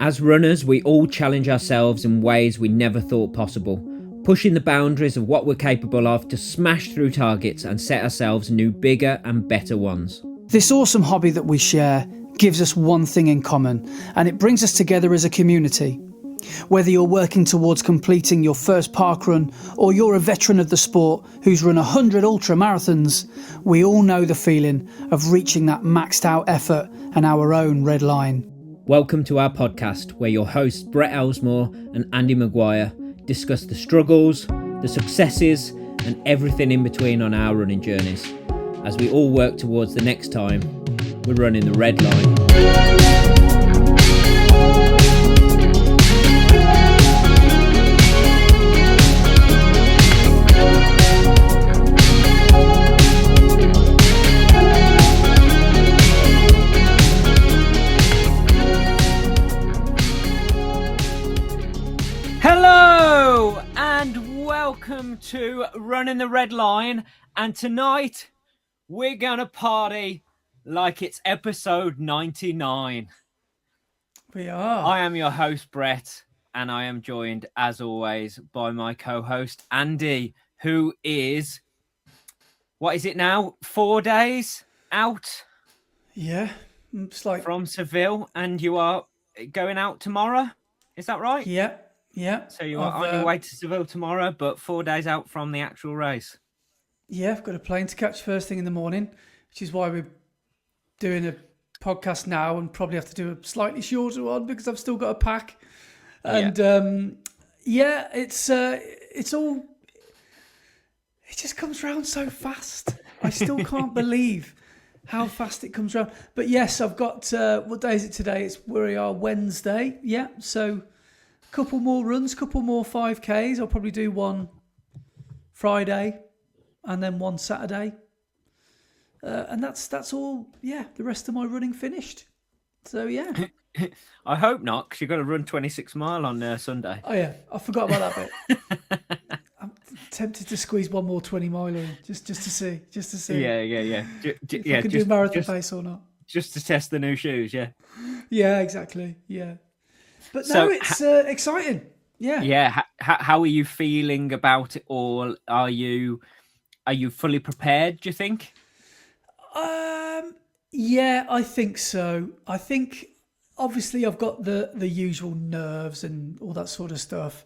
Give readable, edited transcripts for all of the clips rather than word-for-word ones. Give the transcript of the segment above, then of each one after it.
As runners, we all challenge ourselves in ways we never thought possible, pushing the boundaries of what we're capable of to smash through targets and set ourselves new, bigger and better ones. This awesome hobby that we share gives us one thing in common, and it brings us together as a community. Whether you're working towards completing your first parkrun or you're a veteran of the sport who's run 100 ultra marathons, we all know the feeling of reaching that maxed out effort and our own red line. Welcome to our podcast, where your hosts Brett Elesmore and Andy Maguire discuss the struggles, the successes and everything in between on our running journeys, as we all work towards the next time we're running the red line. Hello and welcome to Running the Red Line, and tonight we're gonna party like it's episode 99. We are. I am your host Brett, and I am joined as always by my co-host Andy, who is, what is it now, 4 days out? Yeah, it's like from Seville, and you are going out tomorrow, is that right? Yeah. So you are on your way to Seville tomorrow, but 4 days out from the actual race. Yeah, I've got a plane to catch first thing in the morning, which is why we're doing a podcast now and probably have to do a slightly shorter one because I've still got a pack. And it's all, it just comes round so fast. I still can't believe how fast it comes round. But yes, I've got, what day is it today? We are Wednesday. Yeah, so couple more runs, couple more 5Ks. I'll probably do one Friday and then one Saturday. And that's all, yeah, the rest of my running finished. So, yeah. I hope not, because you've got to run 26 mile on Sunday. Oh, yeah, I forgot about that bit. I'm tempted to squeeze one more 20 miler in, just to see. Yeah. If I can do marathon pace or not. Just to test the new shoes, yeah. Yeah, exactly, yeah. But no, it's exciting. Yeah. Yeah. How are you feeling about it all? Are you fully prepared, do you think? Yeah, I think so. I think obviously I've got the usual nerves and all that sort of stuff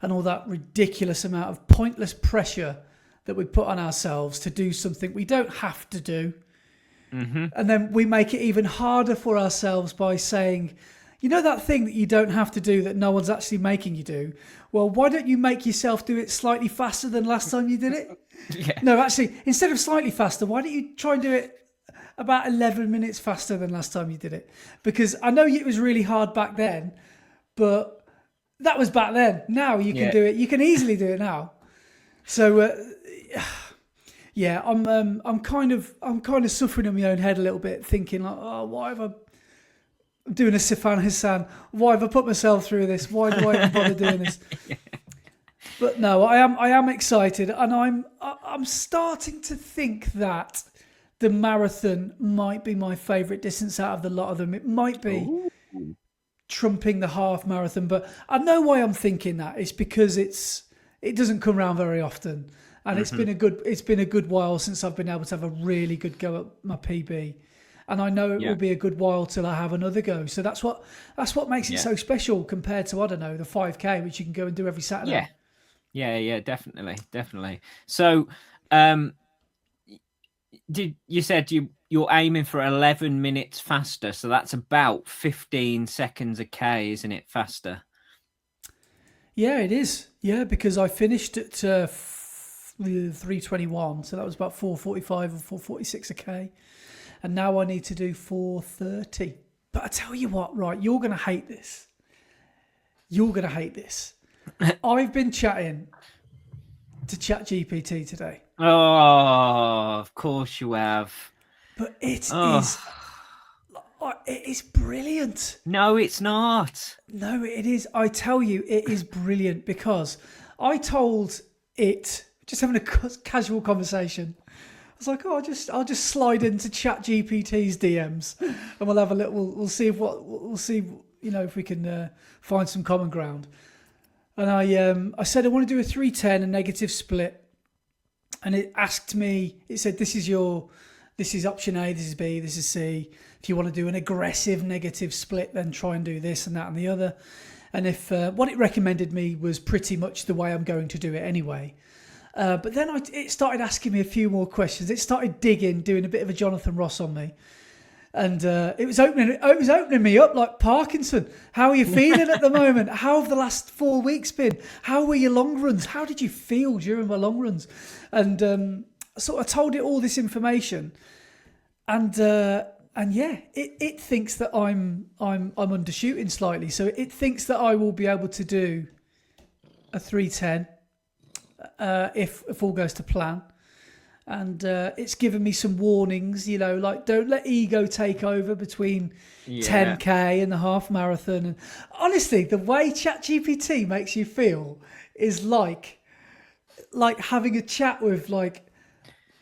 and all that ridiculous amount of pointless pressure that we put on ourselves to do something we don't have to do. Mm-hmm. And then we make it even harder for ourselves by saying, you know that thing that you don't have to do that no one's actually making you do? Well, why don't you make yourself do it slightly faster than last time you did it? Yeah. No, actually, instead of slightly faster, why don't you try and do it about 11 minutes faster than last time you did it? Because I know it was really hard back then, but that was back then. Now you can do it. You can easily do it now. So, yeah, I'm kind of suffering in my own head a little bit, thinking like, oh, why have I'm doing a Sifan Hassan. Why have I put myself through this? Why do I even bother doing this? Yeah. But no, I am excited, and I'm starting to think that the marathon might be my favourite distance out of the lot of them. It might be trumping the half marathon, but I know why I'm thinking that. It's because it doesn't come around very often, and it's been a good while since I've been able to have a really good go at my PB. And I know it will be a good while till I have another go. So that's what makes it so special compared to, I don't know, the 5K, which you can go and do every Saturday. Yeah, definitely. So, you said you're aiming for 11 minutes faster, so that's about 15 seconds a K, isn't it? Faster. Yeah, it is. Yeah, because I finished at 3:21, so that was about 4:45 or 4:46 a K. And now I need to do 4:30. But I tell you what, right, you're going to hate this. I've been chatting to ChatGPT today. Oh, of course you have. But it is brilliant. No, it's not. No, it is. I tell you, it is brilliant because I told it, just having a casual conversation, I was like, oh, I'll just slide into ChatGPT's DMs, and we'll have a little. We'll see if we can find some common ground. And I said I want to do a 310, a negative split. And it asked me, it said, this is option A, this is B, this is C. If you want to do an aggressive negative split, then try and do this and that and the other. And if what it recommended me was pretty much the way I'm going to do it anyway. But then it started asking me a few more questions. It started digging, doing a bit of a Jonathan Ross on me. And it was opening me up like Parkinson. How are you feeling at the moment? How have the last 4 weeks been? How were your long runs? How did you feel during my long runs? And so I told it all this information, and yeah, it thinks that I'm undershooting slightly. So it thinks that I will be able to do a 310 if all goes to plan. And it's given me some warnings, like don't let ego take over between 10K and the half marathon. And honestly, the way ChatGPT makes you feel is like having a chat with like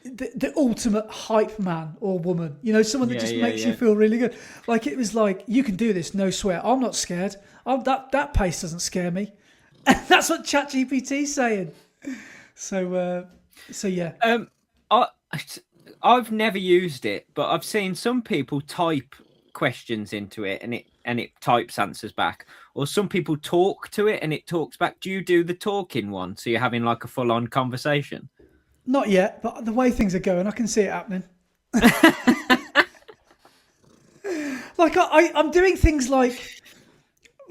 the ultimate hype man or woman, someone that makes you feel really good. Like it was like, you can do this, no sweat. I'm not scared. That pace doesn't scare me. And that's what ChatGPT's saying. So yeah. I've never used it, but I've seen some people type questions into it and it types answers back, or some people talk to it and it talks back. Do you do the talking one, so you're having like a full-on conversation? Not yet, but the way things are going, I can see it happening. Like I'm doing things like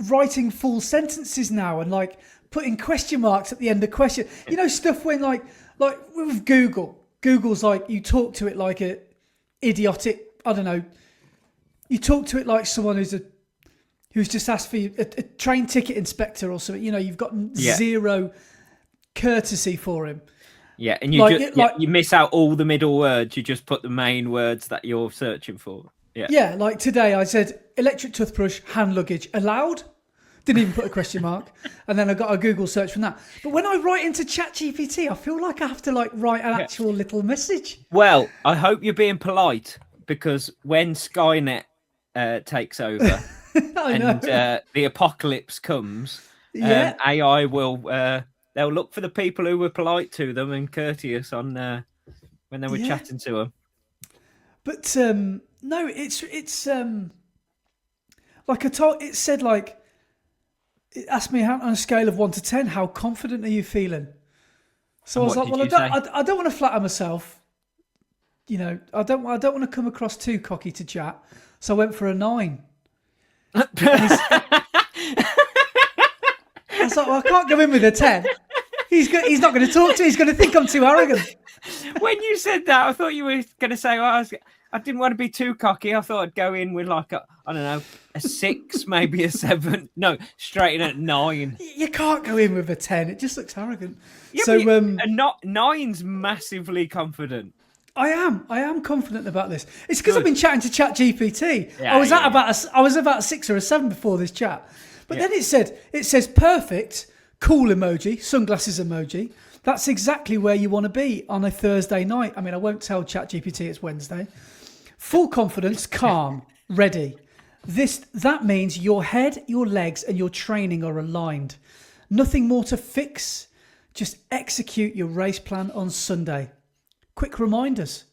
writing full sentences now and like putting question marks at the end of question. Stuff when like with Google's like, you talk to it like a idiotic, I don't know. You talk to it like someone who's just asked for you, a train ticket inspector or something. You've got zero courtesy for him. Yeah, and you miss out all the middle words. You just put the main words that you're searching for. Yeah. Yeah, like today I said electric toothbrush, hand luggage, allowed? Didn't even put a question mark. And then I got a Google search from that. But when I write into ChatGPT, I feel like I have to like write an actual little message. Well, I hope you're being polite, because when Skynet takes over and the apocalypse comes, AI will they'll look for the people who were polite to them and courteous on when they were chatting to them. But no, it's like it said like. It asked me on a scale of 1 to 10, how confident are you feeling? So I was like, well, I don't want to flatter myself. I don't want to come across too cocky to chat. So I went for a 9. I was like, well, I can't go in with a 10. He's not going to talk to me. He's going to think I'm too arrogant. When you said that, I thought you were going to say, I didn't want to be too cocky. I thought I'd go in with like a 6, maybe a 7. No, straight in at 9. You can't go in with a 10. It just looks arrogant. Yeah, so not 9's massively confident. I am confident about this. It's because I've been chatting to ChatGPT. I was about a 6 or a 7 before this chat. But then it says perfect, cool emoji, sunglasses emoji. That's exactly where you want to be on a Thursday night. I mean, I won't tell ChatGPT it's Wednesday. Full confidence, calm, ready. That means your head, your legs, and your training are aligned. Nothing more to fix. Just execute your race plan on Sunday. Quick reminders.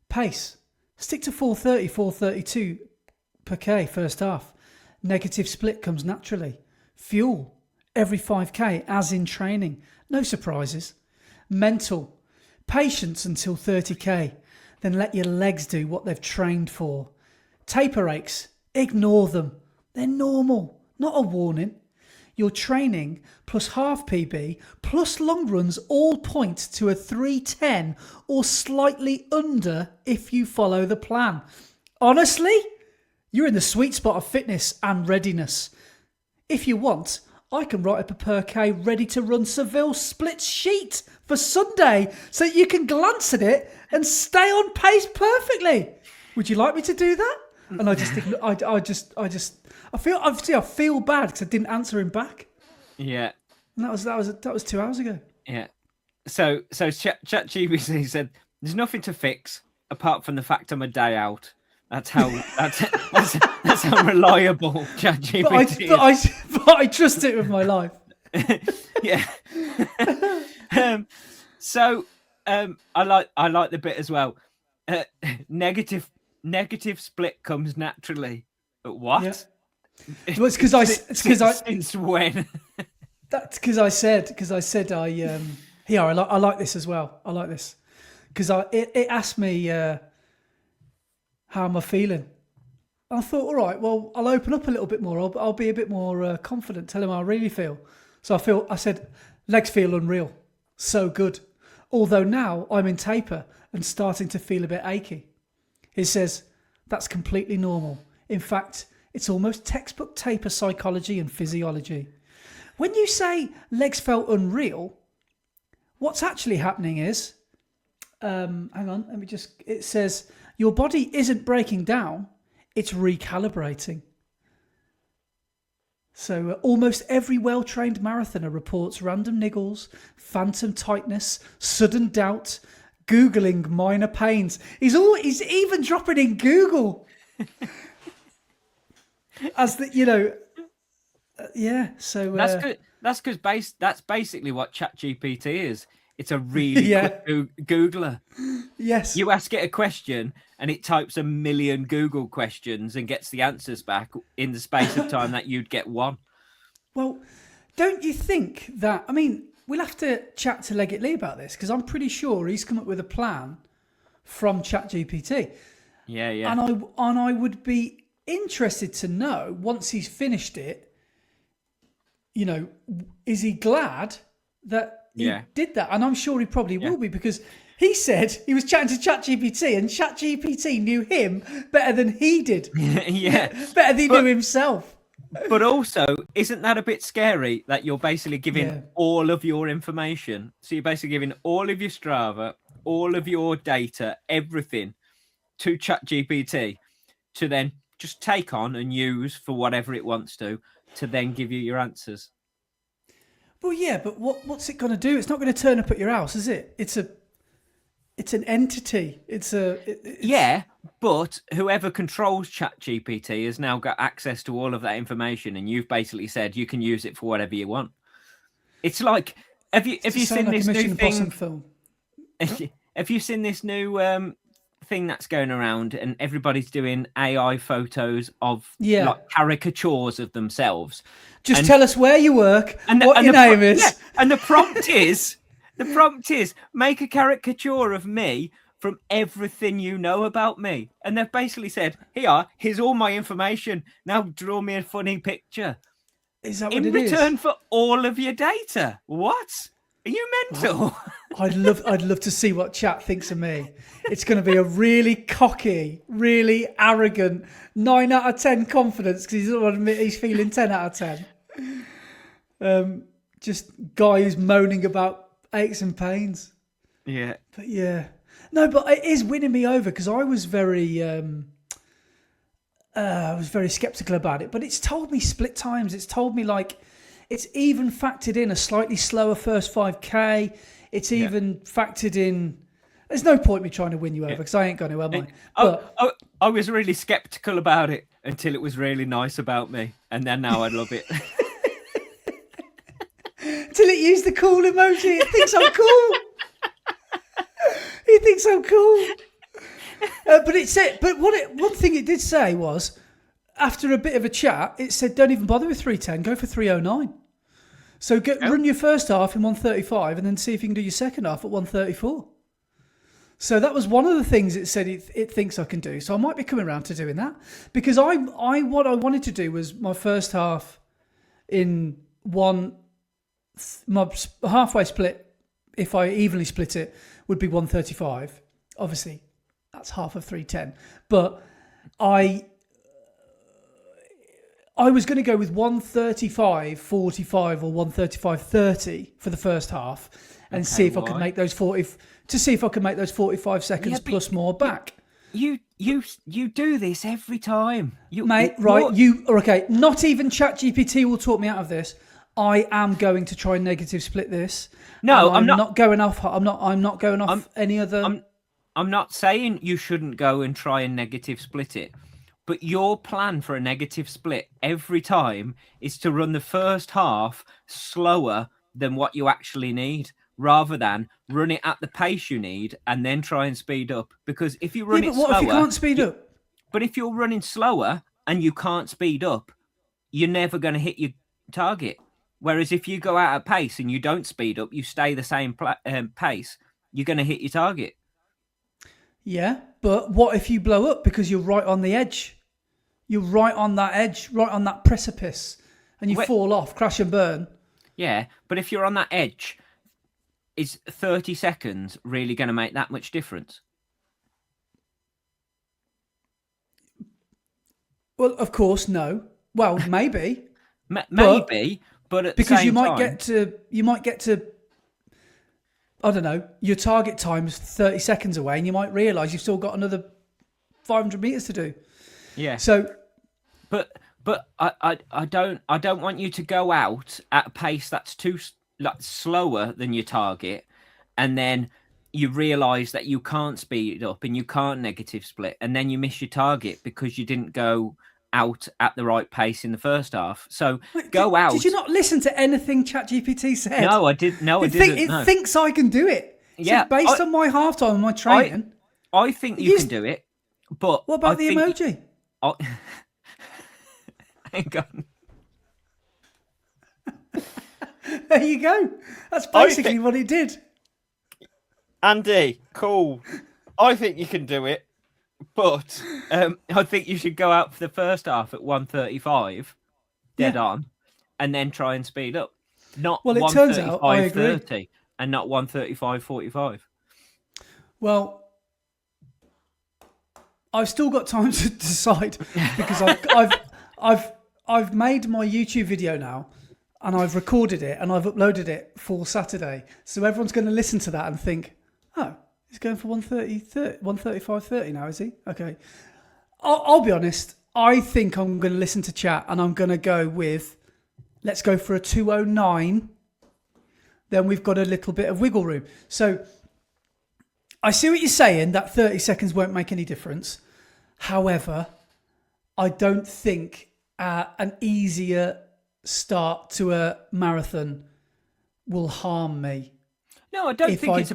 Pace. Stick to 4:30, 4:32 per K first half. Negative split comes naturally. Fuel. Every 5K, as in training. No surprises. Mental. Patience until 30K. Then let your legs do what they've trained for. Taper aches. Ignore them. They're normal, not a warning. Your training plus half PB plus long runs all point to a 310 or slightly under if you follow the plan. Honestly, you're in the sweet spot of fitness and readiness. If you want, I can write up a per K ready to run Seville split sheet for Sunday so you can glance at it and stay on pace perfectly. Would you like me to do that? And I just think, I feel bad because I didn't answer him back. Yeah. And that was 2 hours ago. Yeah. So ChatGPT said, there's nothing to fix apart from the fact I'm a day out. That's how that's how reliable ChatGPT is. But I trust it with my life. Yeah. I like the bit as well. Negative split comes naturally. What? Yeah. Well, it's because since when? That's because I said I like this as well. I like this because it asked me how am I feeling. I thought, all right, well, I'll open up a little bit more. I'll be a bit more confident, tell him how I really feel. So I said, legs feel unreal, so good. Although now I'm in taper and starting to feel a bit achy. It says, that's completely normal. In fact, it's almost textbook taper psychology and physiology. When you say legs felt unreal, what's actually happening is, hang on, it says, your body isn't breaking down, it's recalibrating. So almost every well-trained marathoner reports random niggles, phantom tightness, sudden doubt, Googling minor pains. He's even dropping in Google. As the, yeah. So that's good. That's because that's basically what ChatGPT is. It's a really quick Googler. Yes. You ask it a question and it types 1 million Google questions and gets the answers back in the space of time that you'd get one. Well, don't you think that... I mean, we'll have to chat to Leggett Lee about this because I'm pretty sure he's come up with a plan from ChatGPT. Yeah, yeah. And I would be interested to know, once he's finished it, is he glad that he did that? And I'm sure he probably will be because he said he was chatting to ChatGPT and ChatGPT knew him better than he did. Yeah. Better than he knew himself. But also, isn't that a bit scary that you're basically giving all of your information? So you're basically giving all of your Strava, all of your data, everything to ChatGPT to then just take on and use for whatever it wants to then give you your answers. Well, yeah, but what's it going to do? It's not going to turn up at your house, is it? It's an entity. Yeah, but whoever controls ChatGPT has now got access to all of that information, and you've basically said you can use it for whatever you want. It's like, have you seen this new thing? Film. Have you seen this new thing that's going around, and everybody's doing AI photos of like caricatures of themselves? Just tell us where you work, what your name is. Yeah, and the prompt is. The prompt is, make a caricature of me from everything you know about me. And they've basically said, here's all my information. Now draw me a funny picture. Is that what in return for all of your data? What? Are you mental? I'd love to see what chat thinks of me. It's going to be a really cocky, really arrogant 9 out of 10 confidence because he doesn't want to admit he's feeling 10 out of 10. Just guy who's moaning about aches and pains. Yeah. But yeah. No, but it is winning me over because I was very skeptical about it. But it's told me split times. It's told me it's even factored in a slightly slower first 5K. It's even factored in. There's no point me trying to win you over because I ain't going to, am I? I was really skeptical about it until it was really nice about me. And then now I love it. Till it used the cool emoji. It thinks I'm cool. He thinks I'm cool. But it said. But one thing it did say was, after a bit of a chat, it said, "Don't even bother with 3:10. Go for 3:09. So run your first half in 1:35, and then see if you can do your second half at 1:34." So that was one of the things it said it thinks I can do. So I might be coming around to doing that because what I wanted to do was my first half in my halfway split, if I evenly split it, would be 1:35. Obviously, that's half of 3:10. But I was going to go with 1:35.45 or 1:35.30 for the first half, and see if I could make those 45 seconds plus more back. You do this every time, mate. Right? You are okay. Not even ChatGPT will talk me out of this. I am going to try and negative split this. No, I'm not going off. I'm not going off any other. I'm not saying you shouldn't go and try and negative split it, but your plan for a negative split every time is to run the first half slower than what you actually need, rather than run it at the pace you need and then try and speed up. Because if you run Yeah, it but what slower, if you can't speed up? but if you're running slower and you can't speed up, you're never going to hit your target. Whereas if you go out at pace and you don't speed up, you stay the same pace, you're going to hit your target. Yeah, but what if you blow up because you're right on the edge? You're right on that edge, right on that precipice, and you fall off, crash and burn. Yeah, but if you're on that edge, is 30 seconds really going to make that much difference? Well, of course, no. Well, maybe. Maybe, but at because the same you might time, get to I don't know, your target time is 30 seconds away and you might realise you've still got another 500 metres to do. Yeah. So But I don't want you to go out at a pace that's too slower than your target, and then you realise that you can't speed up and you can't negative split, and then you miss your target because you didn't go out at the right pace in the first half. So go out. Did you not listen to anything ChatGPT said? No, I did. No, I didn't. It thinks I can do it. Yeah, so based on my halftime and my training, I think you can do it. But what about the emoji? Hang on. There you go. That's basically what it did. Andy, cool. I think you can do it, but I think you should go out for the first half at 1:35, dead on, and then try and speed up. Not well, it turns out I agree. 30 and not 1:35:45. Well, I've still got time to decide because I've made my YouTube video now. And I've recorded it and I've uploaded it for Saturday. So everyone's going to listen to that and think, oh, he's going for 1:35:30 now, is he? Okay. I'll be honest. I think I'm going to listen to chat and I'm going to go with, let's go for a 2:09. Then we've got a little bit of wiggle room. So I see what you're saying, that 30 seconds won't make any difference. However, I don't think an easier start to a marathon will harm me. No, I don't think it's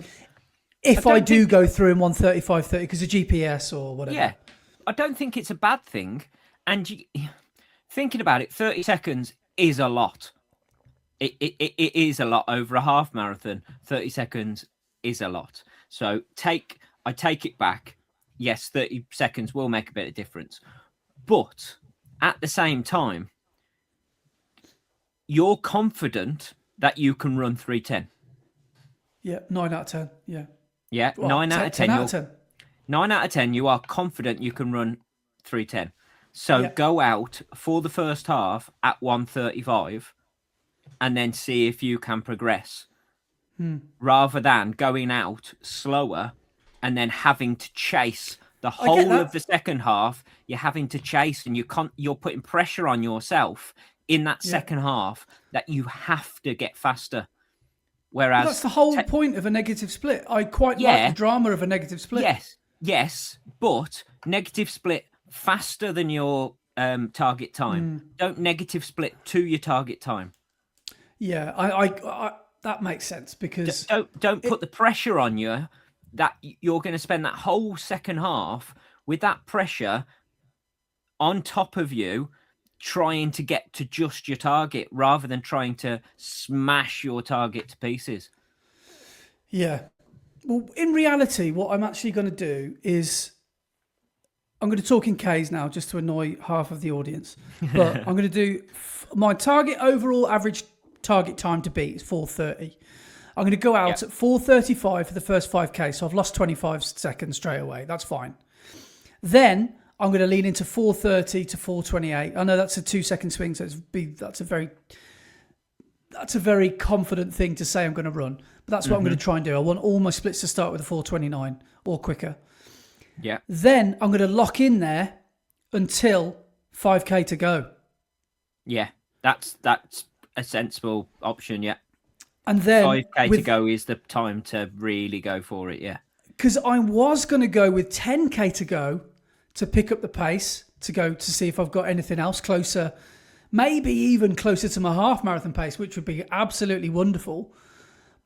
if I do go through in 1:35:30 because of GPS or whatever. Yeah, I don't think it's a bad thing. And thinking about it, 30 seconds is a lot. It is a lot over a half marathon. 30 seconds is a lot. So I take it back. Yes, 30 seconds will make a bit of difference. But at the same time, you're confident that you can run 3:10. Yeah, 9 out of 10. Yeah. Yeah, well, 9 out of 10. 10 out of 10. 9 out of 10, you are confident you can run 3:10. So go out for the first half at 1:35 and then see if you can progress. Rather than going out slower and then having to chase the whole of the second half. You're having to chase and you're putting pressure on yourself in that second half that you have to get faster. Whereas that's the whole point of a negative split. I quite like the drama of a negative split. Yes, but negative split faster than your target time. Don't negative split to your target time. Yeah, I that makes sense because don't put the pressure on you that you're going to spend that whole second half with that pressure on top of you, trying to get to just your target rather than trying to smash your target to pieces. Yeah. Well, in reality, what I'm actually going to do is I'm going to talk in Ks now just to annoy half of the audience. But I'm going to do my target overall average target time to beat is 4:30. I'm going to go out at 4:35 for the first 5K. So I've lost 25 seconds straight away. That's fine. Then I'm going to lean into 4:30 to 4:28. I know that's a 2-second swing, so that's a very confident thing to say I'm going to run. But that's what I'm going to try and do. I want all my splits to start with a 4:29 or quicker. Yeah. Then I'm going to lock in there until 5K to go. Yeah, that's a sensible option. Yeah. And then 5K to go is the time to really go for it. Yeah. because I was going to go with 10k to go to pick up the pace, to go to see if I've got anything else closer, maybe even closer to my half marathon pace, which would be absolutely wonderful.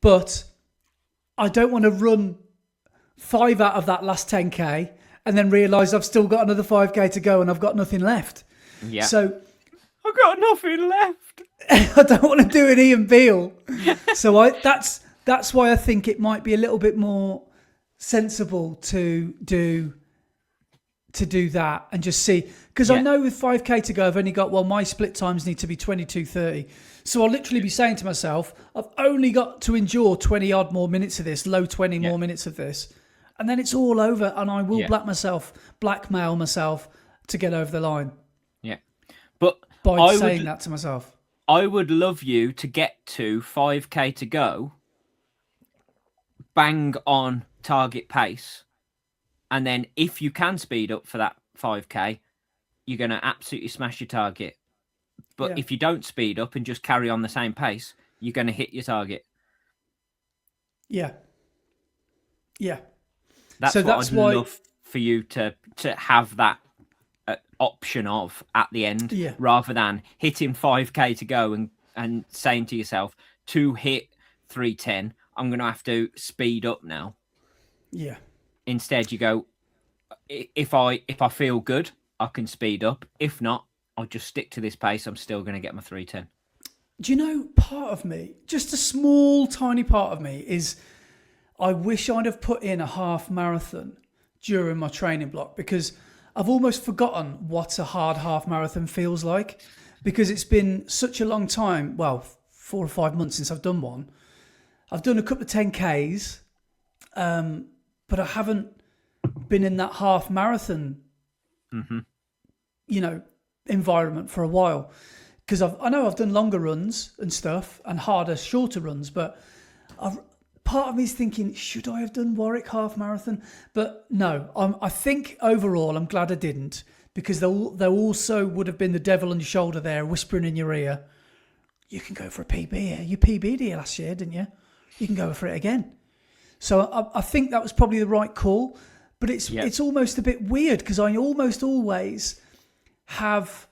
But I don't want to run 5 out of that last 10k and then realise I've still got another 5k to go and I've got nothing left. Yeah. So I've got nothing left. I don't want to do an Ian Beale. So that's why I think it might be a little bit more sensible to do that and just see. Because I know with 5k to go, I've only got, my split times need to be 22:30. So I'll literally be saying to myself, I've only got to endure 20 odd more minutes of this, low 20 more minutes of this. And then it's all over and I will blackmail myself to get over the line. Yeah. But by saying that to myself. I would love you to get to 5k to go, bang on target pace. And then if you can speed up for that 5k, you're going to absolutely smash your target. But if you don't speed up and just carry on the same pace, you're going to hit your target. Yeah. Yeah. That's I'd love for you to have that option of at the end, rather than hitting 5k to go and saying to yourself, to hit 3:10, I'm going to have to speed up now. Yeah. Instead, you go, if I feel good, I can speed up. If not, I'll just stick to this pace. I'm still going to get my 3:10. Do you know, part of me, just a small, tiny part of me, is I wish I'd have put in a half marathon during my training block, because I've almost forgotten what a hard half marathon feels like, because it's been such a long time, 4 or 5 months since I've done one. I've done a couple of 10Ks, but I haven't been in that half marathon, environment for a while. Because I know I've done longer runs and stuff and harder, shorter runs, but part of me is thinking, should I have done Warwick half marathon? But no, I think overall I'm glad I didn't, because there also would have been the devil on your shoulder there whispering in your ear, you can go for a PB here. You PB'd here last year, didn't you? You can go for it again. So I think that was probably the right call, but it's almost a bit weird, because I almost always have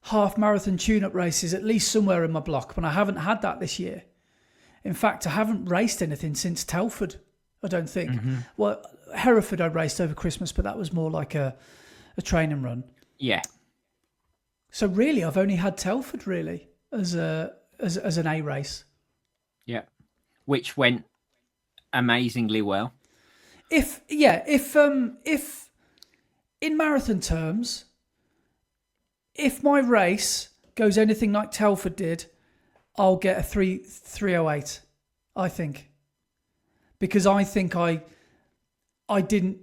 half marathon tune-up races at least somewhere in my block, but I haven't had that this year. In fact, I haven't raced anything since Telford, I don't think. Well, Hereford I raced over Christmas, but that was more like a training run. Yeah. So really, I've only had Telford really as an A race. Yeah. Which went amazingly well. If in marathon terms, if my race goes anything like Telford did, I'll get a 3:08, I think. Because I think I didn't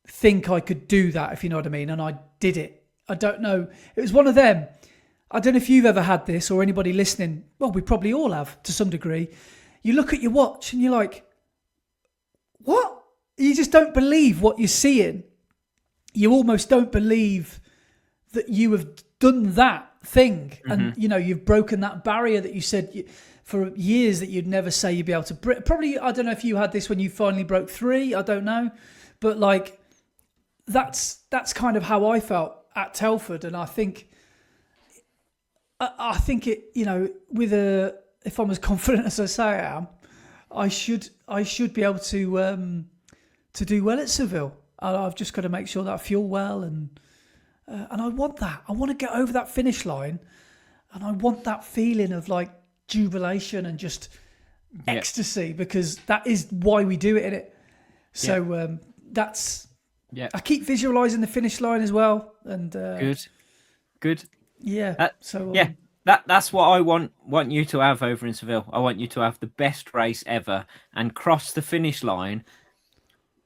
think I could do that, if you know what I mean, and I did it. I don't know. It was one of them. I don't know if you've ever had this, or anybody listening. Well, we probably all have to some degree. You look at your watch and you're like, what? You just don't believe what you're seeing. You almost don't believe that you have done that thing, and you've broken that barrier that you said for years that you'd never say you'd be able to break. Probably, I don't know if you had this when you finally broke 3, I don't know, but like that's kind of how I felt at Telford. And I think it, if I'm as confident as I say I am, I should be able to do well at Seville. I've just got to make sure that I fuel well, and I want that. I want to get over that finish line, and I want that feeling of like jubilation and just ecstasy, because that is why we do it, innit? So that's. Yeah. I keep visualising the finish line as well, and good. Yeah. That's what I want you to have over in Seville. I want you to have the best race ever and cross the finish line.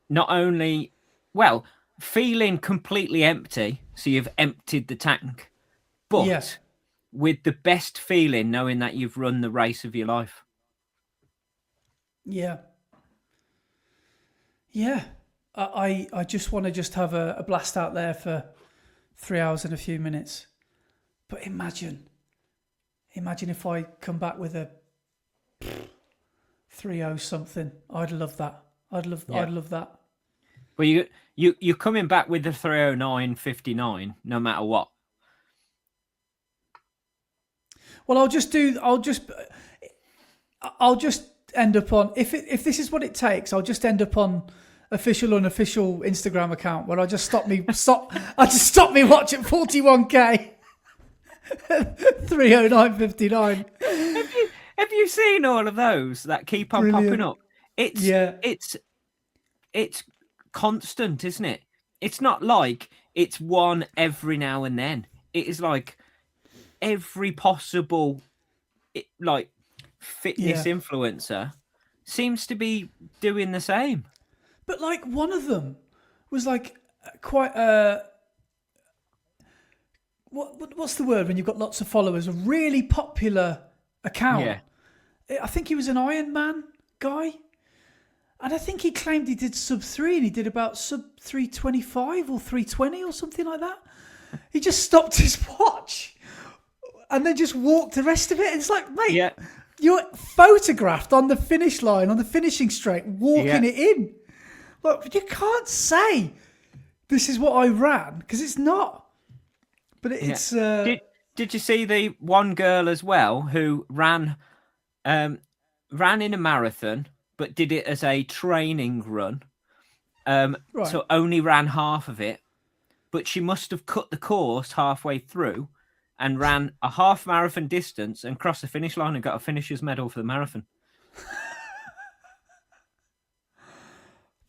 Not only, feeling completely empty, so you've emptied the tank, but with the best feeling, knowing that you've run the race of your life. Yeah. Yeah. I just want to just have a blast out there for 3 hours and a few minutes. But imagine if I come back with a 3:0 something. I'd love that. I'd love that. Well, you're coming back with the 3:09:59 no matter what. Well, I'll just end up on if this is what it takes. I'll just end up on official unofficial Instagram account where I just stop me watch at 41k 3:09:59. Have you seen all of those that keep on popping up? It's constant, isn't it? It's not like it's one every now and then. It is like every possible fitness influencer seems to be doing the same. But like one of them was like quite what's the word when you've got lots of followers? A really popular account. Yeah. I think he was an Ironman guy. And I think he claimed he did sub 3 and he did about sub 3:25 or 3:20 or something like that. He just stopped his watch and then just walked the rest of it. And it's like, mate, you're photographed on the finish line, on the finishing straight, walking it in. Like, you can't say this is what I ran because it's not. But it's... Did you see the one girl as well who ran in a marathon but did it as a training run? So only ran half of it, but she must have cut the course halfway through and ran a half marathon distance and crossed the finish line and got a finisher's medal for the marathon.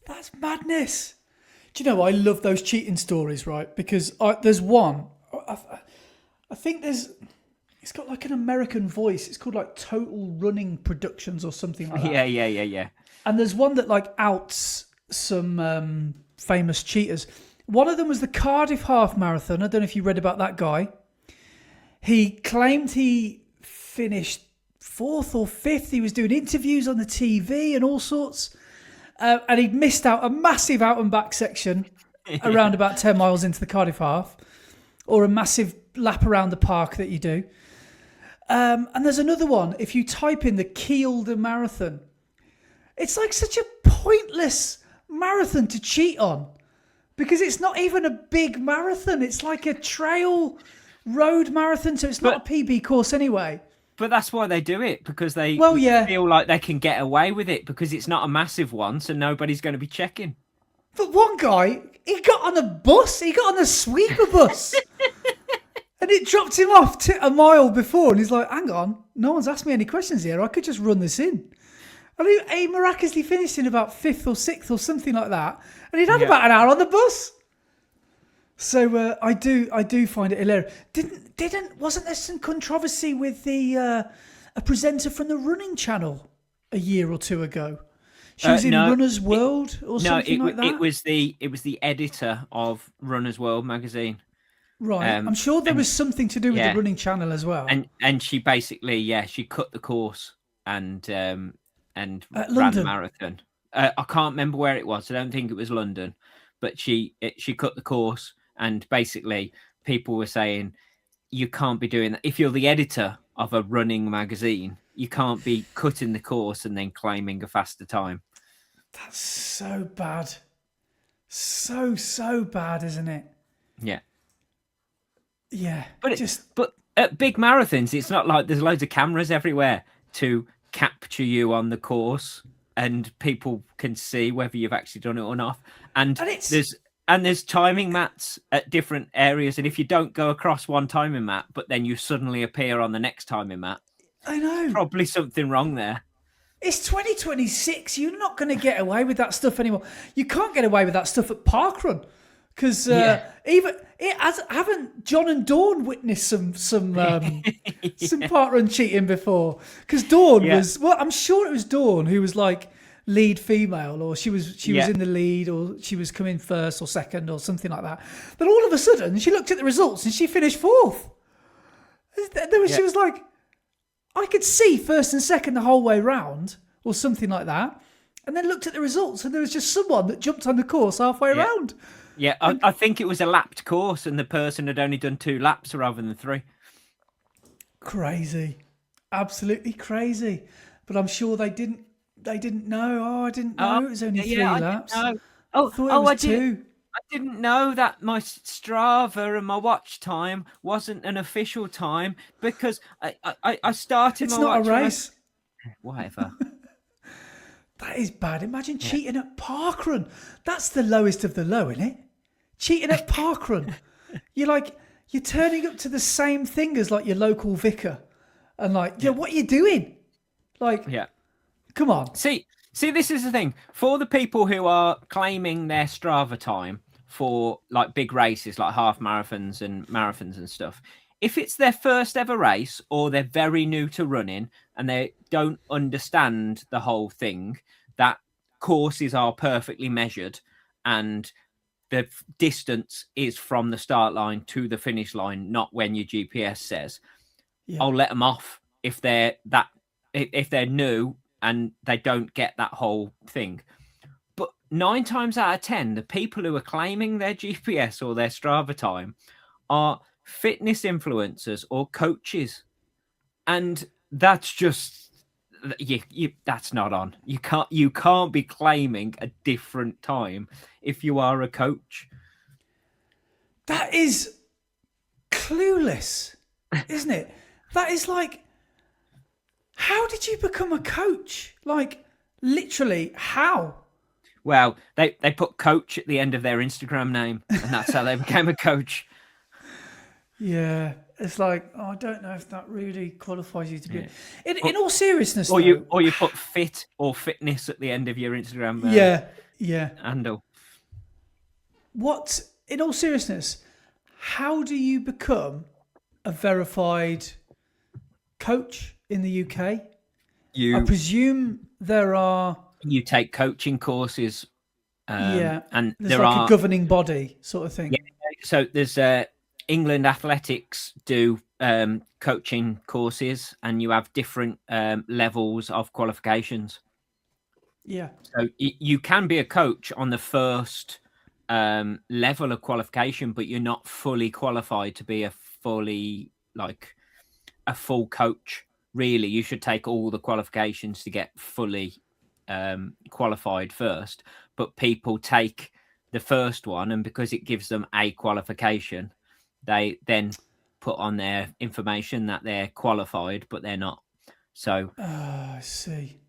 That's madness. Do you know, I love those cheating stories, right? Because there's one, I think it's got like an American voice. It's called like Total Running Productions or something like that. Yeah. And there's one that like outs some famous cheaters. One of them was the Cardiff Half Marathon. I don't know if you read about that guy. He claimed he finished 4th or 5th. He was doing interviews on the TV and all sorts. And he'd missed out a massive out and back section around about 10 miles into the Cardiff Half, or a massive lap around the park that you do. And there's another one. If you type in the Kielder Marathon, it's like such a pointless marathon to cheat on because it's not even a big marathon. It's like a trail road marathon, so it's not a PB course anyway. But that's why they do it, because they feel like they can get away with it because it's not a massive one, so nobody's going to be checking. But one guy, he got on a bus. He got on a sweeper bus. And it dropped him off a mile before. And he's like, hang on, no one's asked me any questions here. I could just run this in. And he miraculously finished in about 5th or 6th or something like that. And he'd had about an hour on the bus. So I do find it hilarious. Wasn't there some controversy with a presenter from the running channel a year or two ago? She was in Runner's World or something like that? It was the editor of Runner's World magazine. Right. I'm sure there was something to do with the running channel as well. And she basically, she cut the course and ran the marathon. I can't remember where it was. I don't think it was London, but she cut the course, and basically people were saying, you can't be doing that. If you're the editor of a running magazine, you can't be cutting the course and then claiming a faster time. That's so bad. So bad, isn't it? Yeah. Yeah. But at big marathons, it's not like there's loads of cameras everywhere to capture you on the course, and people can see whether you've actually done it or not. And there's timing mats at different areas, and if you don't go across one timing mat, but then you suddenly appear on the next timing mat, I know, probably something wrong there. It's 2026. You're not going to get away with that stuff anymore. You can't get away with that stuff at Parkrun because haven't John and Dawn witnessed some Parkrun cheating before? Because Dawn was, well, I'm sure it was Dawn who was like lead female, or she was in the lead, or she was coming first or second or something like that. Then all of a sudden she looked at the results and she finished 4th. She was like, I could see first and second the whole way round or something like that, and then looked at the results and there was just someone that jumped on the course halfway around. Yeah, I think it was a lapped course and the person had only done 2 laps rather than 3. Crazy. Absolutely crazy. But I'm sure they didn't know. Oh, I didn't know it was only 3 laps. thought it was 2. I didn't know that my Strava and my watch time wasn't an official time because I started It's my not watch a race. Whatever. That is bad. Imagine cheating at Parkrun. That's the lowest of the low, isn't it? Cheating at Parkrun. You're turning up to the same thing as like your local vicar. And what are you doing? Come on. See, this is the thing. For the people who are claiming their Strava time for like big races like half marathons and marathons and stuff, if it's their first ever race or they're very new to running and they don't understand the whole thing, that courses are perfectly measured and the distance is from the start line to the finish line, not when your GPS says. I'll let them off if they're new and they don't get that whole thing. But 9 times out of 10, the people who are claiming their GPS or their Strava time are fitness influencers or coaches, and that's just that's not on. You can't be claiming a different time if you are a coach. That is clueless, isn't it? That is like, how did you become a coach? Like, literally, how? Well, they put coach at the end of their Instagram name, and that's how they became a coach. Yeah, it's like, I don't know if that really qualifies you to be. In all seriousness, or you put fit or fitness at the end of your Instagram. Handle. What? In all seriousness, how do you become a verified coach in the UK? I presume there are. You take coaching courses. And there's there like a governing body sort of thing. Yeah, so there's England Athletics do coaching courses, and you have different levels of qualifications. Yeah. So you can be a coach on the first level of qualification, but you're not fully qualified to be a full coach. Really, you should take all the qualifications to get fully qualified first. But people take the first one, and because it gives them a qualification, they then put on their information that they're qualified, but they're not. So I see.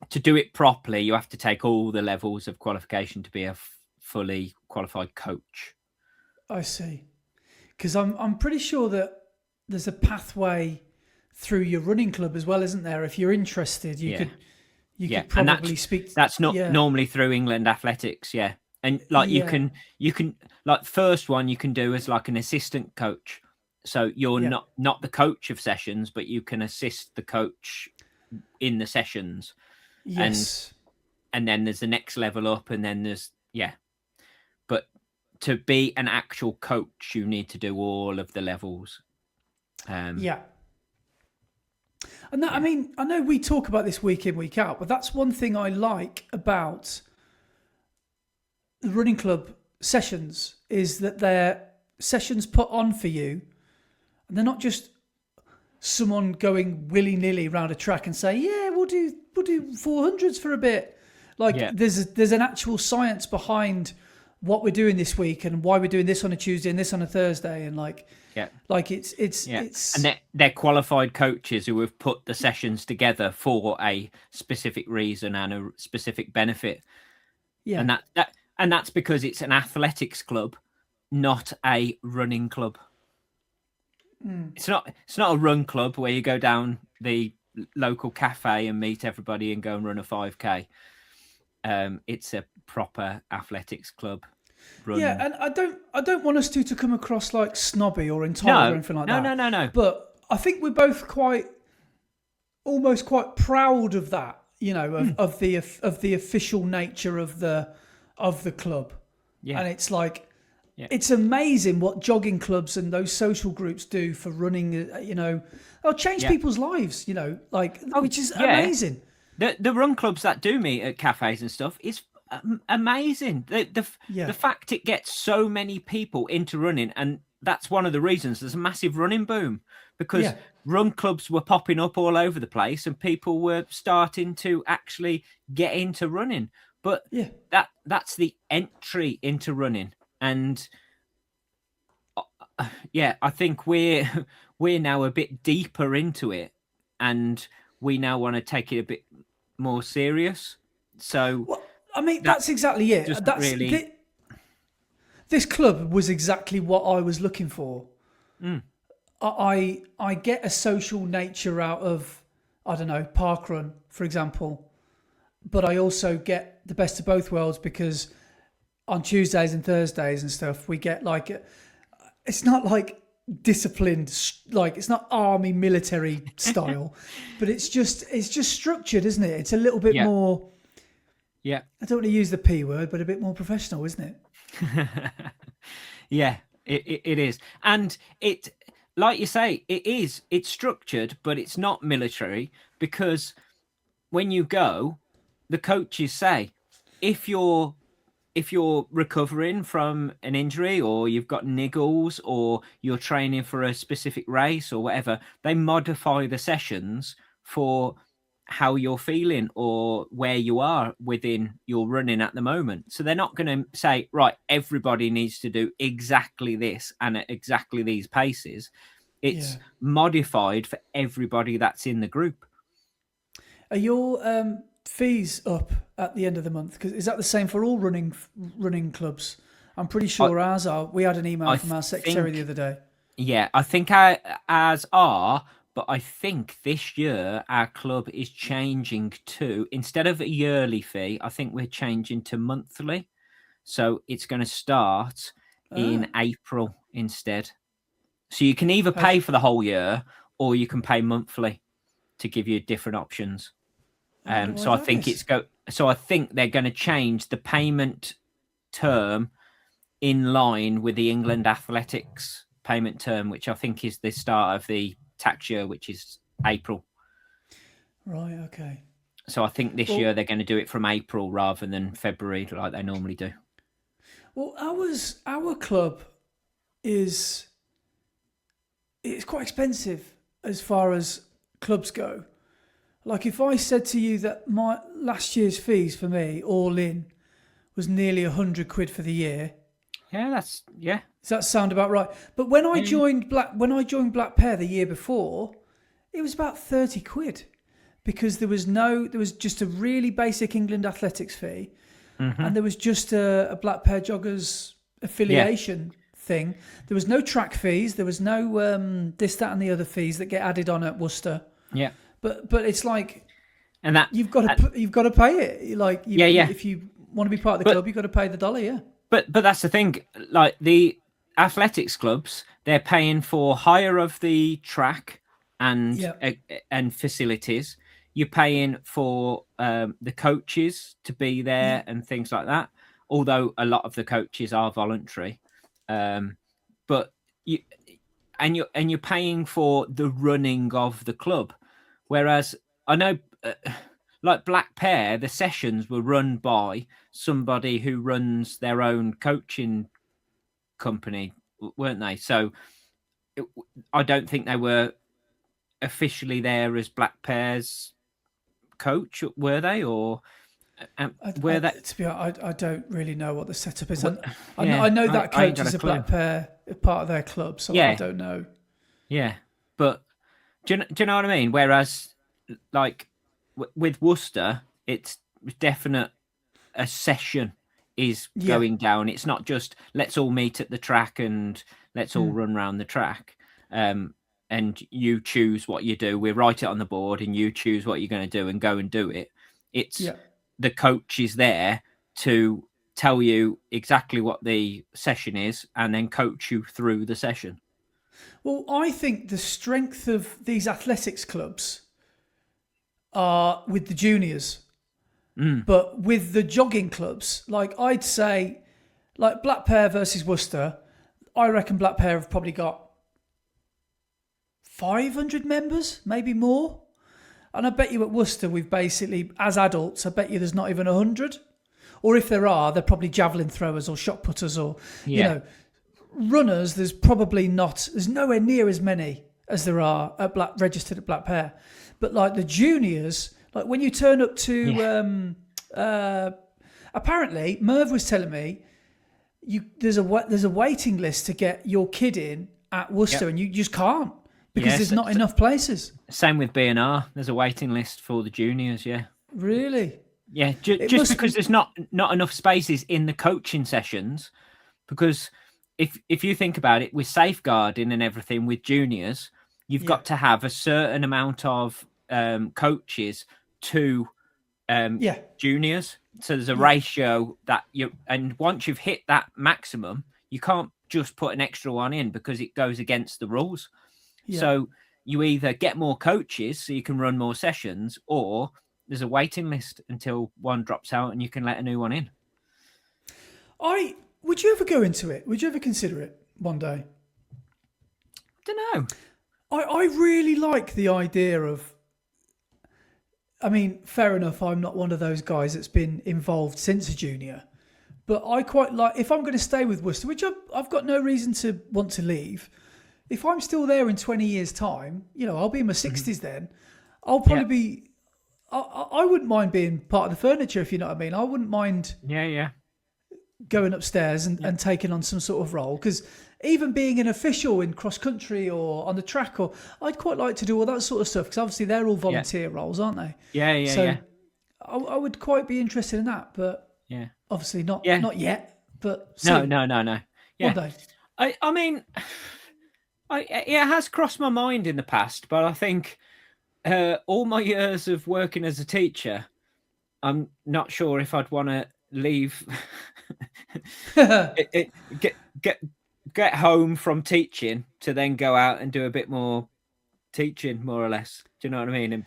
To do it properly, you have to take all the levels of qualification to be a fully qualified coach. I see. Because I'm pretty sure that there's a pathway through your running club as well, isn't there? If you're interested, you could probably speak. That's not normally through England Athletics, and you can like first one you can do as like an assistant coach. So you're not the coach of sessions, but you can assist the coach in the sessions. Yes. And then there's the next level up, and then there's But to be an actual coach, you need to do all of the levels. And that, I mean, I know we talk about this week in, week out, but that's one thing I like about the running club sessions is that they're sessions put on for you, and they're not just someone going willy-nilly around a track and say, yeah, we'll do 400s for a bit. There's an actual science behind what we're doing this week and why we're doing this on a Tuesday and this on a Thursday, and it's and they're qualified coaches who have put the sessions together for a specific reason and a specific benefit. And that's because it's an athletics club, not a running club. It's not a run club where you go down the local cafe and meet everybody and go and run a 5K. It's a proper athletics club. Run. Yeah, and I don't want us to come across like snobby or entitled or anything like that. No. But I think we're both almost quite proud of that, of the official nature of the club. Yeah. And it's like it's amazing what jogging clubs and those social groups do for running. They'll change people's lives. Which is amazing. The run clubs that do meet at cafes and stuff is amazing. The fact it gets so many people into running, and that's one of the reasons there's a massive running boom, because run clubs were popping up all over the place and people were starting to actually get into running. But that's the entry into running. And I think we're now a bit deeper into it, and we now want to take it a bit more serious. So, I mean, that's exactly it. This club was exactly what I was looking for. I get a social nature out of, I don't know, Parkrun, for example, but I also get the best of both worlds, because on Tuesdays and Thursdays and stuff, we get like, it's not like disciplined, like it's not army military style, but it's just structured, isn't it? It's a little bit more. Yeah, I don't want to use the P word, but a bit more professional, isn't it? Yeah, it is, and it, like you say, it's structured, but it's not military, because when you go, the coaches say, if you're recovering from an injury, or you've got niggles, or you're training for a specific race or whatever, they modify the sessions for how you're feeling or where you are within your running at the moment. So they're not going to say, right, everybody needs to do exactly this and at exactly these paces. It's modified for everybody that's in the group. Are your fees up at the end of the month? Because is that the same for all running clubs? I'm pretty sure ours are. We had an email from our secretary the other day. Yeah, I think ours are, but I think this year our club is changing to, instead of a yearly fee, I think we're changing to monthly. So it's going to start in April instead. So you can either pay for the whole year, or you can pay monthly to give you different options. So I think I think they're going to change the payment term in line with the England Athletics payment term, which I think is the start of the tax year, which is April. Right. Okay. So I think this year they're going to do it from April rather than February like they normally do. Well, our club it's quite expensive as far as clubs go. Like, if I said to you that my last year's fees for me, all in, was nearly £100 for the year. Yeah, does that sound about right? But when I joined Black Pear the year before, it was about £30, because there was just a really basic England Athletics fee, and there was just a Black Pear Joggers affiliation thing. There was no track fees. There was no this, that, and the other fees that get added on at Worcester. Yeah. But it's like, and that you've got to pay it. Like, if you want to be part of the club, you've got to pay the dollar. Yeah. But that's the thing. Like, the athletics clubs, they're paying for hire of the track and facilities. You're paying for the coaches to be there and things like that. Although a lot of the coaches are voluntary, but you're paying for the running of the club. Whereas I know, like Black Pear, the sessions were run by somebody who runs their own coaching company, weren't they? So I don't think they were officially there as Black Pear's coach, were they? Or were they? To be honest, I don't really know what the setup is. I know that coach is a Black Pear, part of their club, so I don't know. Yeah, but do you know what I mean? Whereas, like, with Worcester, it's definite a session is going down. It's not just let's all meet at the track and let's all run around the track. And you choose what you do. We write it on the board and you choose what you're going to do and go and do it. It's the coach is there to tell you exactly what the session is and then coach you through the session. Well, I think the strength of these athletics clubs are with the juniors. But with the jogging clubs, like, I'd say, like Black Pear versus Worcester, I reckon Black Pear have probably got 500 members, maybe more. And I bet you at Worcester, we've basically, as adults, I bet you there's not even 100. Or if there are, they're probably javelin throwers or shot putters or, you know, runners. There's probably not, there's nowhere near as many as there are registered at Black Pear. But like the juniors, like when you turn up to apparently Merv was telling me there's a waiting list to get your kid in at Worcester, and you just can't because there's not enough places. Same with B&R. There's a waiting list for the juniors. Yeah. Really? Yeah, just because there's not enough spaces in the coaching sessions. Because if you think about it, with safeguarding and everything with juniors, you've got to have a certain amount of coaches to juniors. So there's a ratio that and once you've hit that maximum, you can't just put an extra one in because it goes against the rules. Yeah. So you either get more coaches so you can run more sessions, or there's a waiting list until one drops out and you can let a new one in. Would you ever go into it? Would you ever consider it one day? Don't know. I really like the idea of, I mean, fair enough, I'm not one of those guys that's been involved since a junior, but I quite like, if I'm going to stay with Worcester, which I've got no reason to want to leave, if I'm still there in 20 years' time, I'll be in my 60s then, I'll probably be, I wouldn't mind being part of the furniture, if you know what I mean. I wouldn't mind going upstairs and taking on some sort of role, because even being an official in cross country or on the track, I'd quite like to do all that sort of stuff, because obviously they're all volunteer roles, aren't they? So I would quite be interested in that, but obviously not yet. But soon. No. Yeah. One day. I mean, it has crossed my mind in the past, but I think all my years of working as a teacher, I'm not sure if I'd want to leave. Get home from teaching to then go out and do a bit more teaching, more or less. Do you know what I mean? And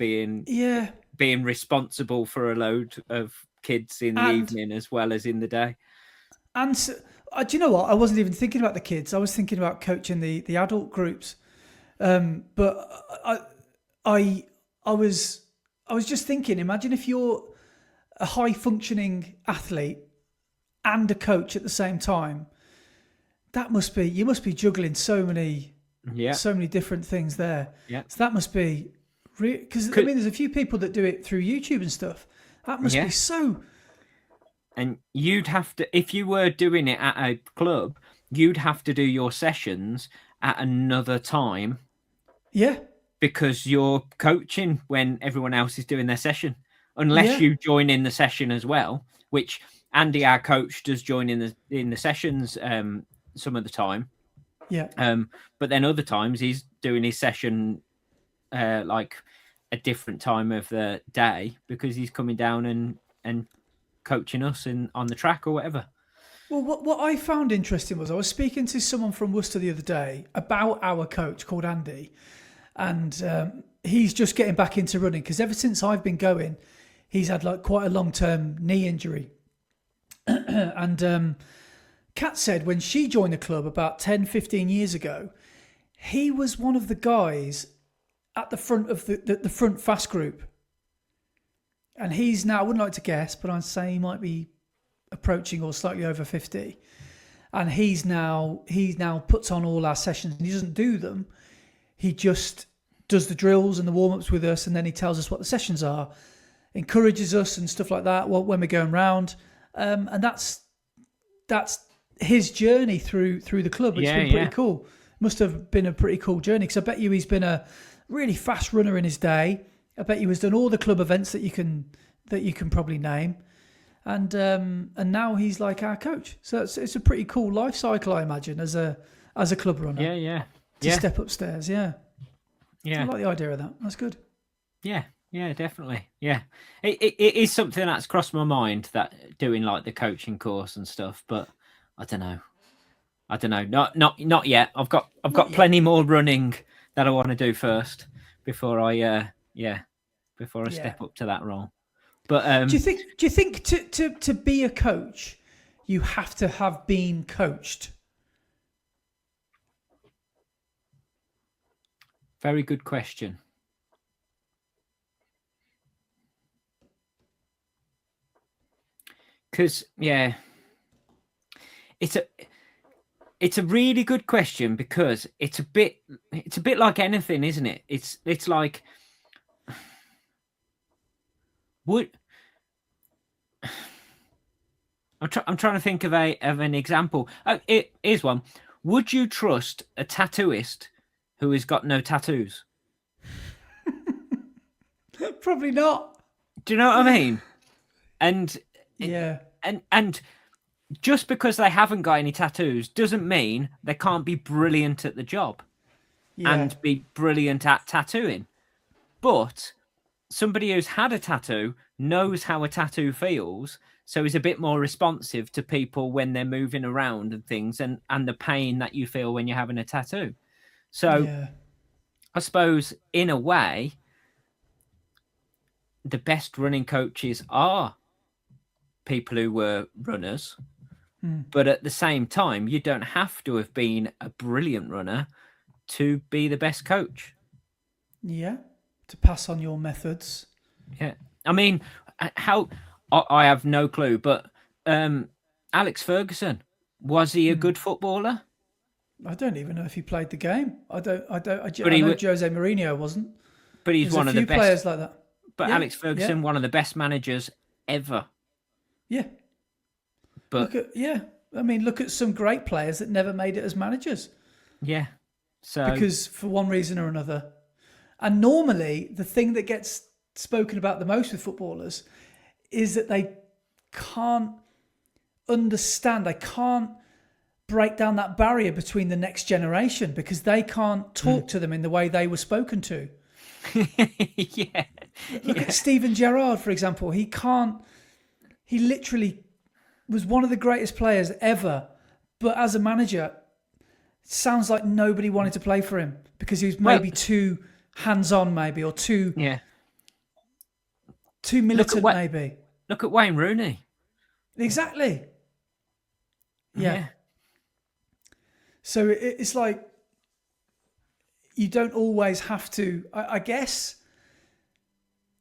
being responsible for a load of kids in the evening as well as in the day. And so, do you know what? I wasn't even thinking about the kids. I was thinking about coaching the adult groups. But I was just thinking, imagine if you're a high functioning athlete and a coach at the same time. You must be juggling so many different things there. Yeah. So that must be because I mean, there's a few people that do it through YouTube and stuff. That must be so. And you'd have to, if you were doing it at a club, you'd have to do your sessions at another time. Yeah. Because you're coaching when everyone else is doing their session, unless you join in the session as well, which Andy, our coach, does join in the sessions some of the time. Yeah. But then other times he's doing his session like a different time of the day because he's coming down and coaching us on the track or whatever. Well, what I found interesting was I was speaking to someone from Worcester the other day about our coach called Andy, and he's just getting back into running because ever since I've been going, he's had like quite a long-term knee injury. And Kat said when she joined the club about 10, 15 years ago, he was one of the guys at the front of the front fast group. And he's now, I wouldn't like to guess, but I'd say he might be approaching or slightly over 50. And he now puts on all our sessions, and he doesn't do them. He just does the drills and the warm-ups with us, and then he tells us what the sessions are, encourages us and stuff like that when we're going round. And that's his journey through the club. It's been pretty cool. Must have been a pretty cool journey, because I bet you he's been a really fast runner in his day. I bet you he's done all the club events that you can probably name, and now he's like our coach. So it's a pretty cool life cycle, I imagine, as a club runner. To step upstairs. Yeah. I like the idea of that. That's good. Yeah, definitely. Yeah, it is something that's crossed my mind, that doing like the coaching course and stuff, but I don't know. Not yet. I've got plenty more running that I want to do first before I step up to that role. But do you think to be a coach, you have to have been coached? Very good question. Because it's a really good question, because it's a bit like anything, isn't it? It's like I'm trying to think of an example. Here's one. Would you trust a tattooist who has got no tattoos? Probably not. Do you know what I mean? And yeah, and just because they haven't got any tattoos doesn't mean they can't be brilliant at the job and be brilliant at tattooing. But somebody who's had a tattoo knows how a tattoo feels, so is a bit more responsive to people when they're moving around and things, and the pain that you feel when you're having a tattoo. So I suppose in a way, the best running coaches are people who were runners. But at the same time, you don't have to have been a brilliant runner to be the best coach. Yeah, to pass on your methods. Yeah. I mean, I have no clue, but Alex Ferguson, was he a good footballer? I don't even know if he played the game. I know Jose Mourinho wasn't. But he's one of the best players like that. But Alex Ferguson, one of the best managers ever. Yeah. But look at some great players that never made it as managers. Yeah. So because for one reason or another. And normally the thing that gets spoken about the most with footballers is that they can't understand, they can't break down that barrier between the next generation because they can't talk to them in the way they were spoken to. Look at Steven Gerrard, for example. He literally was one of the greatest players ever, but as a manager, it sounds like nobody wanted to play for him because he was maybe too hands-on, maybe, or too militant, maybe. Look at Wayne Rooney. Exactly. Yeah. So it's like you don't always have to, I guess,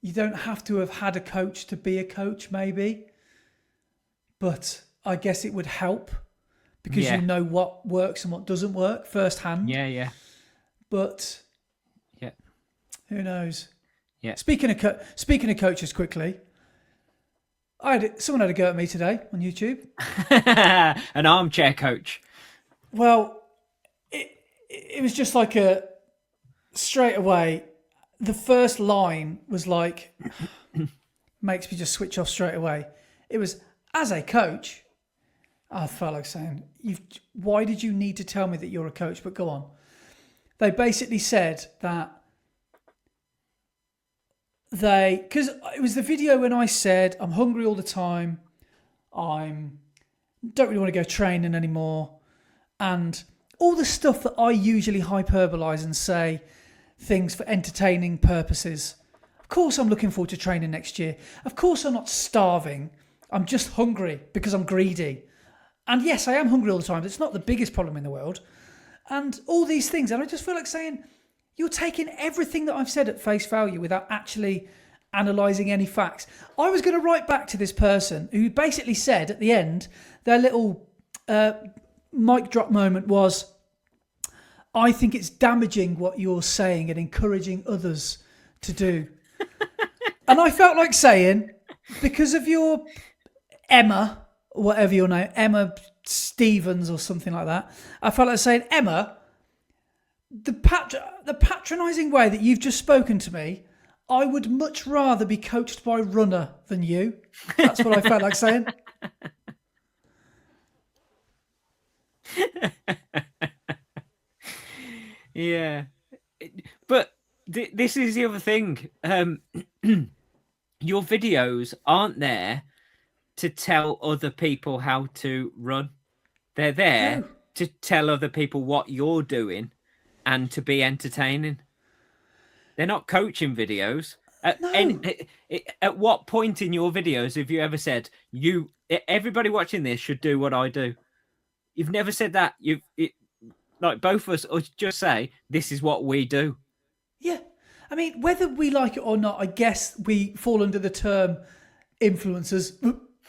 you don't have to have had a coach to be a coach, maybe. But I guess it would help because you know what works and what doesn't work firsthand. Yeah. But who knows? Yeah. Speaking of coaches, quickly, someone had a go at me today on YouTube. An armchair coach. Well, it was just like straight away. The first line was like, makes me just switch off straight away. It was, as a coach, I felt like saying, why did you need to tell me that you're a coach? But go on. They basically said that because it was the video when I said, I'm hungry all the time. Don't really want to go training anymore. And all the stuff that I usually hyperbolize and say things for entertaining purposes. Of course, I'm looking forward to training next year. Of course, I'm not starving. I'm just hungry because I'm greedy. And yes, I am hungry all the time. It's not the biggest problem in the world. And all these things. And I just feel like saying, you're taking everything that I've said at face value without actually analysing any facts. I was going to write back to this person who basically said at the end, their little mic drop moment was, I think it's damaging what you're saying and encouraging others to do. And I felt like saying, because of your Emma, whatever your name, Emma Stevens or something like that, I felt like saying, Emma, the patronising way that you've just spoken to me, I would much rather be coached by a runner than you. That's what I felt like saying. Yeah. But this is the other thing. Your videos aren't there to tell other people how to run. They're there to tell other people what you're doing and to be entertaining. They're not coaching videos. At what point in your videos have you ever said, everybody watching this should do what I do? You've never said that. Like both of us just say, this is what we do. Yeah. I mean, whether we like it or not, I guess we fall under the term influencers.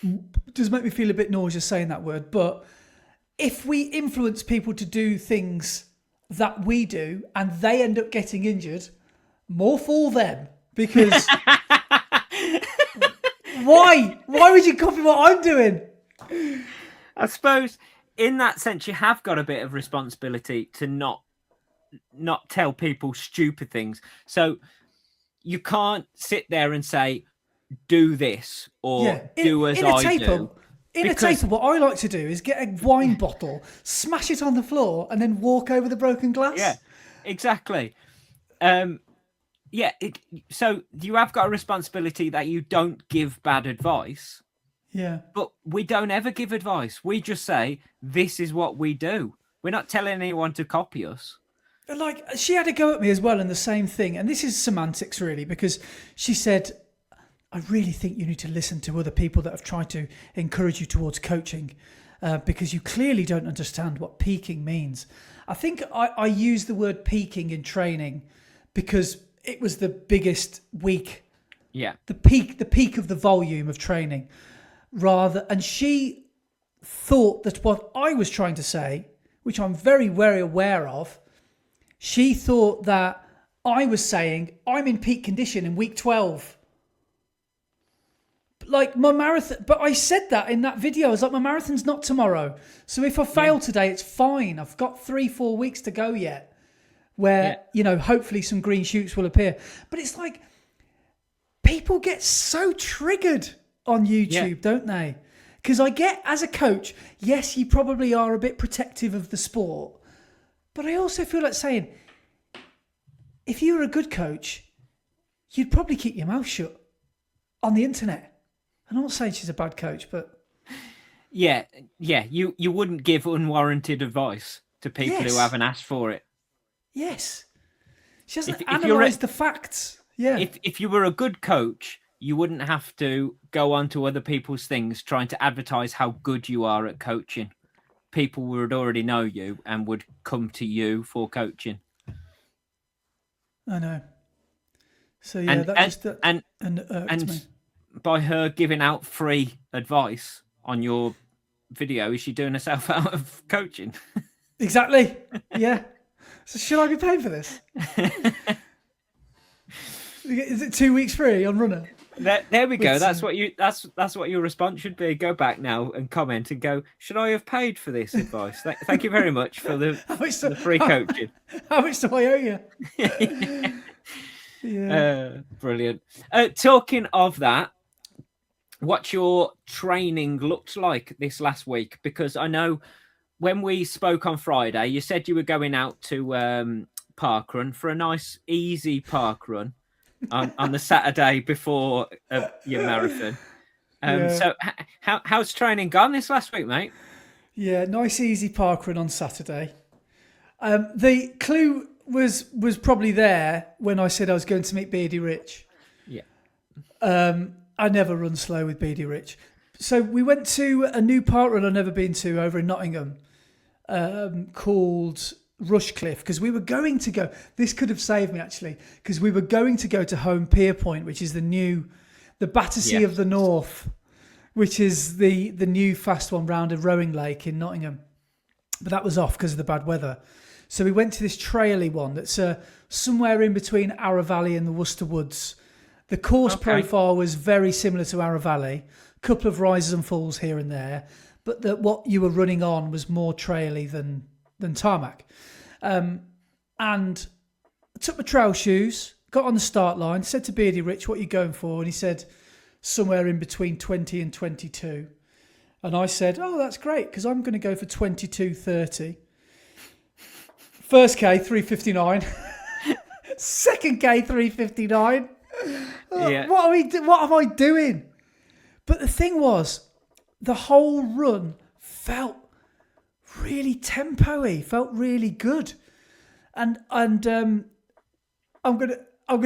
It does make me feel a bit nauseous saying that word. But if we influence people to do things that we do and they end up getting injured, more fool them. Because why? Why would you copy what I'm doing? I suppose in that sense, you have got a bit of responsibility to not tell people stupid things. So you can't sit there and say, do this or do as I do. In a taper, what I like to do is get a wine bottle, smash it on the floor, and then walk over the broken glass. Yeah, exactly. So you have got a responsibility that you don't give bad advice. Yeah. But we don't ever give advice. We just say, this is what we do. We're not telling anyone to copy us. Like, she had a go at me as well in the same thing. And this is semantics, really, because she said, I really think you need to listen to other people that have tried to encourage you towards coaching because you clearly don't understand what peaking means. I think I used the word peaking in training because it was the biggest week. Yeah. The peak of the volume of training. And she thought that what I was trying to say, which I'm very, very aware of, she thought that I was saying I'm in peak condition in week 12. Like my marathon, but I said that in that video. I was like, my marathon's not tomorrow. So if I fail today, it's fine. I've got 3-4 weeks to go yet where, hopefully some green shoots will appear. But it's like people get so triggered on YouTube, don't they? Because I get, as a coach, yes, you probably are a bit protective of the sport. But I also feel like saying, if you were a good coach, you'd probably keep your mouth shut on the internet. I'm not saying she's a bad coach, but... Yeah, you wouldn't give unwarranted advice to people who haven't asked for it. Yes. She doesn't analyse the facts. Yeah. If you were a good coach, you wouldn't have to go onto other people's things trying to advertise how good you are at coaching. People would already know you and would come to you for coaching. I know. So yeah, that irked me. By her giving out free advice on your video, is she doing herself out of coaching? Exactly. Yeah. So should I be paying for this? Is it 2 weeks free on Runner? There we go. That's what your response should be. Go back now and comment and go, should I have paid for this advice? Thank you very much for the free coaching. How much do I owe you? Yeah. Brilliant. Talking of that, what your training looked like this last week? Because I know when we spoke on Friday, you said you were going out to Parkrun for a nice, easy Parkrun on the Saturday before your marathon. So how's training gone this last week, mate? Yeah, nice, easy Parkrun on Saturday. The clue was probably there when I said I was going to meet Beardy Rich. Yeah. I never run slow with Beardy Rich. So we went to a new parkrun I've never been to over in Nottingham called Rushcliffe, because we were going to go, this could have saved me actually, because we were going to go to Home Pier Point, which is the Battersea of the North, which is the new fast one round a rowing lake in Nottingham. But that was off because of the bad weather. So we went to this traily one that's somewhere in between Arra Valley and the Worcester Woods. The course profile was very similar to Arra Valley, a couple of rises and falls here and there, but what you were running on was more traily than tarmac. And I took my trail shoes, got on the start line, said to Beardy Rich, what are you going for? And he said, somewhere in between 20 and 22. And I said, oh, that's great, because I'm going to go for 22:30. First K, 3:59. Second K, 3:59. Yeah. What am I doing? But the thing was, the whole run felt really tempo-y, felt really good. And I'm gonna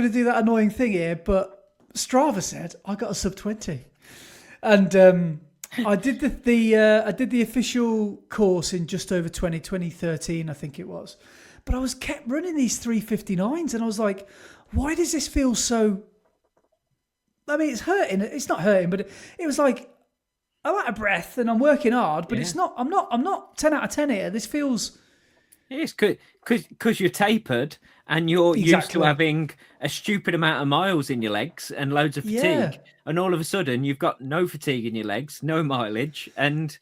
do that annoying thing here, but Strava said I got a sub 20. And I did the official course in just over 2013, I think it was. But I kept running these 3:59s, and I was like, why does this feel so? I mean, it's hurting. It's not hurting, but it was like I'm out of breath and I'm working hard, but it's not. I'm not 10 out of 10 here. This feels It's because you're tapered and you're used to having a stupid amount of miles in your legs and loads of fatigue. And all of a sudden, you've got no fatigue in your legs, no mileage, and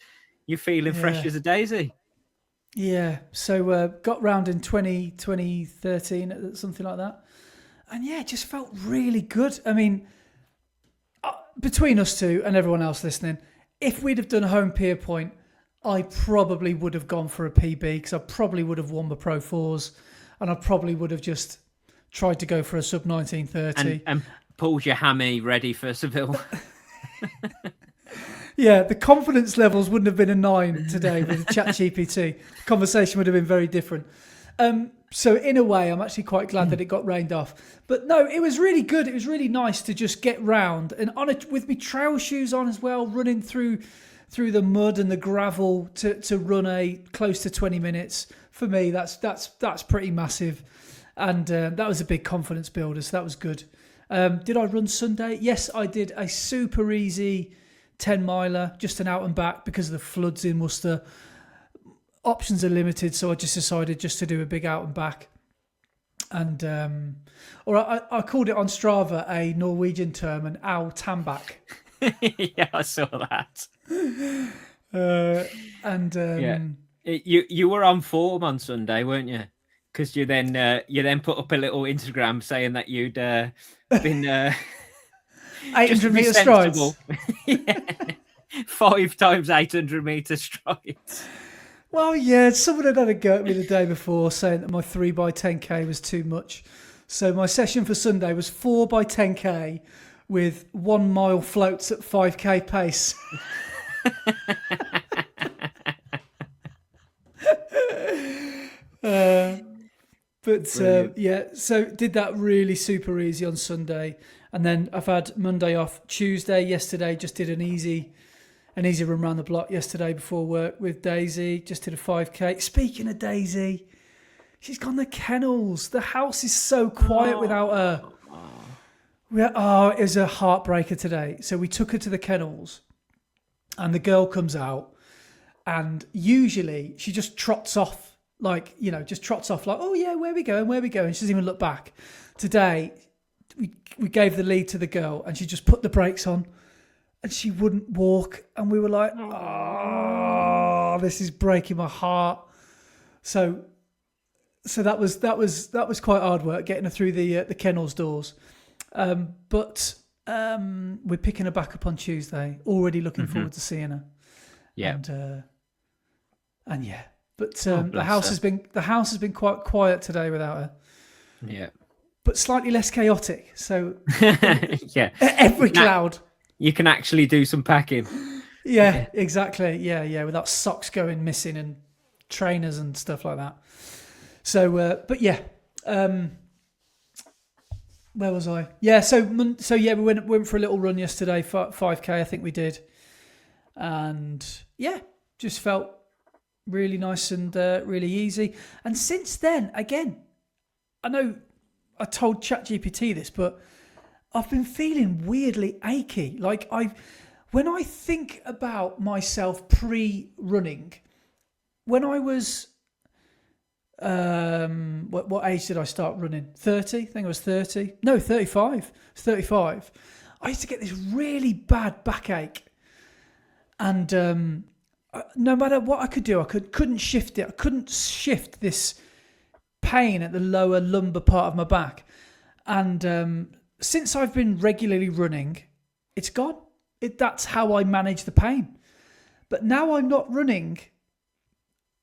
you're feeling fresh as a daisy. Yeah. So got round in 2013, something like that. And yeah, it just felt really good. I mean, between us two and everyone else listening, if we'd have done a home pier point, I probably would have gone for a PB because I probably would have won the Pro 4s and I probably would have just tried to go for a sub 1930. And pulled your hammy ready for Seville. Yeah, the confidence levels wouldn't have been a 9 today with ChatGPT. The conversation would have been very different. So in a way, I'm actually quite glad that it got rained off. But no, it was really good. It was really nice to just get round and on it with me trail shoes on as well, running through the mud and the gravel to run a close to 20 minutes. For me, that's pretty massive. And that was a big confidence builder, so that was good. Did I run Sunday? Yes, I did a super easy 10 miler, just an out and back because of the floods in Worcester. Options are limited, so I just decided just to do a big out and back. And I called it on Strava a Norwegian term, an Au Tambak. Yeah, I saw that. You were on form on Sunday, weren't you? Because you then put up a little Instagram saying that you'd been 800 meter strides. Yeah. 5 times 800 meter strides. Well, yeah, someone had a go at me the day before saying that my 3x10k was too much. So my session for Sunday was 4x10k with 1 mile floats at 5k pace. So did that really super easy on Sunday. And then I've had Monday off. Tuesday, yesterday, just did an easy run around the block yesterday before work with Daisy. Just did a 5k. Speaking of Daisy, she's gone to kennels. The house is so quiet without her. It was a heartbreaker today. So we took her to the kennels and the girl comes out and usually she just trots off like, oh yeah, where we going? She doesn't even look back. Today, we gave the lead to the girl and she just put the brakes on and she wouldn't walk. And we were like, oh, this is breaking my heart. So that was quite hard work getting her through the kennels doors. But we're picking her back up on Tuesday. Already looking forward to seeing her. Yeah. And yeah, but the house has been quite quiet today without her. Yeah. But slightly less chaotic. So yeah, every cloud. You can actually do some packing. Yeah, exactly. Yeah, without socks going missing and trainers and stuff like that. So, but yeah. Where was I? Yeah, so yeah, we went for a little run yesterday, 5k I think we did, and yeah, just felt really nice and really easy. And since then, again, I know I told ChatGPT this, but I've been feeling weirdly achy. Like when I think about myself pre-running, when I was what age did I start running? 30? I think I was 30. No, 35. I was 35. I used to get this really bad backache. And no matter what I could do, I couldn't shift it. I couldn't shift this pain at the lower lumbar part of my back. And since I've been regularly running, it's gone. That's how I manage the pain. But now I'm not running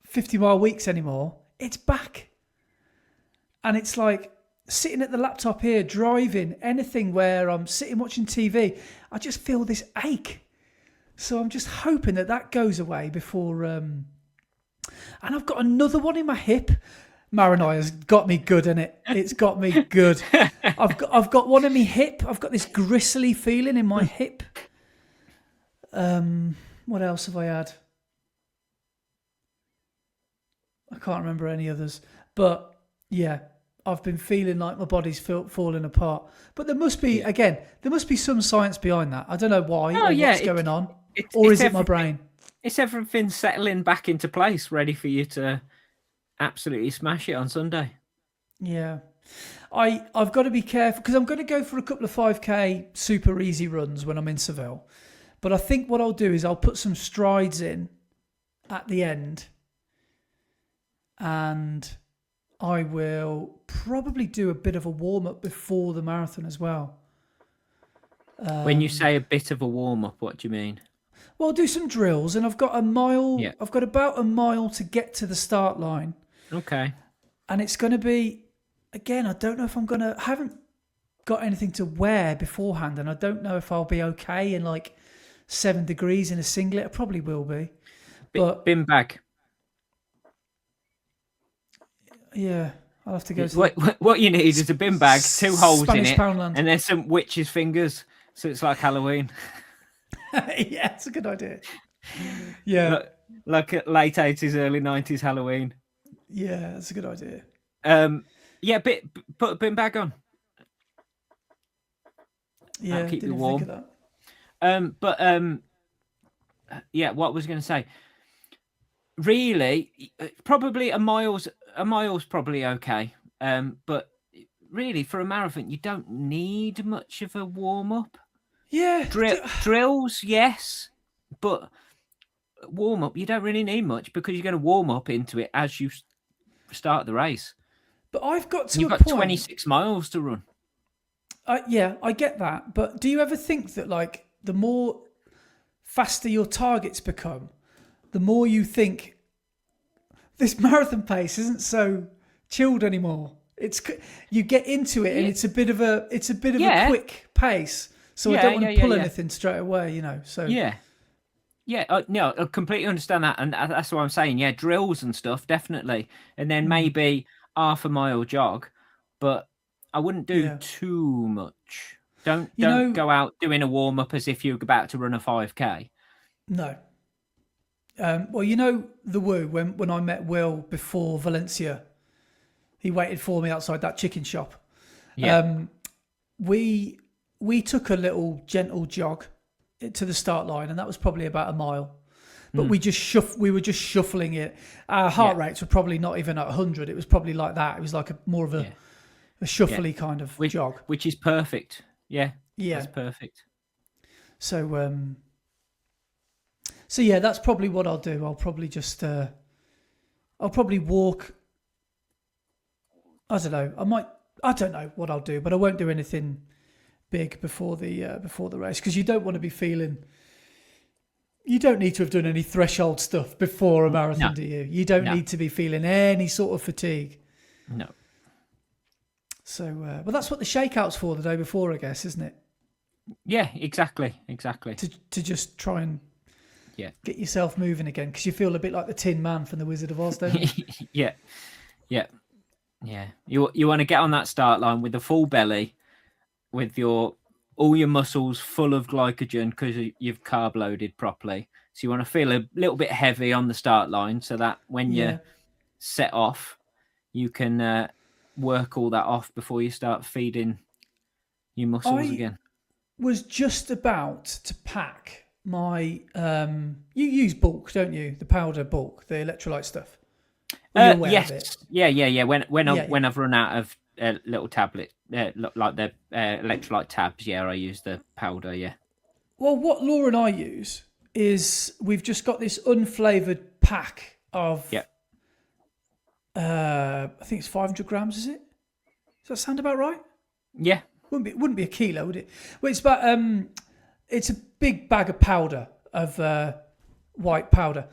50-mile weeks anymore. It's back. And it's like sitting at the laptop here, driving, anything where I'm sitting watching TV, I just feel this ache. So I'm just hoping that goes away before... And I've got another one in my hip. Marinia's got me good, innit? It's got me good. I've got one in my hip. I've got this gristly feeling in my hip. What else have I had? I can't remember any others. But yeah, I've been feeling like my body's falling apart. But there must be some science behind that. I don't know why or what's going on. Or is it my brain? It's everything settling back into place, ready for you to absolutely smash it on Sunday. Yeah. I've got to be careful because I'm going to go for a couple of 5K super easy runs when I'm in Seville. But I think what I'll do is I'll put some strides in at the end, and I will probably do a bit of a warm-up before the marathon as well. When you say a bit of a warm-up, what do you mean? Well, I'll do some drills, and I've got a mile. Yeah. I've got about a mile to get to the start line. Okay. And it's going to be, again, I don't know if I haven't got anything to wear beforehand, and I don't know if I'll be okay in like 7 degrees in a singlet. I probably will be. But bin bag. Yeah, I'll have to go. What you need is a bin bag, 2 holes Spanish in it, Poundland. and there's some witches' fingers, so it's like Halloween. Yeah, it's a good idea. Yeah, like a late 80s, early 90s Halloween. Yeah, that's a good idea. Yeah, put a bin bag on. Yeah, that'll keep you didn't warm. think of that. Yeah, what was I going to say? Really, probably a mile's probably okay. But really, for a marathon, you don't need much of a warm up. Yeah, drills, yes, but warm up, you don't really need much because you're going to warm up into it as you start the race. But I've got to. You've got 26 miles to run. Yeah, I get that. But do you ever think that like the more faster your targets become, the more you think this marathon pace isn't so chilled anymore? You get into it and it's a bit of a quick pace. So I don't want to pull anything straight away, you know. So yeah. No, I completely understand that, and that's what I'm saying. Yeah, drills and stuff, definitely, and then maybe half a mile jog, but I wouldn't do too much. Don't go out doing a warm up as if you're about to run a 5K. No. Well, you know the Woo, when I met Will before Valencia, he waited for me outside that chicken shop. Yeah. We took a little gentle jog to the start line, and that was probably about a mile. But we were just shuffling it. Our heart rates were probably not even at 100. It was probably like that. It was like more of a shuffly kind of jog, which is perfect. Yeah, yeah, that's perfect. So yeah, that's probably what I'll do. I'll probably just I'll probably walk. I don't know. I don't know what I'll do, but I won't do anything big before the race, because you don't want to be feeling. You don't need to have done any threshold stuff before a marathon, do you? You don't need to be feeling any sort of fatigue. No. So, well, that's what the shakeout's for the day before, I guess, isn't it? Yeah, exactly. To just try and get yourself moving again, because you feel a bit like the Tin Man from the Wizard of Oz, don't you? Yeah. You want to get on that start line with a full belly, with all your muscles full of glycogen because you've carb loaded properly. So you want to feel a little bit heavy on the start line so that when you set off, you can work all that off before you start feeding your muscles again. Was just about to pack my... you use bulk, don't you? The powder bulk, the electrolyte stuff. Yes. Yeah. When I've run out of little tablet, like the electrolyte tabs, I use the powder, Well, what Laura and I use is we've just got this unflavoured pack of... I think it's 500 grams, is it? Does that sound about right? Yeah. Wouldn't be a kilo, would it? Well, it's about... it's a big bag of powder, of white powder.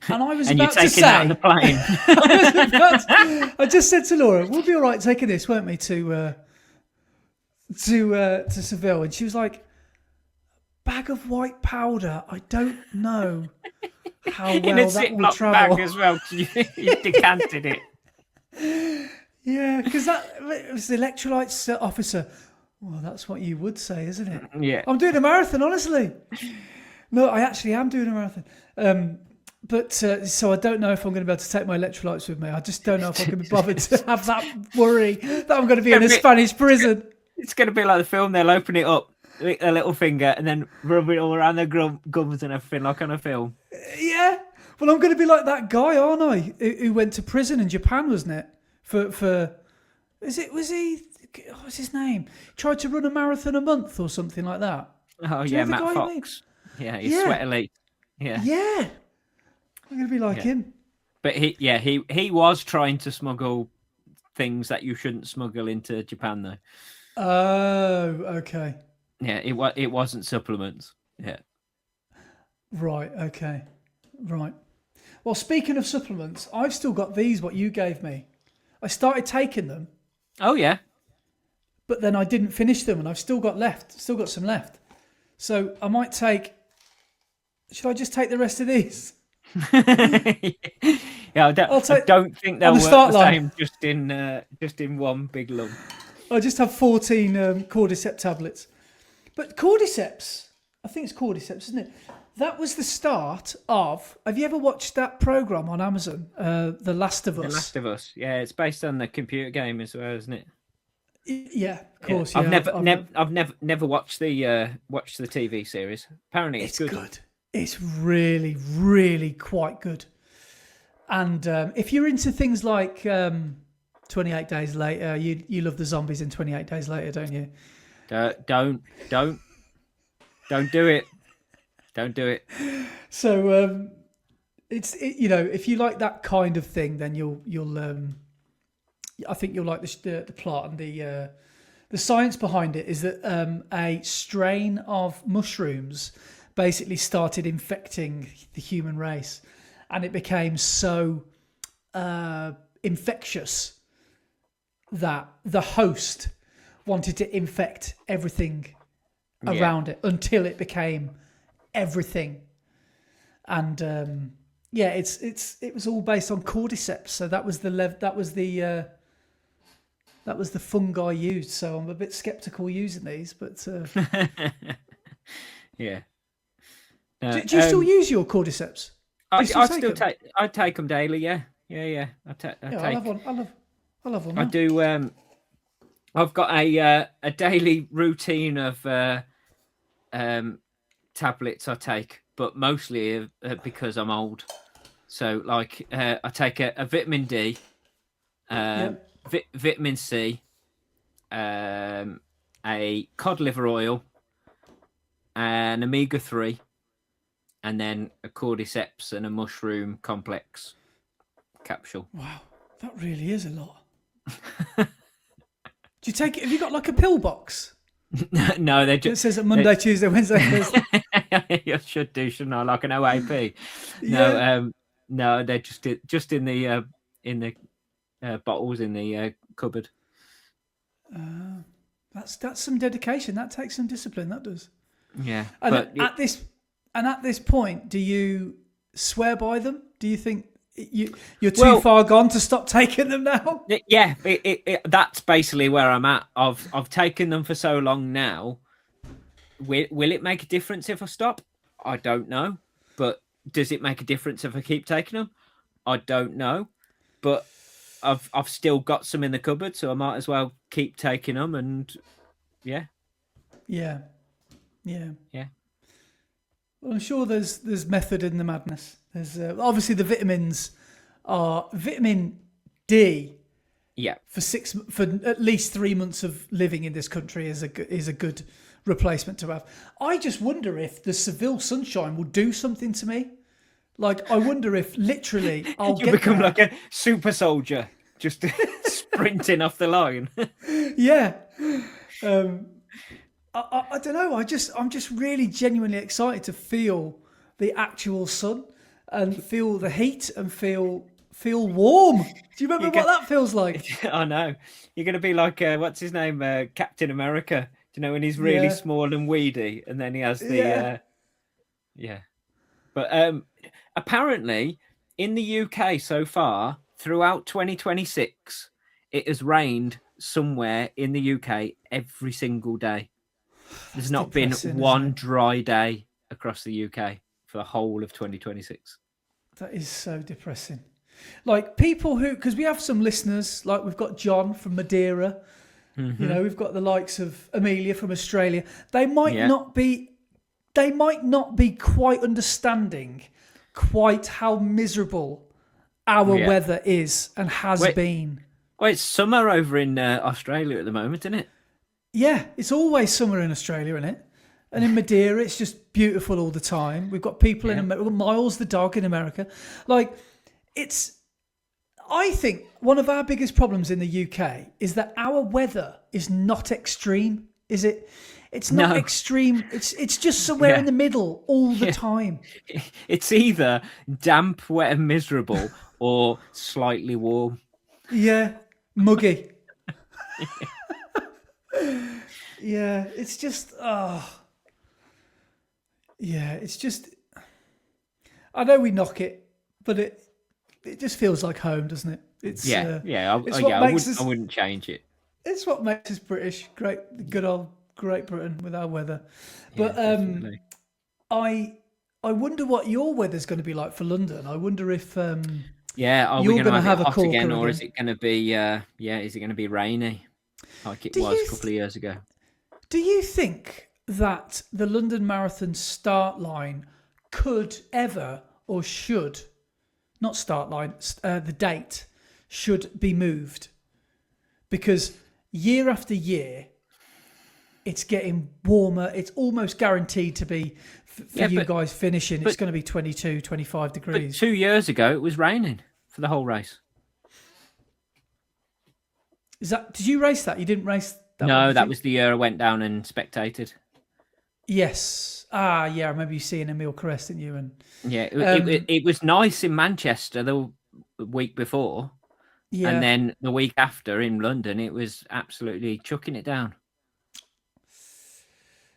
And I was about to say... And you're taking that on the plane. I just said to Laura, we'll be all right taking this, won't we, to Seville. And she was like, bag of white powder, I don't know how well in a that will travel. Bag as well, you decanted it. Yeah, because it was the electrolytes officer. Well, that's what you would say, isn't it? Yeah. I'm doing a marathon, honestly. No, I actually am doing a marathon. But so I don't know if I'm going to be able to take my electrolytes with me. I just don't know if I'm going to be bothered to have that worry that I'm going to be in a Spanish prison. It's going to be like the film. They'll open it up, lick their little finger, and then rub it all around their gums and everything, like on a film. Yeah. Well, I'm going to be like that guy, aren't I? Who went to prison in Japan, wasn't it? Was he? What's his name? Tried to run a marathon a month or something like that. Oh yeah, Matt Fox. Yeah, he's Sweat Elite. Yeah. Yeah. I'm going to be like him. But he was trying to smuggle things that you shouldn't smuggle into Japan, though. Oh, okay. Yeah, it wasn't supplements. Yeah. Right. Okay. Right. Well, speaking of supplements, I've still got these. What you gave me, I started taking them. Oh yeah. But then I didn't finish them, and I've still got some left. So I might take. Should I just take the rest of these? Yeah, I don't think they'll work the same just in one big lump. I just have 14 cordyceps tablets. But cordyceps, I think it's cordyceps, isn't it? That was the start of. Have you ever watched that program on Amazon, The Last of Us? The Last of Us. Yeah, it's based on the computer game as well, isn't it? Yeah, of course. Yeah. Yeah. I've never watched the TV series. Apparently, it's good. It's really, really quite good. And if you're into things like 28 Days Later, you love the zombies in 28 Days Later, don't you? Don't do it. Don't do it. So if you like that kind of thing, then you'll I think you'll like the plot and the science behind it is that a strain of mushrooms basically started infecting the human race, and it became so infectious that the host wanted to infect everything around it until it became everything. And it was all based on cordyceps. So that was the fungi used. So I'm a bit skeptical using these, but yeah. Do you still use your cordyceps? I take them daily. Yeah. I love one. I love one. I do. I've got a daily routine of tablets I take, but mostly because I'm old. So like I take a vitamin D, vitamin C, a cod liver oil, an omega-3, and then a cordyceps and a mushroom complex capsule. Wow, that really is a lot. Do you take it? Have you got like a pill box? No, they just. It says Monday, Tuesday, Wednesday, Thursday. You should do, shouldn't I? Like an OAP. Yeah. No, they're just in the bottles in the cupboard. That's some dedication. That takes some discipline. That does. Yeah. And at this point, do you swear by them? Do you think you're too far gone to stop taking them now? Yeah, that's basically where I'm at. I've taken them for so long now. Will it make a difference if I stop? I don't know. But does it make a difference if I keep taking them? I don't know. But I've still got some in the cupboard, so I might as well keep taking them. And yeah. Well, I'm sure there's method in the madness. There's obviously the vitamins are vitamin D. Yeah. For at least 3 months of living in this country is a good replacement to have. I just wonder if the Seville sunshine will do something to me. Like, I wonder if literally I'll become like a super soldier, just sprinting off the line. Yeah. I don't know. I'm just really genuinely excited to feel the actual sun and feel the heat and feel warm. Do you remember what that feels like? I know. You're going to be like, what's his name? Captain America. Do you know when he's really small and weedy and then he has the... Yeah. But apparently in the UK so far, throughout 2026, it has rained somewhere in the UK every single day. There's not been one dry day across the UK for the whole of 2026. That is so depressing. Like people because we have some listeners, like we've got John from Madeira, we've got the likes of Amelia from Australia. They might not be quite understanding quite how miserable our weather is and has been. Well, it's summer over in Australia at the moment, isn't it? Yeah, it's always summer in Australia, isn't it? And in Madeira, it's just beautiful all the time. We've got people in America, Miles the dog in America. Like, I think one of our biggest problems in the UK is that our weather is not extreme, is it? It's not extreme. It's just somewhere in the middle all the time. It's either damp, wet and miserable or slightly warm. Yeah, muggy. Yeah, it's just, it's just, I know we knock it, but it just feels like home, doesn't it? It's I wouldn't change it. It's what makes us British, good old Great Britain with our weather. But I wonder what your weather's going to be like for London. I wonder if are we going to have a hot again, or is it going to be is it going to be rainy like it was a couple of years ago? Do you think that the London Marathon start line could ever or should not start line the date should be moved? Because year after year it's getting warmer. It's almost guaranteed to be for you guys finishing. It's going to be 22, 25 degrees. But 2 years ago, it was raining for the whole race. Did you race that? You didn't race that? No, that was the year I went down and spectated. Yes. I remember you seeing Emile Carress, didn't you? And it was nice in Manchester the week before. Yeah. And then the week after in London, it was absolutely chucking it down.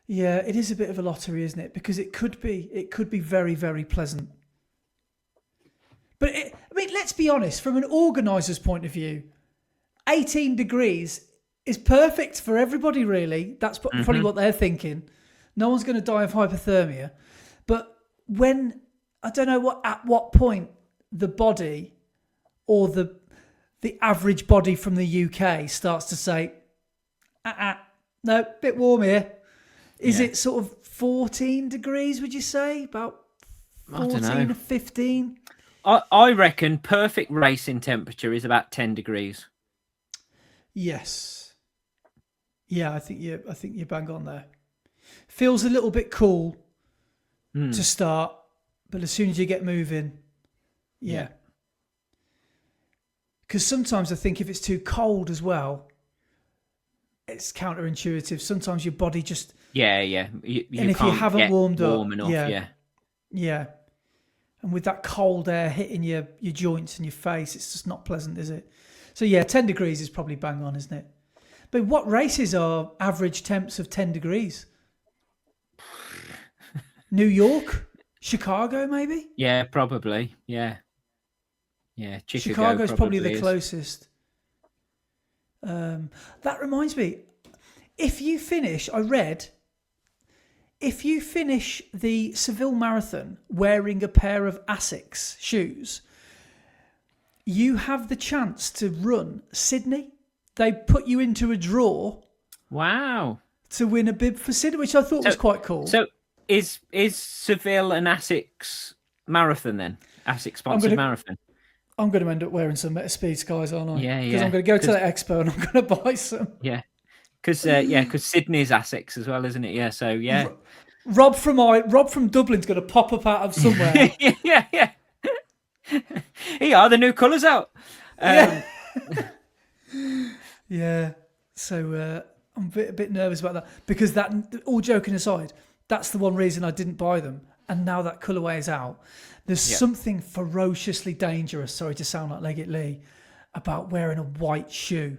Yeah, it is a bit of a lottery, isn't it? Because it could be very, very pleasant. But let's be honest, from an organiser's point of view, 18 degrees is perfect for everybody, really. That's probably what they're thinking. No one's going to die of hypothermia. But I don't know at what point the body or the average body from the UK starts to say, no, bit warm here. Is it sort of 14 degrees, would you say? About 14 or 15? I reckon perfect racing temperature is about 10 degrees. Yes. Yeah, I think you're bang on there. Feels a little bit cool to start, but as soon as you get moving, because sometimes I think if it's too cold as well, it's counterintuitive. Sometimes your body just... You and if you haven't warmed up... warm enough, Yeah. And with that cold air hitting your joints and your face, it's just not pleasant, is it? So 10 degrees is probably bang on, isn't it? But what races are average temps of 10 degrees? New York? Chicago, maybe? Yeah, probably. Yeah. Chicago's probably the closest. That reminds me, if you finish the Seville Marathon wearing a pair of Asics shoes, you have the chance to run Sydney. They put you into a draw. Wow. To win a bib for Sydney, which I thought was quite cool. So is Seville an Asics marathon then? Asics sponsored marathon? I'm going to end up wearing some Meta Speed Skies, aren't I? Yeah. Because I'm going to go to the expo and I'm going to buy some. Yeah. Because Sydney's Asics as well, isn't it? Yeah. So yeah. Rob from Dublin's going to pop up out of somewhere. yeah. Here are the new colours out. Yeah. So I'm a bit nervous about that because that. All joking aside, that's the one reason I didn't buy them. And now that colourway is out, there's something ferociously dangerous. Sorry to sound like Leggett Lee, about wearing a white shoe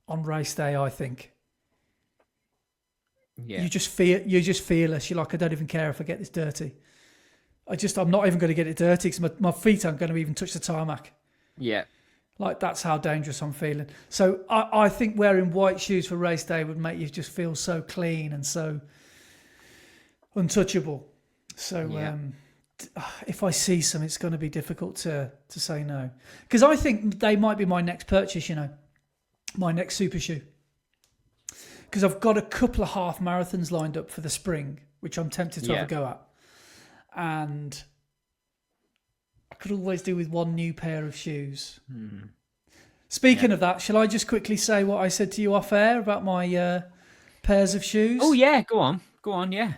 on race day. I think. Yeah. You're just fearless. You're like, I don't even care if I get this dirty. I'm not even going to get it dirty because my feet aren't going to even touch the tarmac. Yeah. Like, that's how dangerous I'm feeling. So I think wearing white shoes for race day would make you just feel so clean and so untouchable. So if I see some, it's going to be difficult to say no. Because I think they might be my next purchase, my next super shoe. Because I've got a couple of half marathons lined up for the spring, which I'm tempted to have a go at. And I could always do with one new pair of shoes. Speaking of that, shall I just quickly say what I said to you off air about my pairs of shoes? Oh yeah, go on, yeah.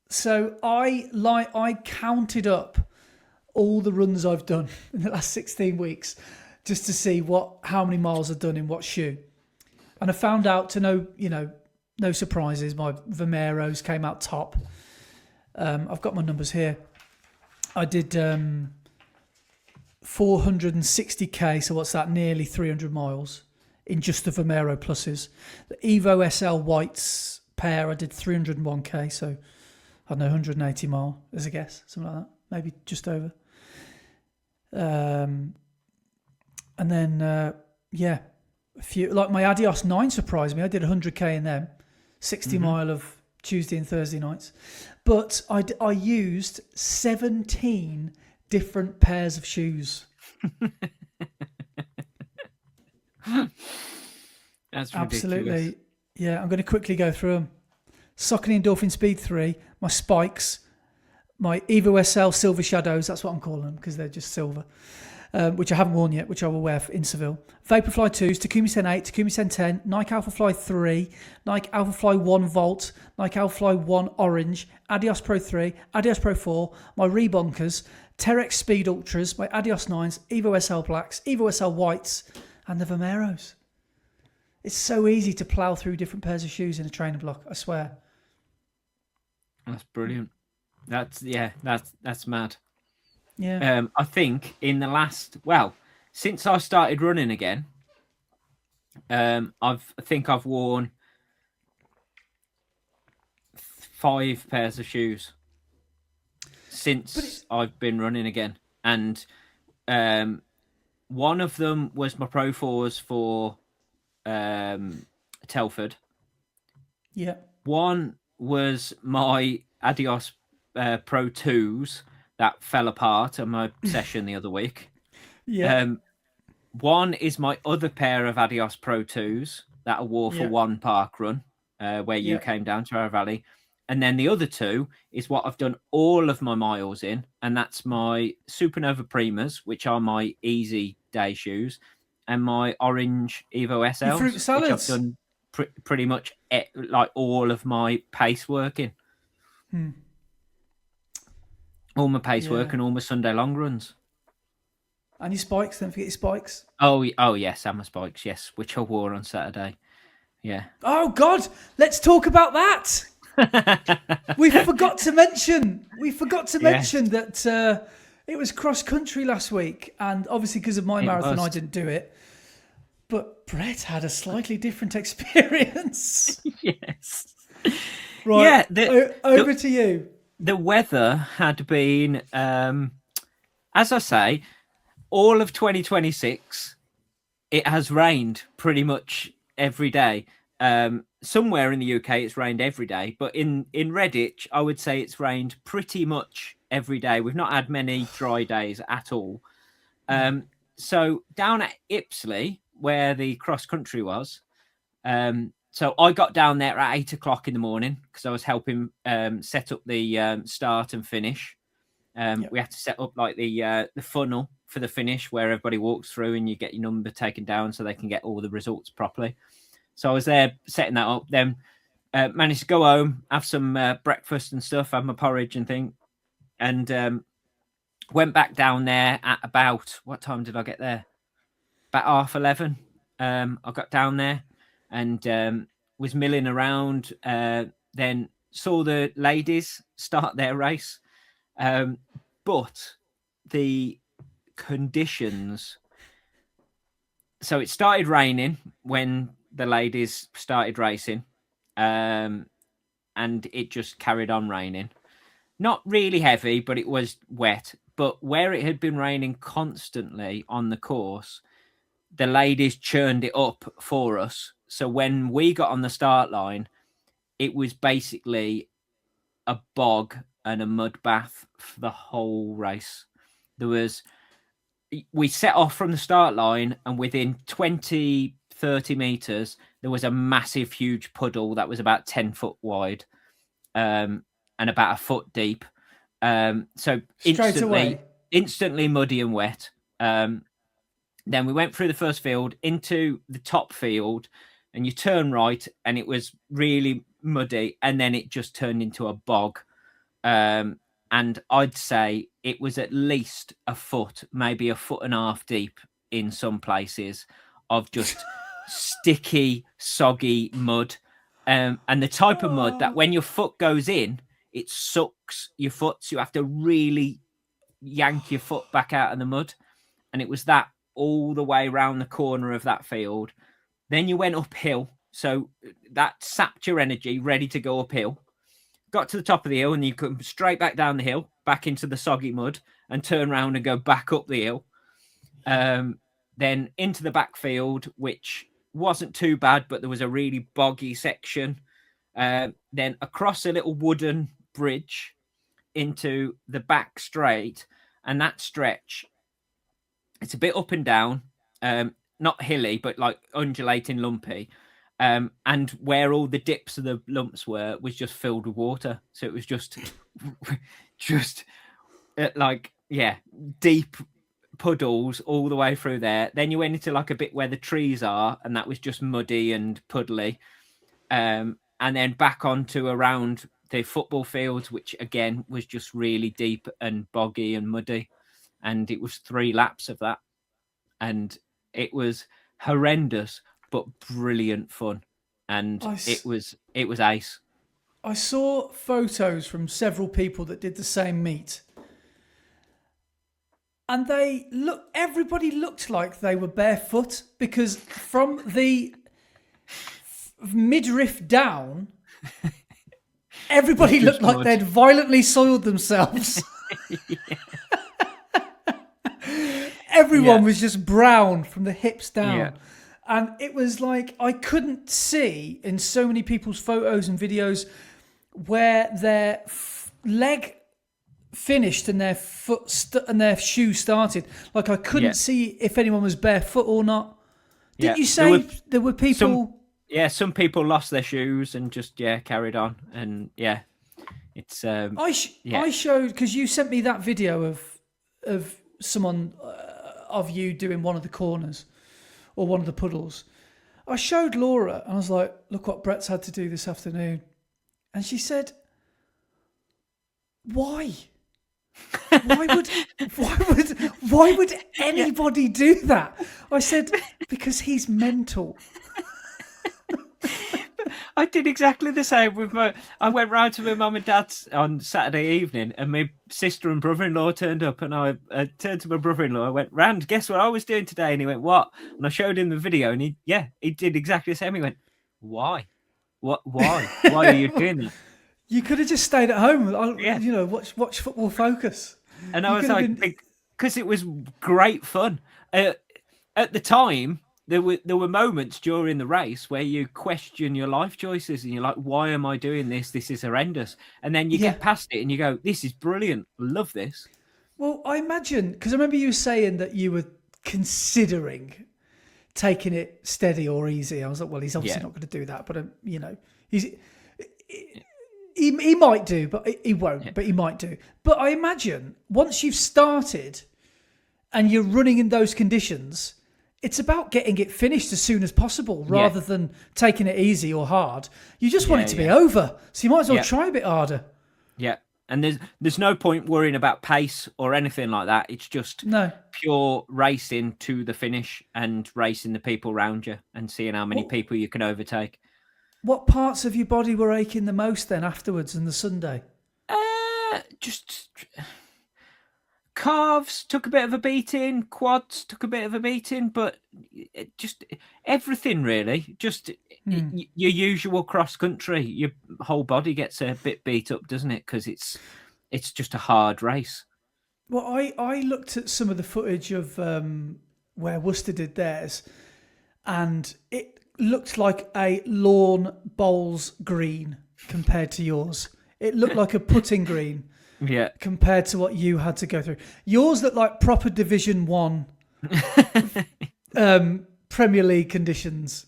So I counted up all the runs I've done in the last 16 weeks just to see how many miles I've done in what shoe. And I found out, to no surprises, my Vomeros came out top. I've got my numbers here. I did 460k, so what's that? Nearly 300 miles in just the Vomero pluses. The Evo SL whites pair, I did 301k, so I don't know, 180 mile as a guess, something like that, maybe just over. And then a few, like my Adios 9 surprised me. I did 100k in them, 60 mile of Tuesday and Thursday nights. But I used 17 different pairs of shoes. That's ridiculous. Absolutely. Yeah, I'm going to quickly go through them. Saucony Endorphin Speed 3, my spikes, my Evo SL Silver Shadows, that's what I'm calling them because they're just silver, which I haven't worn yet, which I will wear in Seville. Vaporfly 2s, Takumi Sen 8, Takumi Sen 10, Nike Alphafly 3, Nike Alphafly 1 Volt, Nike Alphafly 1 Orange, Adios Pro 3, Adios Pro 4, my Rebonkers, Terex Speed Ultras, my Adios 9s, Evo SL Blacks, Evo SL Whites, and the Vomeros. It's so easy to plough through different pairs of shoes in a trainer block, I swear. That's brilliant. That's mad. Yeah. I think in the last, since I started running again, I think I've worn 5 pairs of shoes since I've been running again, and one of them was my Pro 4s for Telford. Yeah. One was my Adios Pro 2s that fell apart on my session the other week. Yeah. One is my other pair of Adios Pro 2s that I wore for one Parkrun, where you came down to our valley. And then the other 2 is what I've done all of my miles in, and that's my Supernova Primas, which are my easy day shoes, and my orange Evo SLs, fruit salads. which I've done pretty much like all of my pace work in. All my pace work and all my Sunday long runs. And your spikes, don't forget your spikes. Oh yes, and my spikes, yes, which I wore on Saturday. Yeah. Oh God, let's talk about that. We forgot to mention that it was cross country last week, and obviously because of my marathon, I didn't do it. But Brett had a slightly different experience. Yes. Right. Yeah. Over to you. The weather had been, as I say, all of 2026. It has rained pretty much every day. Somewhere in the UK, it's rained every day, but in Redditch, I would say it's rained pretty much every day. We've not had many dry days at all. So down at Ipsley, where the cross country was, so I got down there at 8 o'clock in the morning because I was helping set up the start and finish. We had to set up like the funnel for the finish where everybody walks through and you get your number taken down so they can get all the results properly. So I was there setting that up, then managed to go home, have some breakfast and stuff, have my porridge and thing, and went back down there at about, what time did I get there? About 11:30. I got down there and was milling around, then saw the ladies start their race. But the conditions, so it started raining when the ladies started racing, and it just carried on raining. Not really heavy, but it was wet. But where it had been raining constantly on the course, the ladies churned it up for us. So when we got on the start line, it was basically a bog and a mud bath for the whole race. We set off from the start line, and within 20, 30 meters, there was a massive, huge puddle that was about 10 foot wide, and about a foot deep. So straight away. instantly muddy and wet. Then we went through the first field into the top field, and you turn right, and it was really muddy, and then it just turned into a bog. And I'd say it was at least a foot, maybe a foot and a half deep in some places of just sticky, soggy mud. And the type of mud that when your foot goes in, it sucks your foot. So you have to really yank your foot back out of the mud. And it was that all the way around the corner of that field. Then you went uphill. So that sapped your energy, ready to go uphill. Got to the top of the hill, and you come straight back down the hill, back into the soggy mud, and turn around and go back up the hill. Then into the backfield, which wasn't too bad, but there was a really boggy section. Then across a little wooden bridge into the back straight, and that stretch, it's a bit up and down, not hilly, but like undulating, lumpy. And where all the dips of the lumps were was just filled with water. So it was just deep puddles all the way through there. Then you went into like a bit where the trees are, and that was just muddy and puddly. And then back onto around the football fields, which again was just really deep and boggy and muddy. And it was 3 laps of that. And it was horrendous, but brilliant fun. And it was ace. I saw photos from several people that did the same meet. And everybody looked like they were barefoot, because from the midriff down, everybody looked like they'd violently soiled themselves. Everyone was just brown from the hips down. Yeah. And it was like, I couldn't see in so many people's photos and videos where their leg finished and their foot and their shoe started. Like, I couldn't see if anyone was barefoot or not. Didn't you say there were people? Some people lost their shoes and just carried on. And it's I showed, because you sent me that video of someone of you doing one of the corners or one of the puddles. I showed Laura and I was like, look what Brett's had to do this afternoon. And she said, why? Why would anybody do that? I said, because he's mental. I did exactly the same with I went round to my mum and dad's on Saturday evening, and my sister and brother-in-law turned up, and I turned to my brother-in-law. I went, Rand, guess what I was doing today? And he went, what? And I showed him the video, and he did exactly the same. He went, why? What? Why? Why are you doing that? You could have just stayed at home, watch Football Focus. And I was like, because it was great fun. At the time, there were moments during the race where you question your life choices and you're like, why am I doing this? This is horrendous. And then you get past it and you go, this is brilliant. Love this. Well, I imagine, because I remember you saying that you were considering taking it steady or easy. I was like, well, he's obviously not going to do that, but he might do, but he won't, but he might do. But I imagine once you've started and you're running in those conditions, it's about getting it finished as soon as possible rather than taking it easy or hard. You just want it to be over. So you might as well try a bit harder. Yeah. And there's no point worrying about pace or anything like that. It's just pure racing to the finish and racing the people around you and seeing how many people you can overtake. What parts of your body were aching the most then afterwards in the Sunday? Just calves took a bit of a beating, quads took a bit of a beating, but just everything really. Just your usual cross country. Your whole body gets a bit beat up, doesn't it? Because it's just a hard race. Well, I looked at some of the footage of where Worcester did theirs, and it looked like a lawn bowls green compared to yours. It looked like a putting green. Yeah. Compared to what you had to go through. Yours looked like proper Division 1 Premier League conditions.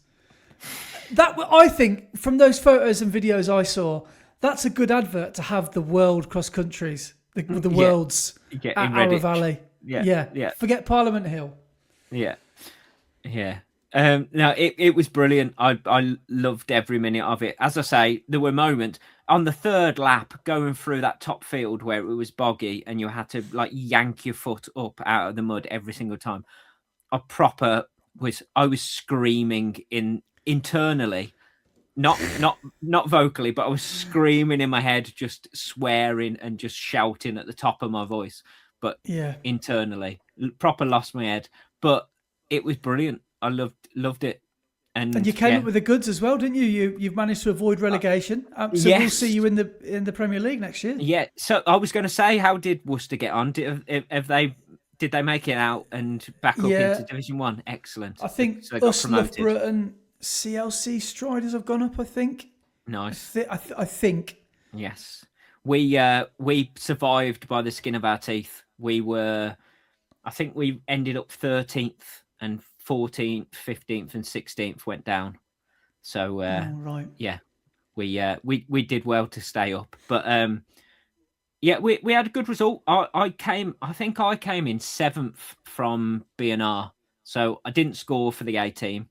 That, I think, from those photos and videos I saw, that's a good advert to have the world cross countries. the world's at Arrow Valley. Yeah. Forget Parliament Hill. Yeah. No, it was brilliant. I loved every minute of it. As I say, there were moments on the third lap going through that top field where it was boggy and you had to like yank your foot up out of the mud every single time. I was screaming internally, not vocally, but I was screaming in my head, just swearing and just shouting at the top of my voice. But internally, proper lost my head. But it was brilliant. I loved it. And you came up with the goods as well, didn't you? You've managed to avoid relegation. So we'll see you in the Premier League next year. Yeah. So I was going to say, how did Worcester get on? Did they make it out and back up into Division 1? Excellent. I think us, Loughborough and CLC Striders have gone up, I think. Nice. I think. Yes. We survived by the skin of our teeth. I think we ended up 13th and 14th, 15th and 16th went down. So, right. Yeah, we did well to stay up. But, we had a good result. I think I came in 7th from B&R. So I didn't score for the A team,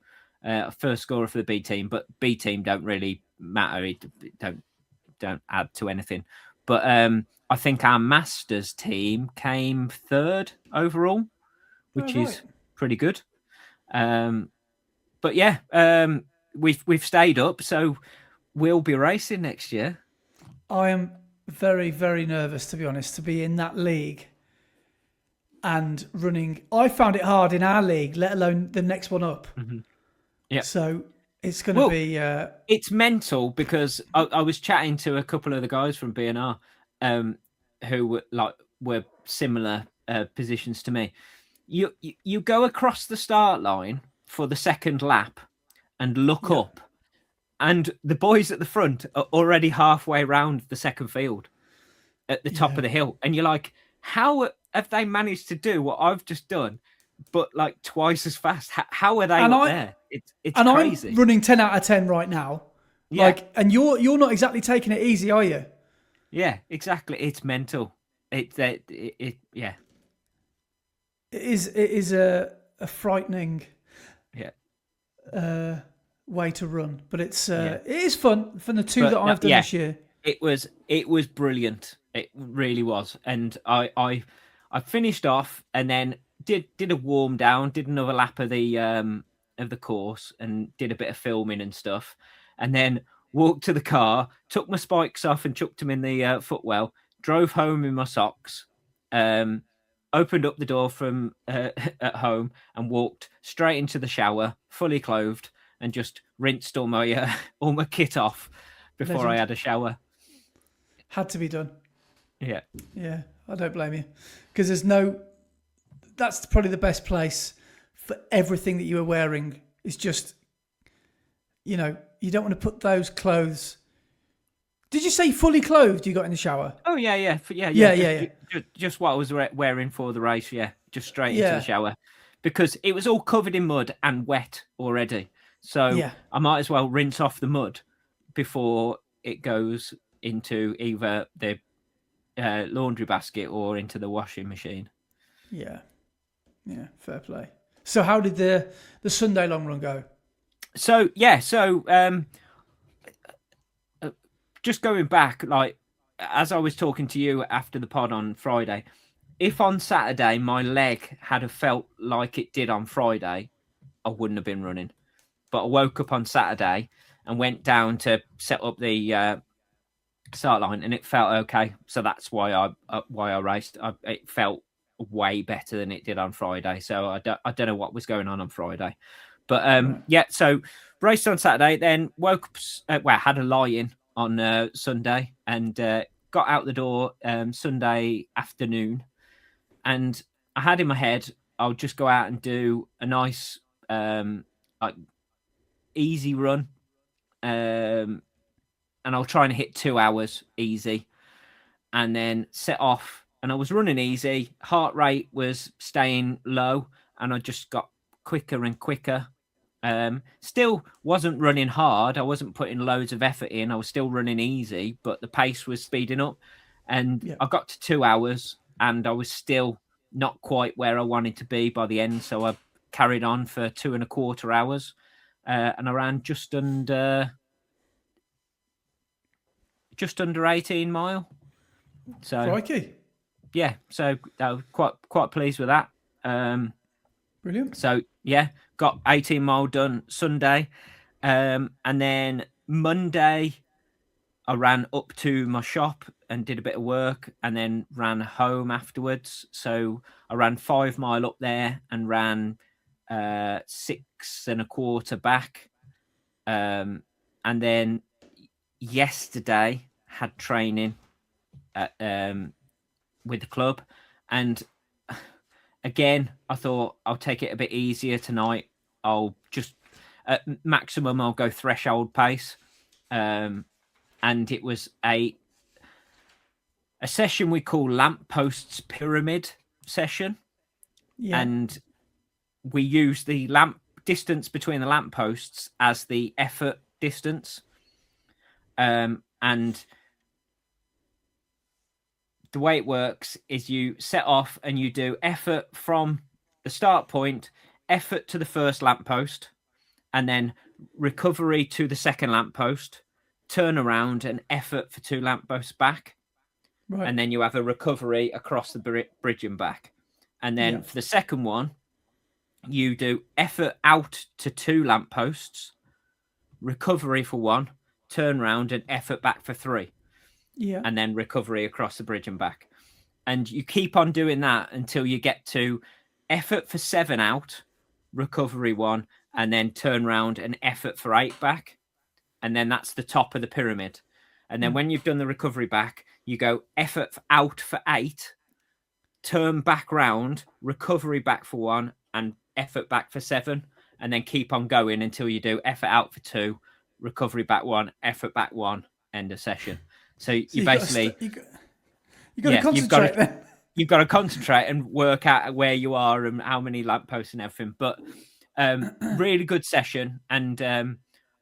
first scorer for the B team, but B team don't really matter. It don't add to anything. But I think our Masters team came 3rd overall, which is pretty good. But yeah, we've stayed up, so we'll be racing next year. I am very, very nervous, to be honest, to be in that league and running. I found it hard in our league, let alone the next one up. Mm-hmm. Yeah. So it's going to be. It's mental because I was chatting to a couple of the guys from B&R, who were similar positions to me. You go across the start line for the second lap and look up, and the boys at the front are already halfway round the second field at the top of the hill, and you're like, how have they managed to do what I've just done, but like twice as fast? How are they there? It's crazy. I'm running 10 out of 10 right now. Yeah. And you're not exactly taking it easy, are you? Yeah, exactly. It's mental. It is a frightening Yeah. Way to run, but it is fun from the two that I've done this year. It was brilliant. It really was, and I finished off and then did a warm down, did another lap of the course, and did a bit of filming and stuff, and then walked to the car, took my spikes off and chucked them in the footwell, drove home in my socks, opened up the door from at home and walked straight into the shower, fully clothed, and just rinsed all my kit off before I had a shower. Had to be done. Yeah. Yeah, I don't blame you. Because that's probably the best place for everything that you were wearing. Is just, you don't want to put those clothes. Did you say fully clothed you got in the shower? Oh, yeah. Just what I was wearing for the race, just straight into the shower. Because it was all covered in mud and wet already. So I might as well rinse off the mud before it goes into either the laundry basket or into the washing machine. Yeah, fair play. So how did the Sunday long run go? So just going back, like as I was talking to you after the pod on Friday, if on Saturday my leg had have felt like it did on Friday, I wouldn't have been running. But I woke up on Saturday and went down to set up the start line, and it felt okay. So that's why I raced. It felt way better than it did on Friday. So I don't know what was going on Friday, but So raced on Saturday, then woke up. Had a lie-in on Sunday, and got out the door Sunday afternoon, and I had in my head I'll just go out and do a nice easy run, and I'll try and hit 2 hours easy, and then set off. And I was running easy, heart rate was staying low, and I just got quicker and quicker. Still wasn't running hard. I wasn't putting loads of effort in. I was still running easy, but the pace was speeding up. And I got to 2 hours and I was still not quite where I wanted to be by the end. So I carried on for 2.25 hours and I ran just under 18 mile. So crikey. Yeah, so I was quite pleased with that. Brilliant. So yeah, got 18 mile done Sunday, and then Monday I ran up to my shop and did a bit of work, and then ran home afterwards. So I ran 5 mile up there and ran 6.25 back, and then yesterday had training at with the club, and again I thought I'll take it a bit easier tonight. I'll just at maximum I'll go threshold pace, and it was a session we call lampposts pyramid session, and we use the lamp distance between the lampposts as the effort distance, and the way it works is you set off and you do effort from the start point, effort to the first lamppost, and then recovery to the second lamppost, turn around and effort for 2 lampposts back. Right. And then you have a recovery across the bridge and back. And then for the second one, you do effort out to 2 lampposts, recovery for 1, turn around and effort back for 3. Yeah. And then recovery across the bridge and back. And you keep on doing that until you get to effort for 7 out, recovery 1, and then turn around and effort for 8 back. And then that's the top of the pyramid. And then when you've done the recovery back, you go effort out for 8, turn back round, recovery back for 1, and effort back for 7. And then keep on going until you do effort out for 2, recovery back 1, effort back 1, end of session. So you basically you got to concentrate. You've got to concentrate and work out where you are and how many lampposts and everything. But really good session, and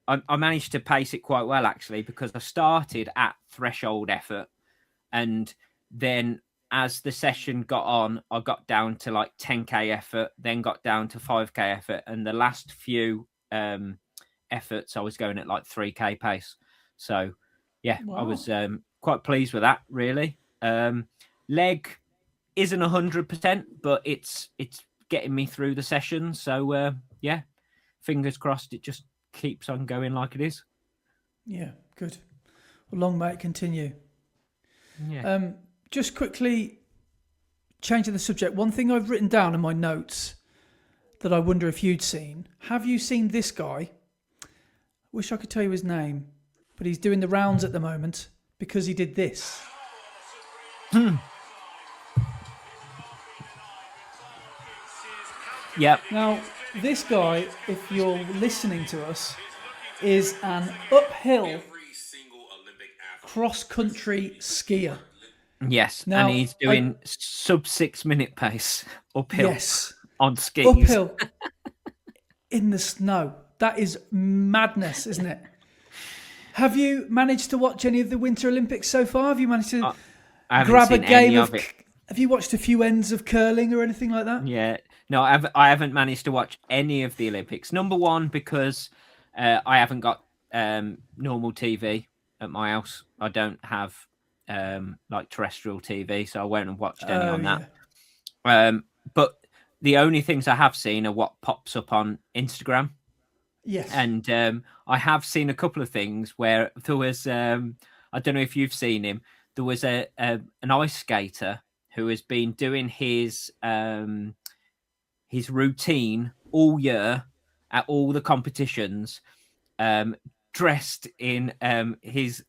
I managed to pace it quite well actually, because I started at threshold effort, and then as the session got on, I got down to like 10k effort, then got down to 5k effort, and the last few efforts I was going at like 3k pace. So. Yeah, wow. I was quite pleased with that, really. Leg isn't 100%, but it's getting me through the session. So, yeah, fingers crossed it just keeps on going like it is. Yeah, good. Well, long may it continue. Yeah. Just quickly changing the subject, one thing I've written down in my notes that I wonder if you'd seen. Have you seen this guy? Wish I could tell you his name. But he's doing the rounds at the moment because he did this. Yep. Now, this guy, if you're listening to us, is an uphill cross-country skier. Yes, now, and he's doing sub 6 minute pace uphill on skis. Uphill in the snow. That is madness, isn't it? Have you managed to watch any of the Winter Olympics so far? Have you managed to grab a game of it? Have you watched a few ends of curling or anything like that? Yeah. No, I haven't managed to watch any of the Olympics. Number one, because I haven't got normal TV at my house. I don't have like terrestrial TV, so I won't have watched any on that. But the only things I have seen are what pops up on Instagram. Yes. And I have seen a couple of things where there was, I don't know if you've seen him, there was an ice skater who has been doing his routine all year at all the competitions, dressed in his,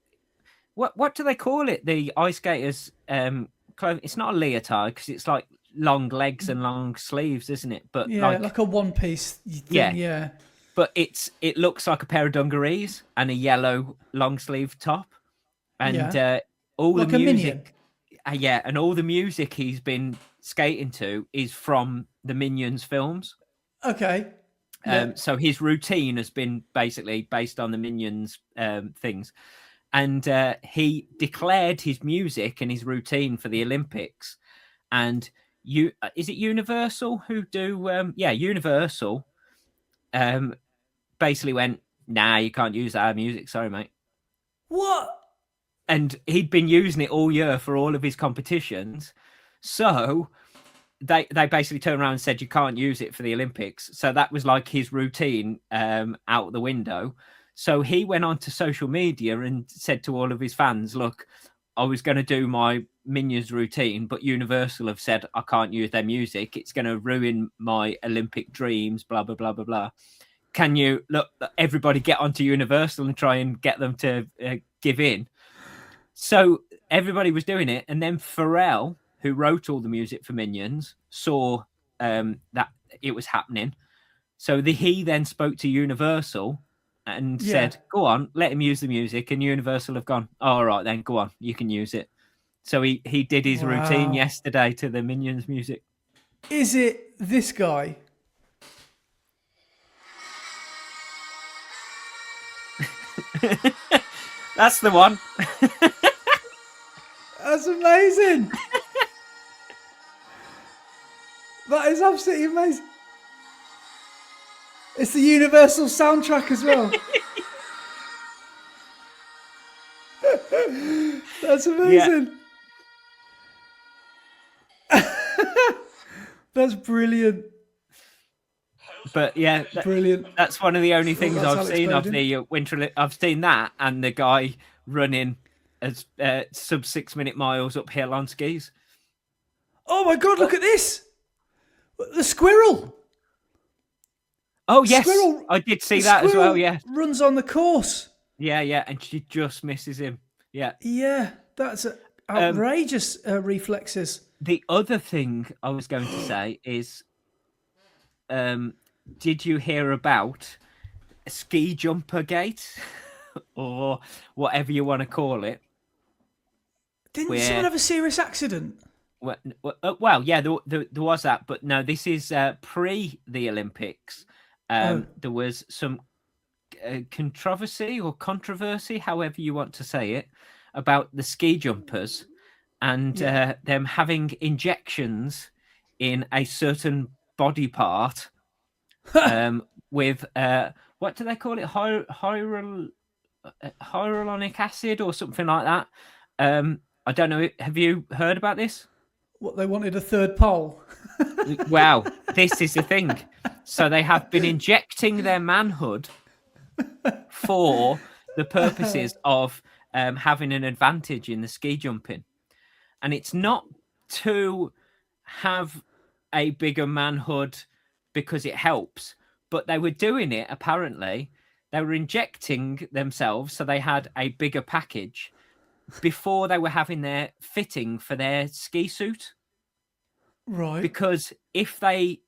what do they call it? The ice skaters' clothing. It's not a leotard because it's like long legs and long sleeves, isn't it? But like a one piece thing, yeah. But it looks like a pair of dungarees and a yellow long sleeve top, and all like the music, and all the music he's been skating to is from the Minions films. Okay. So his routine has been basically based on the Minions things, and he declared his music and his routine for the Olympics. And is it Universal who do? Universal. Basically went, nah, you can't use our music. Sorry, mate. What? And he'd been using it all year for all of his competitions. So they basically turned around and said, you can't use it for the Olympics. So that was like his routine out the window. So he went on to social media and said to all of his fans, look, I was going to do my Minions routine, but Universal have said I can't use their music. It's going to ruin my Olympic dreams, blah, blah, blah, blah, blah. Can you, look, everybody get onto Universal and try and get them to give in? So everybody was doing it. And then Pharrell, who wrote all the music for Minions, saw that it was happening. So he then spoke to Universal and said, go on, let him use the music. And Universal have gone, all right, then go on, you can use it. So he did his routine yesterday to the Minions music. Is it this guy? That's the one. That's amazing. That is absolutely amazing. It's the Universal soundtrack as well. That's amazing. Yeah. That's brilliant. But yeah, brilliant. That's one of the only things I've seen of the Winter. I've seen that and the guy running as sub 6 minute miles uphill on skis. Oh my God! Look at this. The squirrel. Oh yes, squirrel, I did see that as well. Yeah, runs on the course. Yeah, and she just misses him. Yeah, that's outrageous reflexes. The other thing I was going to say is, did you hear about ski jumper gate or whatever you want to call it? Didn't someone have a serious accident? Well, yeah, there was that, but no, this is pre the Olympics. There was some controversy, however you want to say it, about the ski jumpers and them having injections in a certain body part with what do they call it? Hyaluronic acid or something like that. I don't know. Have you heard about this? What, they wanted a third pole? Wow, this is the thing. So they have been injecting their manhood for the purposes of having an advantage in the ski jumping. And it's not to have a bigger manhood because it helps, but they were doing it, apparently. They were injecting themselves so they had a bigger package before they were having their fitting for their ski suit. Right. Because if they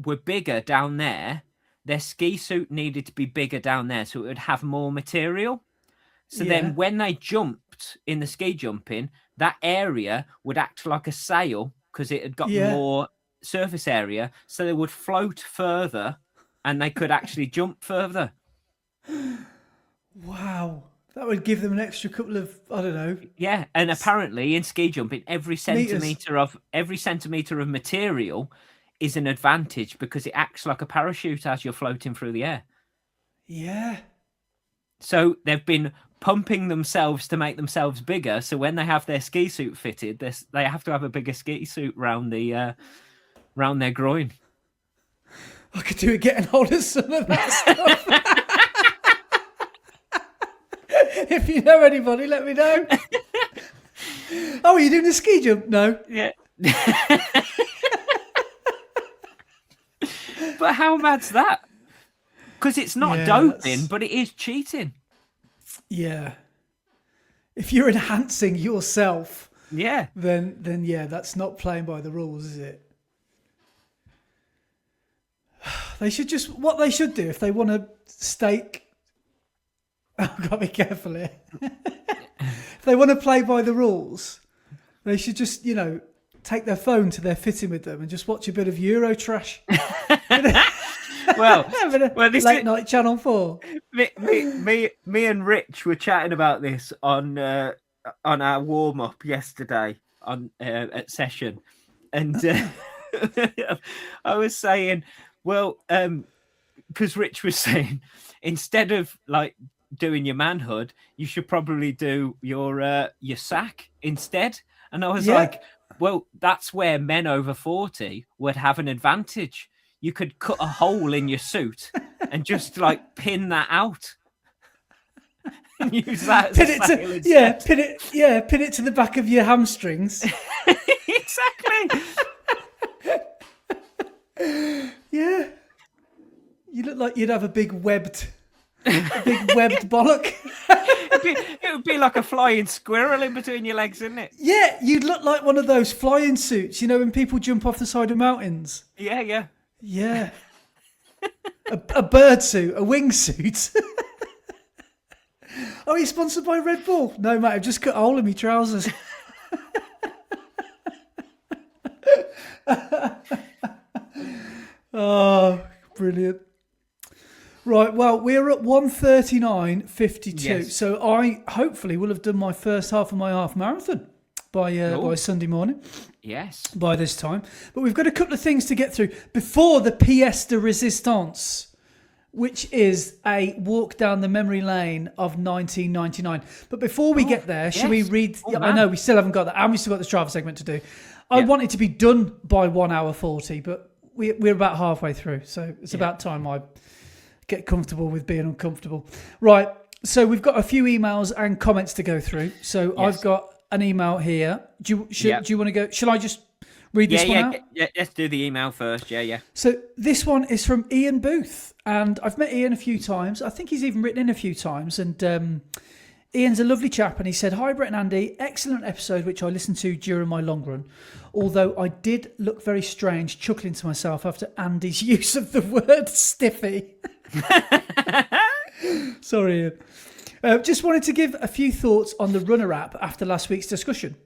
were bigger down there, their ski suit needed to be bigger down there so it would have more material. So then when they jumped in the ski jumping, that area would act like a sail because it had got more surface area. So they would float further and they could actually jump further. Wow. That would give them an extra couple of, I don't know. Yeah, and apparently in ski jumping, every centimetre of material is an advantage because it acts like a parachute as you're floating through the air. Yeah. So they've been pumping themselves to make themselves bigger. So when they have their ski suit fitted, they have to have a bigger ski suit round their groin. I could do it getting hold of some of that stuff. If you know anybody, let me know. Oh, are you doing a ski jump? No. Yeah. But how mad's that? Because it's not doping, but it is cheating. Yeah. If you're enhancing yourself, then that's not playing by the rules, is it? What they should do if they want to stake. I've got to be careful here. If they want to play by the rules, they should just, take their phone to their fitting with them and just watch a bit of Euro trash. well, this late night Channel 4. Me and Rich were chatting about this on our warm up yesterday on at session, and I was saying, well, because Rich was saying, instead of like doing your manhood, you should probably do your sack instead. And I was like, well, that's where men over 40 would have an advantage. You could cut a hole in your suit and just like pin that out. And use that pin it to the back of your hamstrings. Exactly. Yeah. You look like you'd have a big webbed bollock. It would be like a flying squirrel in between your legs, isn't it? Yeah, you'd look like one of those flying suits, when people jump off the side of mountains. Yeah. Yeah. a bird suit, a wingsuit. Oh, you sponsored by Red Bull? No, mate, I've just cut a hole in my trousers. Oh, brilliant. Right, well, we're at 1:39:52, yes. So I hopefully will have done my first half of my half marathon by Sunday morning. Yes. By this time. But we've got a couple of things to get through before the pièce de résistance, which is a walk down the memory lane of 1999. But before we get there, should we read... I know we still haven't got that, and we still got the Strava segment to do. I want it to be done by 1:40, but we're about halfway through, so it's about time I get comfortable with being uncomfortable. Right, so we've got a few emails and comments to go through. So I've got an email here. Do you want to go? Shall I just read this one out? Yeah, let's do the email first. Yeah. So this one is from Ian Booth, and I've met Ian a few times. I think he's even written in a few times, and Ian's a lovely chap, and he said, "Hi Brett and Andy, excellent episode which I listened to during my long run. Although I did look very strange, chuckling to myself after Andy's use of the word stiffy." Sorry, Ian. Just wanted to give a few thoughts on the Runner app after last week's discussion.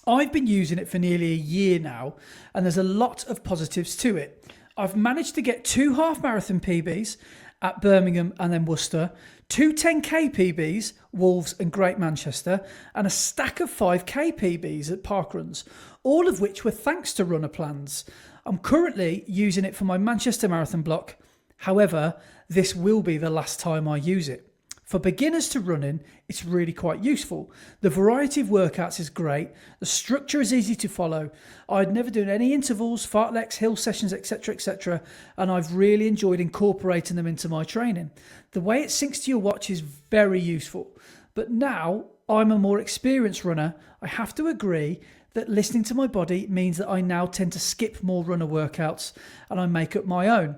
I've been using it for nearly a year now, and there's a lot of positives to it. I've managed to get 2 half marathon PBs at Birmingham and then Worcester, 2 10k PBs, Wolves and Great Manchester, and a stack of 5k PBs at Parkruns, all of which were thanks to Runner plans. I'm currently using it for my Manchester Marathon block. However, this will be the last time I use it. For beginners to running, it's really quite useful. The variety of workouts is great. The structure is easy to follow. I'd never done any intervals, fartleks, hill sessions, etc., and I've really enjoyed incorporating them into my training. The way it syncs to your watch is very useful. But now I'm a more experienced runner, I have to agree that listening to my body means that I now tend to skip more runner workouts and I make up my own.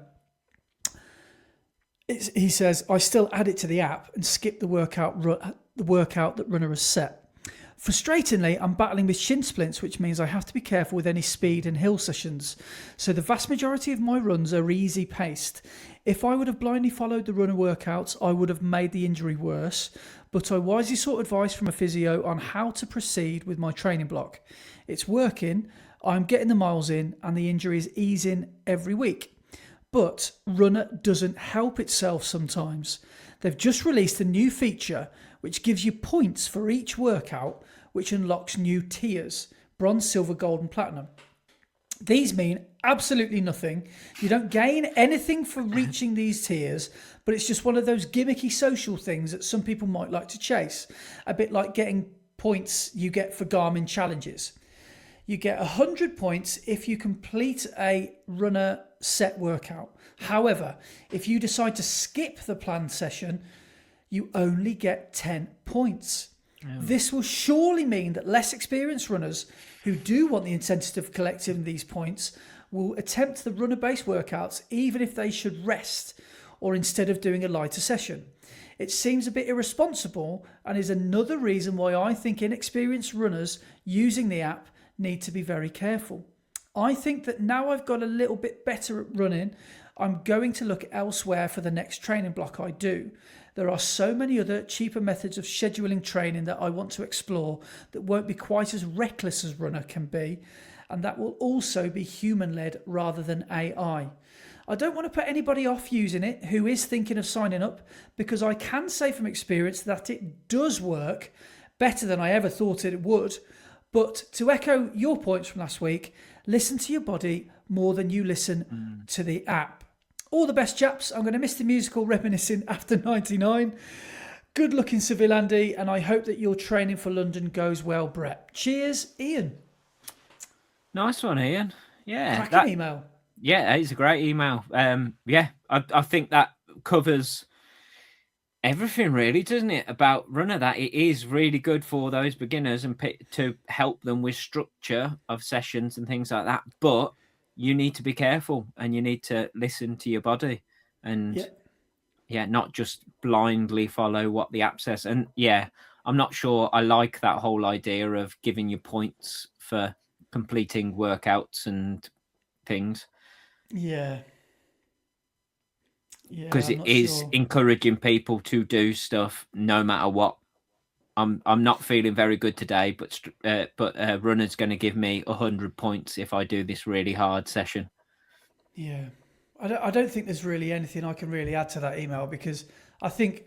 He says, I still add it to the app and skip the workout that Runner has set. Frustratingly, I'm battling with shin splints, which means I have to be careful with any speed and hill sessions. So the vast majority of my runs are easy paced. If I would have blindly followed the Runner workouts, I would have made the injury worse. But I wisely sought advice from a physio on how to proceed with my training block. It's working, I'm getting the miles in, and the injury is easing every week. But Runner doesn't help itself sometimes. They've just released a new feature which gives you points for each workout, which unlocks new tiers: bronze, silver, gold and platinum. These mean absolutely nothing. You don't gain anything for reaching these tiers, but it's just one of those gimmicky social things that some people might like to chase. A bit like getting points you get for Garmin challenges. You get 100 points if you complete a Runner set workout. However, if you decide to skip the planned session, you only get 10 points. Oh. This will surely mean that less experienced runners who do want the incentive of collecting these points will attempt the Runner-based workouts even if they should rest or instead of doing a lighter session. It seems a bit irresponsible and is another reason why I think inexperienced runners using the app need to be very careful. I think that now I've got a little bit better at running, I'm going to look elsewhere for the next training block I do. There are so many other cheaper methods of scheduling training that I want to explore that won't be quite as reckless as Runner can be, and that will also be human-led rather than AI. I don't want to put anybody off using it who is thinking of signing up, because I can say from experience that it does work better than I ever thought it would. But to echo your points from last week, listen to your body more than you listen to the app. All the best, chaps. I'm going to miss the musical reminiscing after 99. Good luck in Seville, Andy, and I hope that your training for London goes well, Brett. Cheers, Ian. Nice one, Ian. Yeah. Cracking email. Yeah, it's a great email. I think that covers everything, really, doesn't it, about runner, that it is really good for those beginners and to help them with structure of sessions and things like that. But you need to be careful and you need to listen to your body and not just blindly follow what the app says. And I'm not sure I like that whole idea of giving you points for completing workouts and things. Yeah. Because it is encouraging people to do stuff no matter what. I'm not feeling very good today, but runner's going to give me 100 points if I do this really hard session. Yeah, I don't think there's really anything I can really add to that email, because I think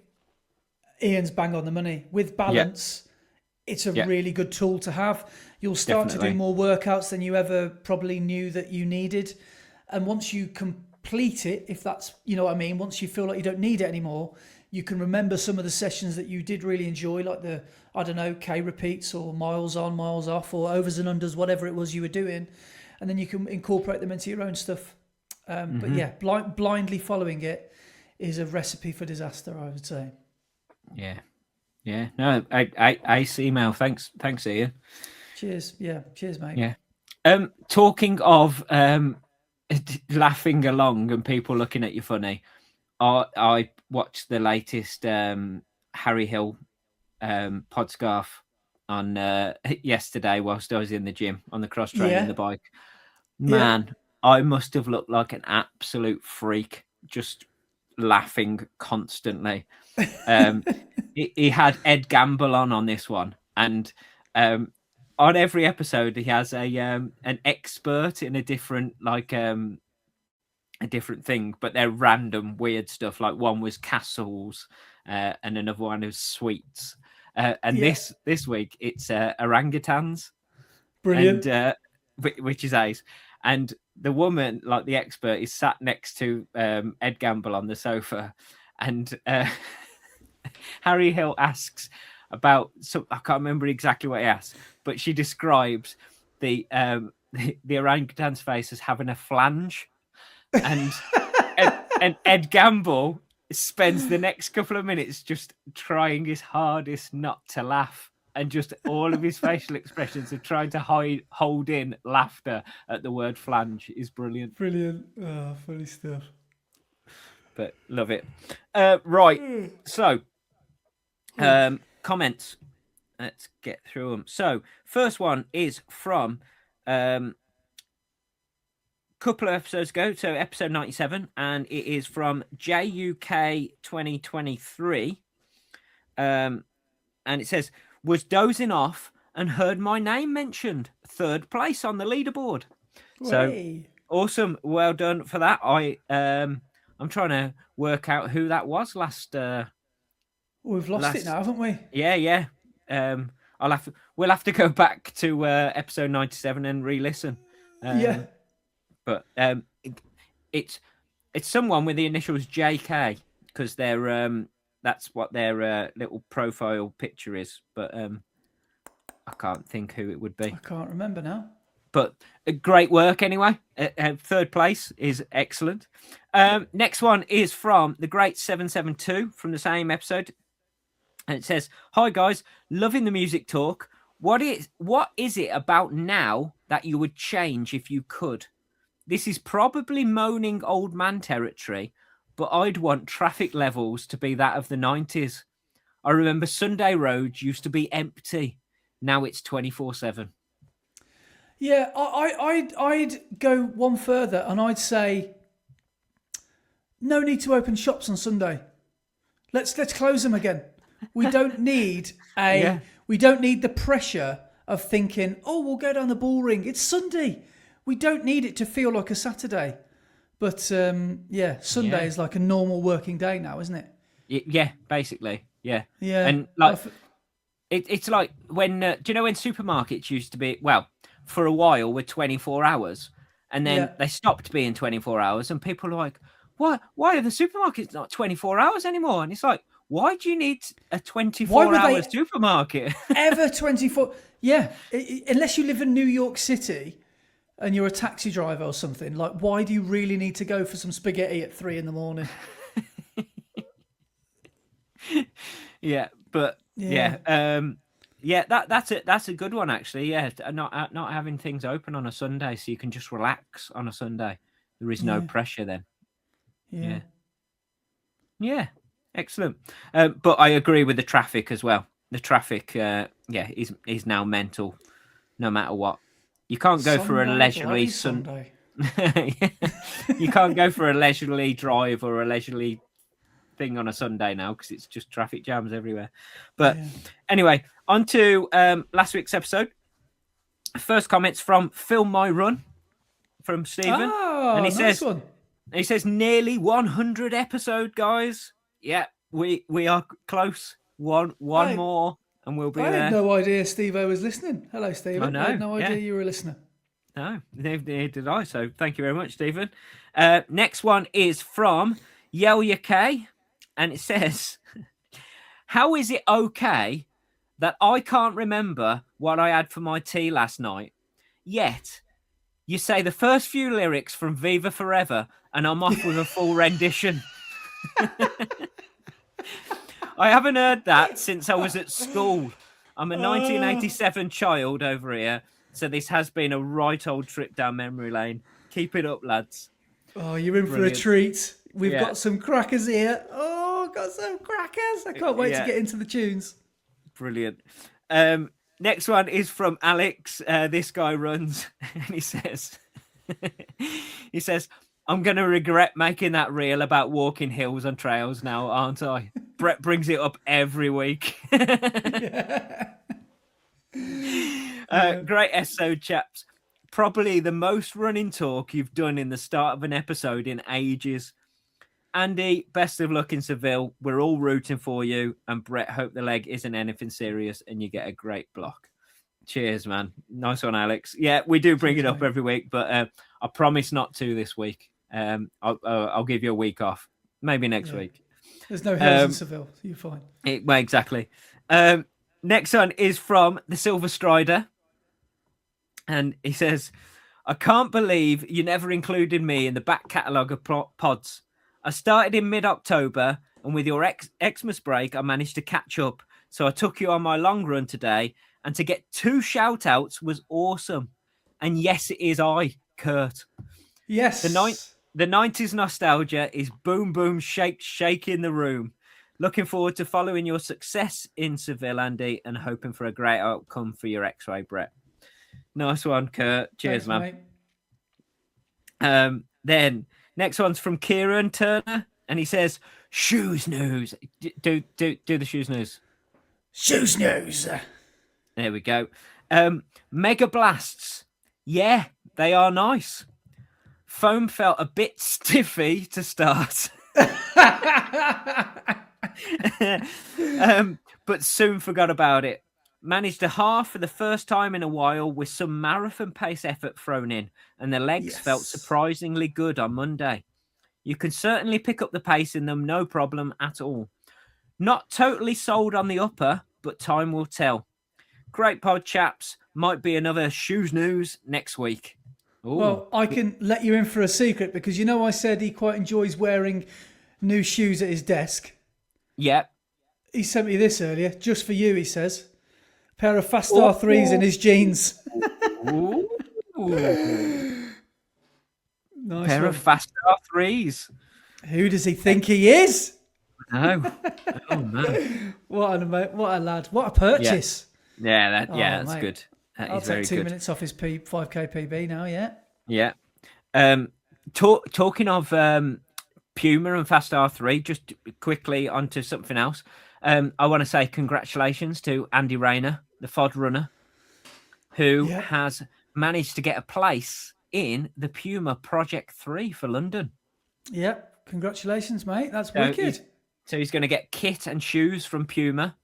Ian's bang on the money. With balance, it's a really good tool to have. You'll start to do more workouts than you ever probably knew that you needed, and once you complete it, if that's, you know what I mean, once you feel like you don't need it anymore, you can remember some of the sessions that you did really enjoy, like the, I don't know, K repeats or miles on, miles off, or overs and unders, whatever it was you were doing, and then you can incorporate them into your own stuff. But yeah, blindly following it is a recipe for disaster, I would say. Yeah. No, ace email. Thanks, Ian. Cheers. Yeah. Cheers, mate. Yeah. Talking of laughing along and people looking at you funny, I watched the latest Harry Hill podscarf on yesterday whilst I was in the gym on the cross training the bike. Man, I must have looked like an absolute freak, just laughing constantly. He had Ed Gamble on this one, and on every episode he has an expert in a different a different thing, but they're random weird stuff. Like one was castles, and another one was sweets. And this week it's orangutans. Brilliant. And which is ace. And the woman, like the expert, is sat next to Ed Gamble on the sofa, and Harry Hill asks about I can't remember exactly what he asked, but she describes the orangutan's face as having a flange, and and Ed Gamble spends the next couple of minutes just trying his hardest not to laugh, and just all of his facial expressions are trying to hold in laughter at the word flange is brilliant. Brilliant. Oh, funny stuff. But love it. Right. So, comments. Let's get through them. So, first one is from couple of episodes ago, so episode 97, and it is from JUK 2023. And it says, was dozing off and heard my name mentioned. 3rd place on the leaderboard. So awesome. Well done for that. I'm trying to work out who that was last. We've lost it now, haven't we? Yeah. We'll have to go back to episode 97 and re-listen. But it's someone with the initials JK, because they're that's what their little profile picture is. But I can't think who it would be. I can't remember now. But great work anyway. 3rd place is excellent. Next one is from the great 772 from the same episode. And it says, hi guys, loving the music talk. What is it about now that you would change if you could? This is probably moaning old man territory, but I'd want traffic levels to be that of the 90s. I remember Sunday roads used to be empty. Now it's 24/7. Yeah, I'd go one further and I'd say no need to open shops on Sunday. Let's close them again. We don't need we don't need the pressure of thinking, oh, we'll go down the ball ring. It's Sunday. We don't need it to feel like a Saturday. But Sunday is like a normal working day now, isn't it? Yeah, basically. Yeah. Yeah. And like, it's like when, do you know when supermarkets used to be, well, for a while were 24 hours and then they stopped being 24 hours and people are like, why are the supermarkets not 24 hours anymore? And it's like, why do you need a 24-hour supermarket? Ever 24? Yeah. Unless you live in New York City and you're a taxi driver or something, like, why do you really need to go for some spaghetti at 3 a.m? Yeah, but that's a good one actually. Yeah, not having things open on a Sunday, so you can just relax on a Sunday. There is no pressure then. Yeah, excellent. But I agree with the traffic as well. The traffic, is now mental, no matter what. You can't go for a leisurely Sunday. You can't go for a leisurely drive or a leisurely thing on a Sunday now because it's just traffic jams everywhere. But anyway, on to last week's episode. First comments from Film My Run from Stephen, and he says nearly 100 episode, guys. Yeah, we are close. One more, and we'll be there. I had no idea Steve-O was listening. Hello, Stephen. I had no idea you were a listener. No, neither did I. So thank you very much, Stephen. Next one is from Yelia K. And it says, how is it okay that I can't remember what I had for my tea last night? Yet, you say the first few lyrics from Viva Forever and I'm off with a full rendition. I haven't heard that since I was at school. I'm a 1987 child over here, so this has been a right old trip down memory lane. Keep it up, lads. Oh, you're in for a treat. We've got some crackers here. Oh, got some crackers. I can't wait to get into the tunes. Brilliant. Next one is from Alex. This guy runs and he says, I'm going to regret making that reel about walking hills on trails now, aren't I? Brett brings it up every week. Great episode, chaps. Probably the most running talk you've done in the start of an episode in ages. Andy, best of luck in Seville. We're all rooting for you. And Brett, hope the leg isn't anything serious and you get a great block. Cheers, man. Nice one, Alex. Yeah, we do bring it up every week, but I promise not to this week. I'll give you a week off. Maybe next week. There's no hills in Seville, so you're fine. Well, exactly. Next one is from the Silver Strider. And he says, I can't believe you never included me in the back catalogue of pods. I started in mid-October, and with your Xmas break, I managed to catch up. So I took you on my long run today, and to get 2 shout-outs was awesome. And yes, it is I, Kurt. Yes. The 90s nostalgia is boom, boom, shake, shaking the room. Looking forward to following your success in Seville, Andy, and hoping for a great outcome for your X-Ray, Brett. Nice one, Kurt. Cheers, thanks, man. Then next one's from Kieran Turner, and he says, "Shoes news." Do the shoes news. Shoes news. There we go. Mega blasts. Yeah, they are nice. Foam felt a bit stiffy to start. But soon forgot about it. Managed a half for the first time in a while with some marathon pace effort thrown in, and the legs felt surprisingly good on Monday. You can certainly pick up the pace in them, no problem at all. Not totally sold on the upper, but time will tell. Great pod, chaps. Might be another shoes news next week. Ooh. Well, I can let you in for a secret because you know I said he quite enjoys wearing new shoes at his desk. Yep. He sent me this earlier, just for you, he says. Pair of Fast R3s in his jeans. Ooh. Nice Pair one. of Fast R3s. Who does he think he is? No. Oh, man. What a lad. What a purchase. Yeah, that's mate. Good. That I'll is very take 2 good. minutes off his 5k PB now, yeah. Yeah. Talking of Puma and Fast R3, just quickly onto something else. I want to say congratulations to Andy Rayner, the FOD runner, who has managed to get a place in the Puma Project 3 for London. Yep. Congratulations, mate. That's wicked. So he's going to get kit and shoes from Puma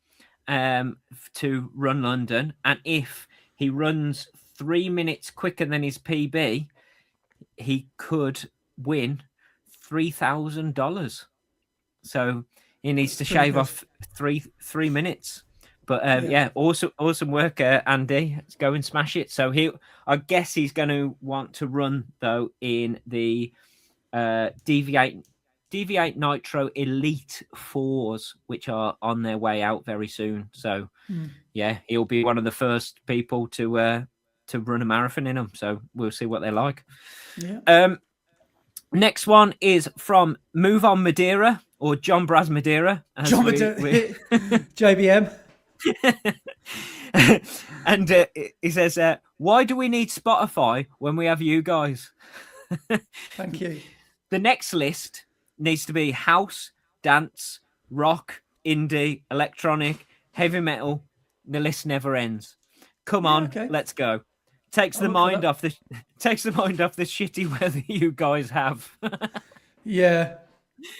to run London. And if he runs 3 minutes quicker than his PB, he could win $3,000. So he needs to shave off three minutes. But awesome work, Andy. Let's go and smash it. So I guess he's going to want to run though in the Deviate Nitro Elite 4s, which are on their way out very soon. So he'll be one of the first people to run a marathon in them. So we'll see what they're like. Yeah. Next one is from Move On Madeira, or John Braz Madeira. JBM. And he says, why do we need Spotify when we have you guys? Thank you. The next list needs to be house, dance, rock, indie, electronic, heavy metal. The list never ends. Come on, let's go. Takes the mind off the shitty weather you guys have. Yeah.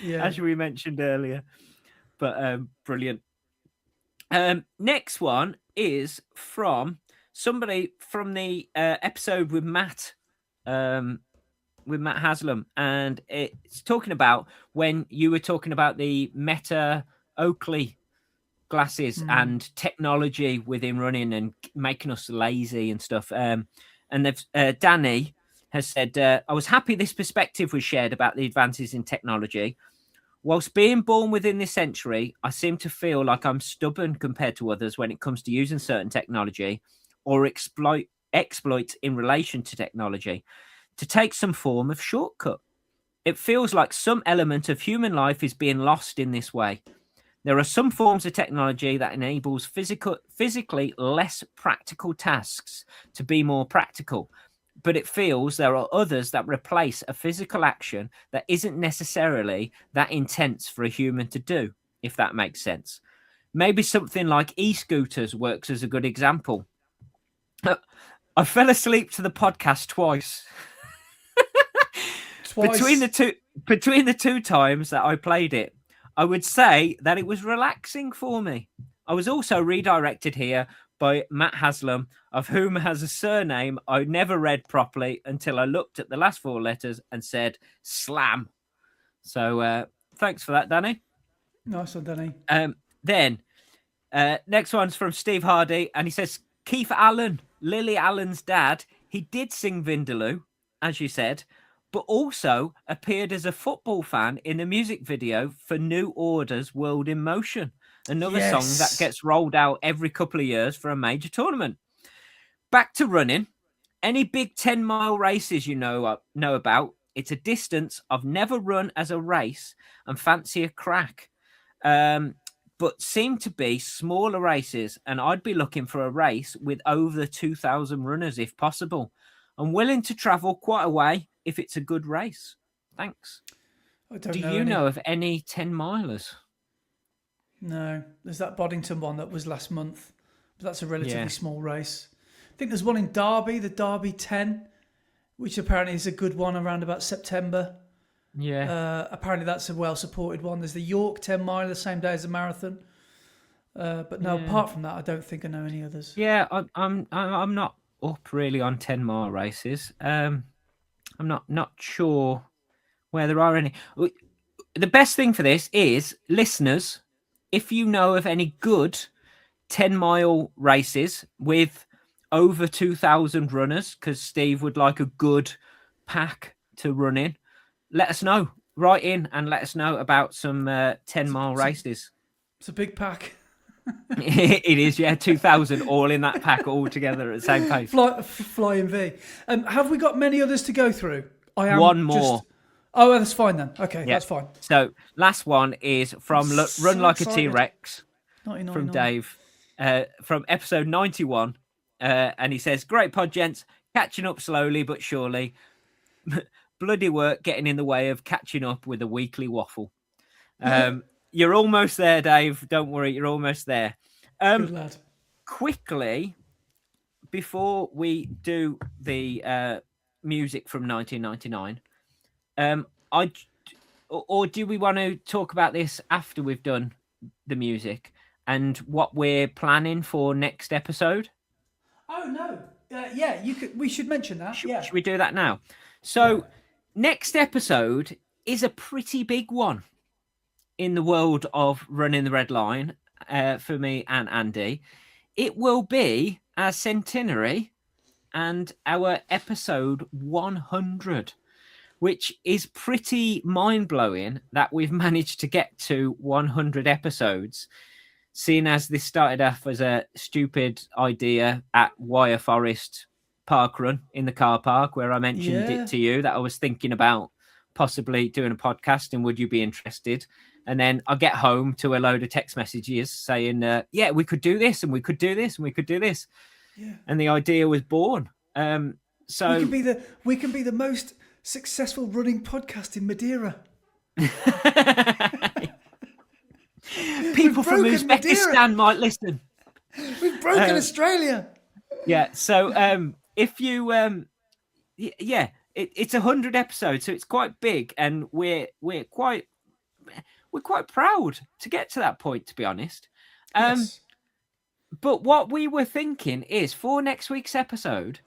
As we mentioned earlier. But brilliant. Next one is from somebody from the episode with Matt Haslam, and it's talking about when you were talking about the Meta Oakley glasses and technology within running and making us lazy and stuff. And Danny has said, I was happy this perspective was shared about the advances in technology. Whilst being born within this century, I seem to feel like I'm stubborn compared to others when it comes to using certain technology or exploits in relation to technology to take some form of shortcut. It feels like some element of human life is being lost in this way. There are some forms of technology that enables physically less practical tasks to be more practical, but it feels there are others that replace a physical action that isn't necessarily that intense for a human to do, if that makes sense. Maybe something like e-scooters works as a good example. I fell asleep to the podcast twice. Between the two times that I played it, I would say that it was relaxing for me. I was also redirected here by Matt Haslam, of whom has a surname I never read properly until I looked at the last 4 letters and said Slam. So thanks for that, Danny. Nice one, Danny. Then next one's from Steve Hardy, and he says, Keith Allen, Lily Allen's dad, he did sing Vindaloo, as you said, but also appeared as a football fan in the music video for New Order's World in Motion, another song that gets rolled out every couple of years for a major tournament. Back to running. Any big 10-mile races you know about, it's a distance I've never run as a race and fancy a crack. But seem to be smaller races, and I'd be looking for a race with over 2,000 runners if possible. I'm willing to travel quite a way if it's a good race. Thanks. Do you know of any 10-milers? No. There's that Boddington one that was last month, but that's a relatively small race. I think there's one in Derby, the Derby 10, which apparently is a good one around about September. Yeah. Apparently that's a well-supported one. There's the York 10 mile the same day as the marathon. But no, apart from that, I don't think I know any others. Yeah, I'm not up really on 10-mile races. I'm not sure where there are any. The best thing for this is, listeners, if you know of any good 10-mile races with over 2,000 runners, because Steve would like a good pack to run in, let us know. Write in and let us know about some 10-mile races. It's a big pack. It is, 2,000 all in that pack all together at the same pace. Flying V. Have we got many others to go through? One more. Oh, that's fine then. Okay, that's fine. So last one is from Run Like a T-Rex from Dave from episode 91. And he says, great pod, gents. Catching up slowly but surely. Bloody work getting in the way of catching up with a weekly waffle. You're almost there, Dave. Don't worry, you're almost there. Good lad. Quickly, before we do the music from 1999. Or do we want to talk about this after we've done the music and what we're planning for next episode? Oh no, yeah, you could. We should mention that. Should we do that now? So, next episode is a pretty big one in the world of Running the Red Line for me and Andy. It will be our centenary and our episode 100. Which is pretty mind-blowing that we've managed to get to 100 episodes, seeing as this started off as a stupid idea at Wire Forest Parkrun in the car park, where I mentioned it to you that I was thinking about possibly doing a podcast and would you be interested? And then I get home to a load of text messages saying, we could do this and we could do this and we could do this. Yeah. And the idea was born. So we can be the most successful running podcast in Madeira. People from Uzbekistan might listen. We've broken Australia. Yeah. So if you it's 100 episodes, so it's quite big, and we're quite proud to get to that point, to be honest. Yes. But what we were thinking is for next week's episode,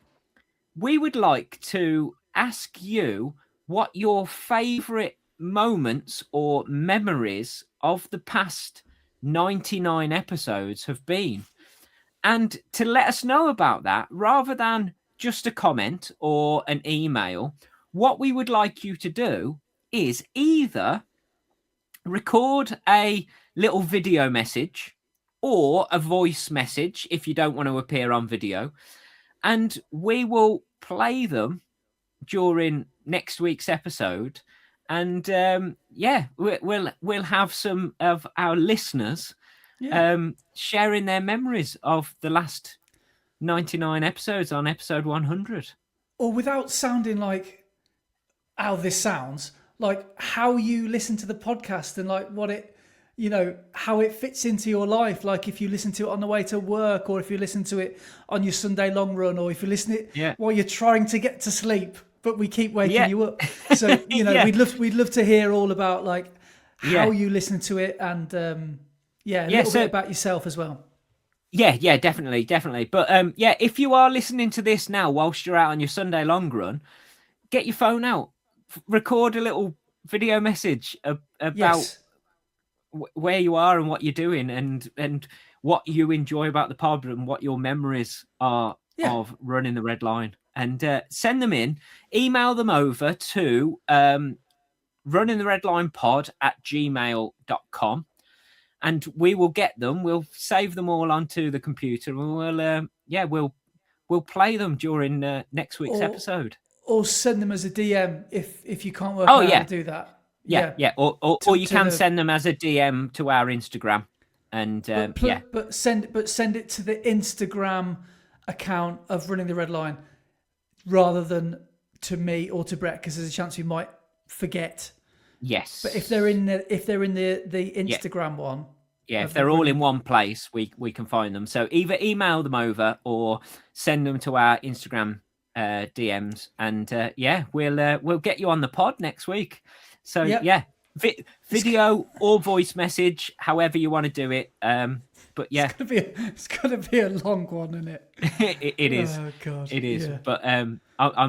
we would like to ask you what your favorite moments or memories of the past 99 episodes have been. And to let us know about that, rather than just a comment or an email, what we would like you to do is either record a little video message or a voice message if you don't want to appear on video, and we will play them during next week's episode, and we'll have some of our listeners sharing their memories of the last 99 episodes on episode 100. Or without sounding like how this sounds, like how you listen to the podcast and like what it, how it fits into your life. Like if you listen to it on the way to work, or if you listen to it on your Sunday long run, or if you listen to it while you're trying to get to sleep, but we keep waking you up. So, we'd love to hear all about like how you listen to it, and a little bit about yourself as well. Yeah, definitely. But if you are listening to this now whilst you're out on your Sunday long run, get your phone out, record a little video message about where you are and what you're doing, and what you enjoy about the pod and what your memories are of Running the Red Line. And send them in, email them over to runningtheredlinepod@gmail.com, and we will get them. We'll save them all onto the computer, and we'll play them during next week's episode. Or send them as a DM if you can't work out how to do that. Or you can send them as a DM to our Instagram, and but send it to the Instagram account of Running the Red Line, rather than to me or to Brett, because there's a chance we might forget. Yes. But if they're in the Instagram one. Yeah, if they're all in one place, we can find them. So either email them over or send them to our Instagram DMs, and we'll get you on the pod next week. So video or voice message, however you want to do it. But it's gonna be a long one, isn't it? It is. Oh God, it is. Yeah. But I'm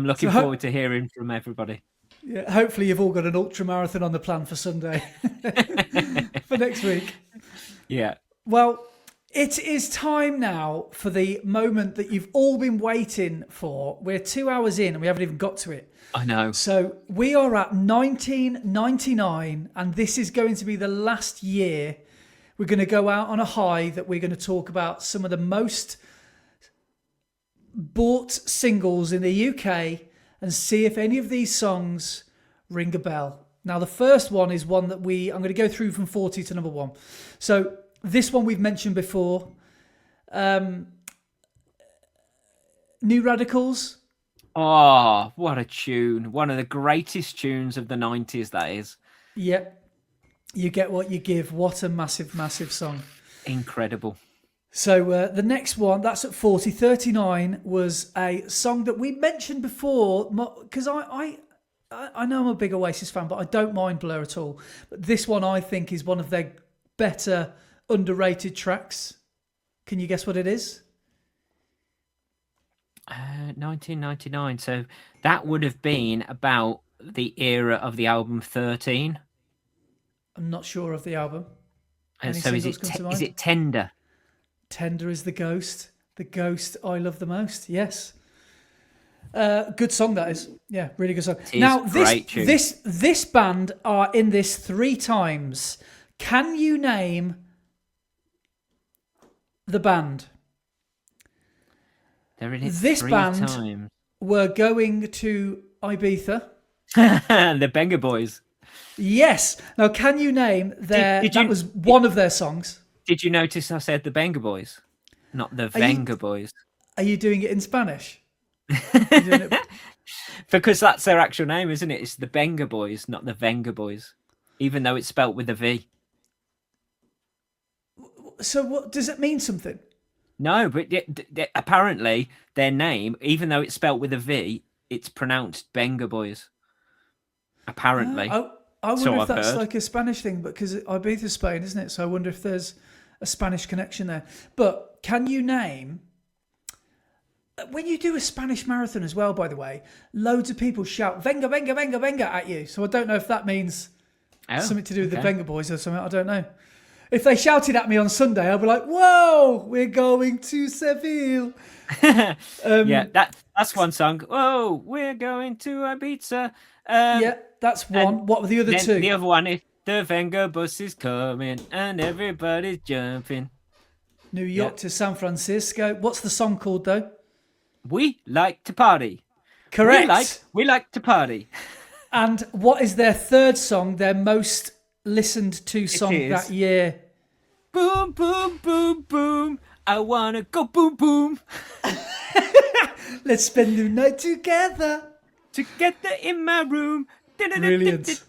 looking forward to hearing from everybody. Yeah, hopefully you've all got an ultra marathon on the plan for Sunday for next week. Yeah. Well, it is time now for the moment that you've all been waiting for. We're 2 hours in and we haven't even got to it. I know. So we are at 1999, and this is going to be the last year. We're going to go out on a high that we're going to talk about some of the most bought singles in the UK and see if any of these songs ring a bell. Now, the first one is one that I'm going to go through from 40 to number 1. So this one we've mentioned before. New Radicals. Oh, what a tune. One of the greatest tunes of the 90s, that is. Yep. You get what you give. What a massive, massive song. Incredible. So the next one, that's at 40. 39 was a song that we mentioned before, because I know I'm a big Oasis fan, but I don't mind Blur at all. But this one I think is one of their better underrated tracks. Can you guess what it is? 1999. So that would have been about the era of the album 13. I'm not sure of the album. So is it Tender? Tender is the Ghost. The Ghost I love the most. Yes. Good song that is. Yeah, really good song. Now this band are in this 3 times. Can you name the band? They're in it this 3 band times. Were going to Ibiza. The Benga Boys. Yes. Now, can you name that was one of their songs? Did you notice I said the Benga Boys, not the Venga Boys? Are you doing it in Spanish? Because that's their actual name, isn't it? It's the Benga Boys, not the Venga Boys, even though it's spelt with a V. So what does it mean something? No, but apparently their name, even though it's spelt with a V, it's pronounced Benga Boys. Apparently. I wonder if that's like a Spanish thing, because Ibiza, Spain, isn't it? So I wonder if there's a Spanish connection there. But can you name... When you do a Spanish marathon as well, by the way, loads of people shout "Venga, venga, venga, venga" at you. So I don't know if that means something to do with the Venga Boys or something. I don't know. If they shouted at me on Sunday, I'd be like, "Whoa, we're going to Seville." Yeah, that's one song. Whoa, we're going to Ibiza. Yeah, that's one. What were the other 2? The other one is the Venga bus is coming and everybody's jumping. New York to San Francisco. What's the song called though? We like to party. Correct. We like to party. And what is their 3rd song, their most listened to song that year? Boom, boom, boom, boom. I want to go boom, boom. Let's spend the night together. Together in my room. Brilliant.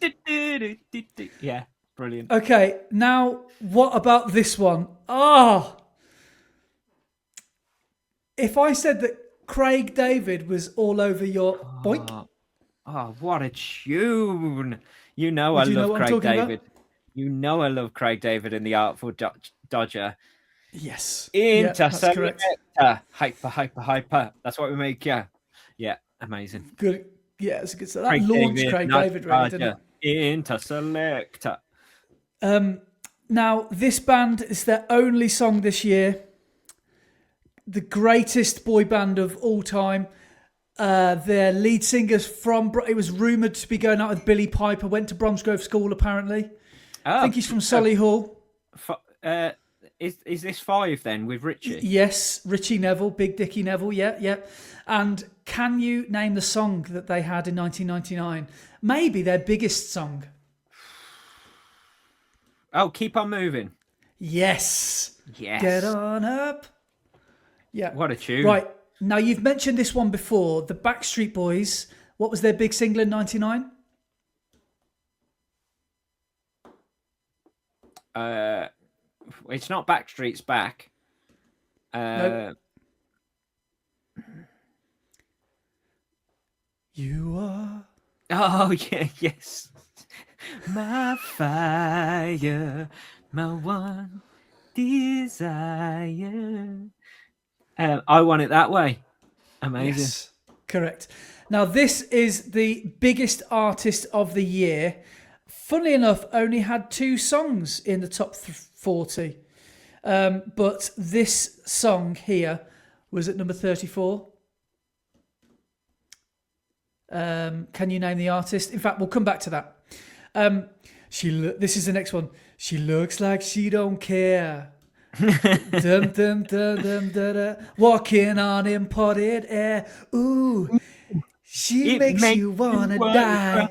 Yeah, brilliant. Okay, now what about this one? If I said that Craig David was all over your boink. Oh, what a tune. You know I love Craig David. You know I love Craig David and the Artful Dodger. Yes. Interselector. Hyper. That's what we make, yeah. Yeah, amazing. Good. Yeah, it's a good stuff. That launched Craig David, really, didn't it? Interselector. Now, this band is their only song this year. The greatest boy band of all time. Their lead singer's it was rumoured to be going out with Billy Piper, went to Bromsgrove School apparently. I think he's from Solihull. Is this 5 then with Richie? Yes, Richie Neville, Big Dickie Neville, yeah. And can you name the song that they had in 1999? Maybe their biggest song. Oh, Keep On Moving. Yes. Get on up. Yeah. What a tune. Right. Now, you've mentioned this one before. The Backstreet Boys. What was their big single in 99? It's not Backstreet's Back. Nope. You are. Oh, yeah, yes. My fire, my one desire. I Want It That Way. Amazing. Yes, correct. Now, this is the biggest artist of the year. Funnily enough, only had 2 songs in the top 40. But this song here was at number 34. Can you name the artist? In fact, we'll come back to that. This is the next one. She looks like she don't care. Dum, dum, dum, dum, da, da. Walking on imported air. Ooh, she makes you wanna die.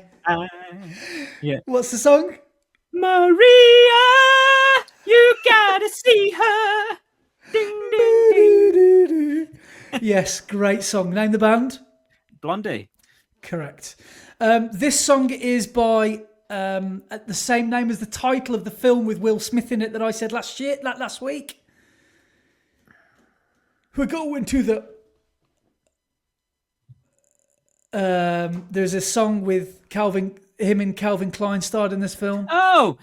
Yeah. What's the song? Maria, you gotta see her. Ding, ding, ding. Yes, great song. Name the band. Blondie. Correct. This song is by at the same name as the title of the film with Will Smith in it that I said last week. We're going to the... there's a song with him and Calvin Klein starred in this film. Oh,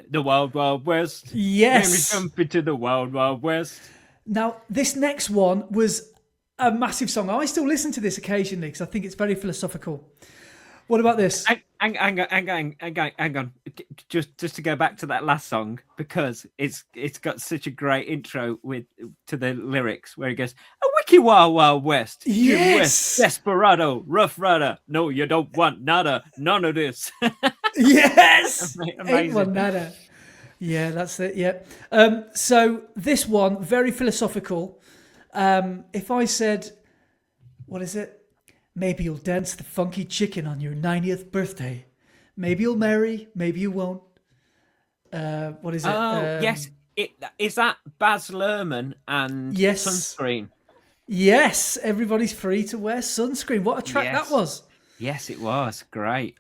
the Wild Wild West. Yes. Let me jump into the Wild Wild West. Now, this next one was a massive song. I still listen to this occasionally because I think it's very philosophical. What about this? Hang on. Just to go back to that last song, because it's got such a great intro to the lyrics where he goes, "A wiki wild wild west, yes, West, desperado, rough rider. No, you don't want none of this." Yes, amazing. Ain't one nada. Yeah, that's it. Yeah. So this one, very philosophical. If I said, what is it? Maybe you'll dance the funky chicken on your 90th birthday. Maybe you'll marry, maybe you won't. What is it? Oh, yes. Is that Baz Luhrmann and Sunscreen? Yes, everybody's free to wear sunscreen. What a track that was. Yes, it was. Great.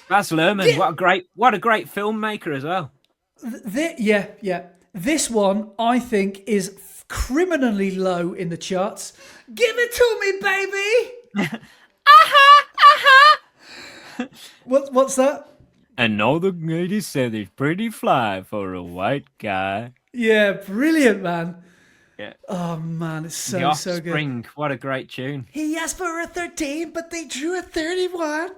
Baz Luhrmann, what a great filmmaker as well. Yeah. This one, I think, is criminally low in the charts. Give it to me, baby! What's that? And all the ladies said he's pretty fly for a white guy. Yeah, brilliant, man. Yeah. Oh man, it's so good. What a great tune. He asked for a 13, but they drew a 31.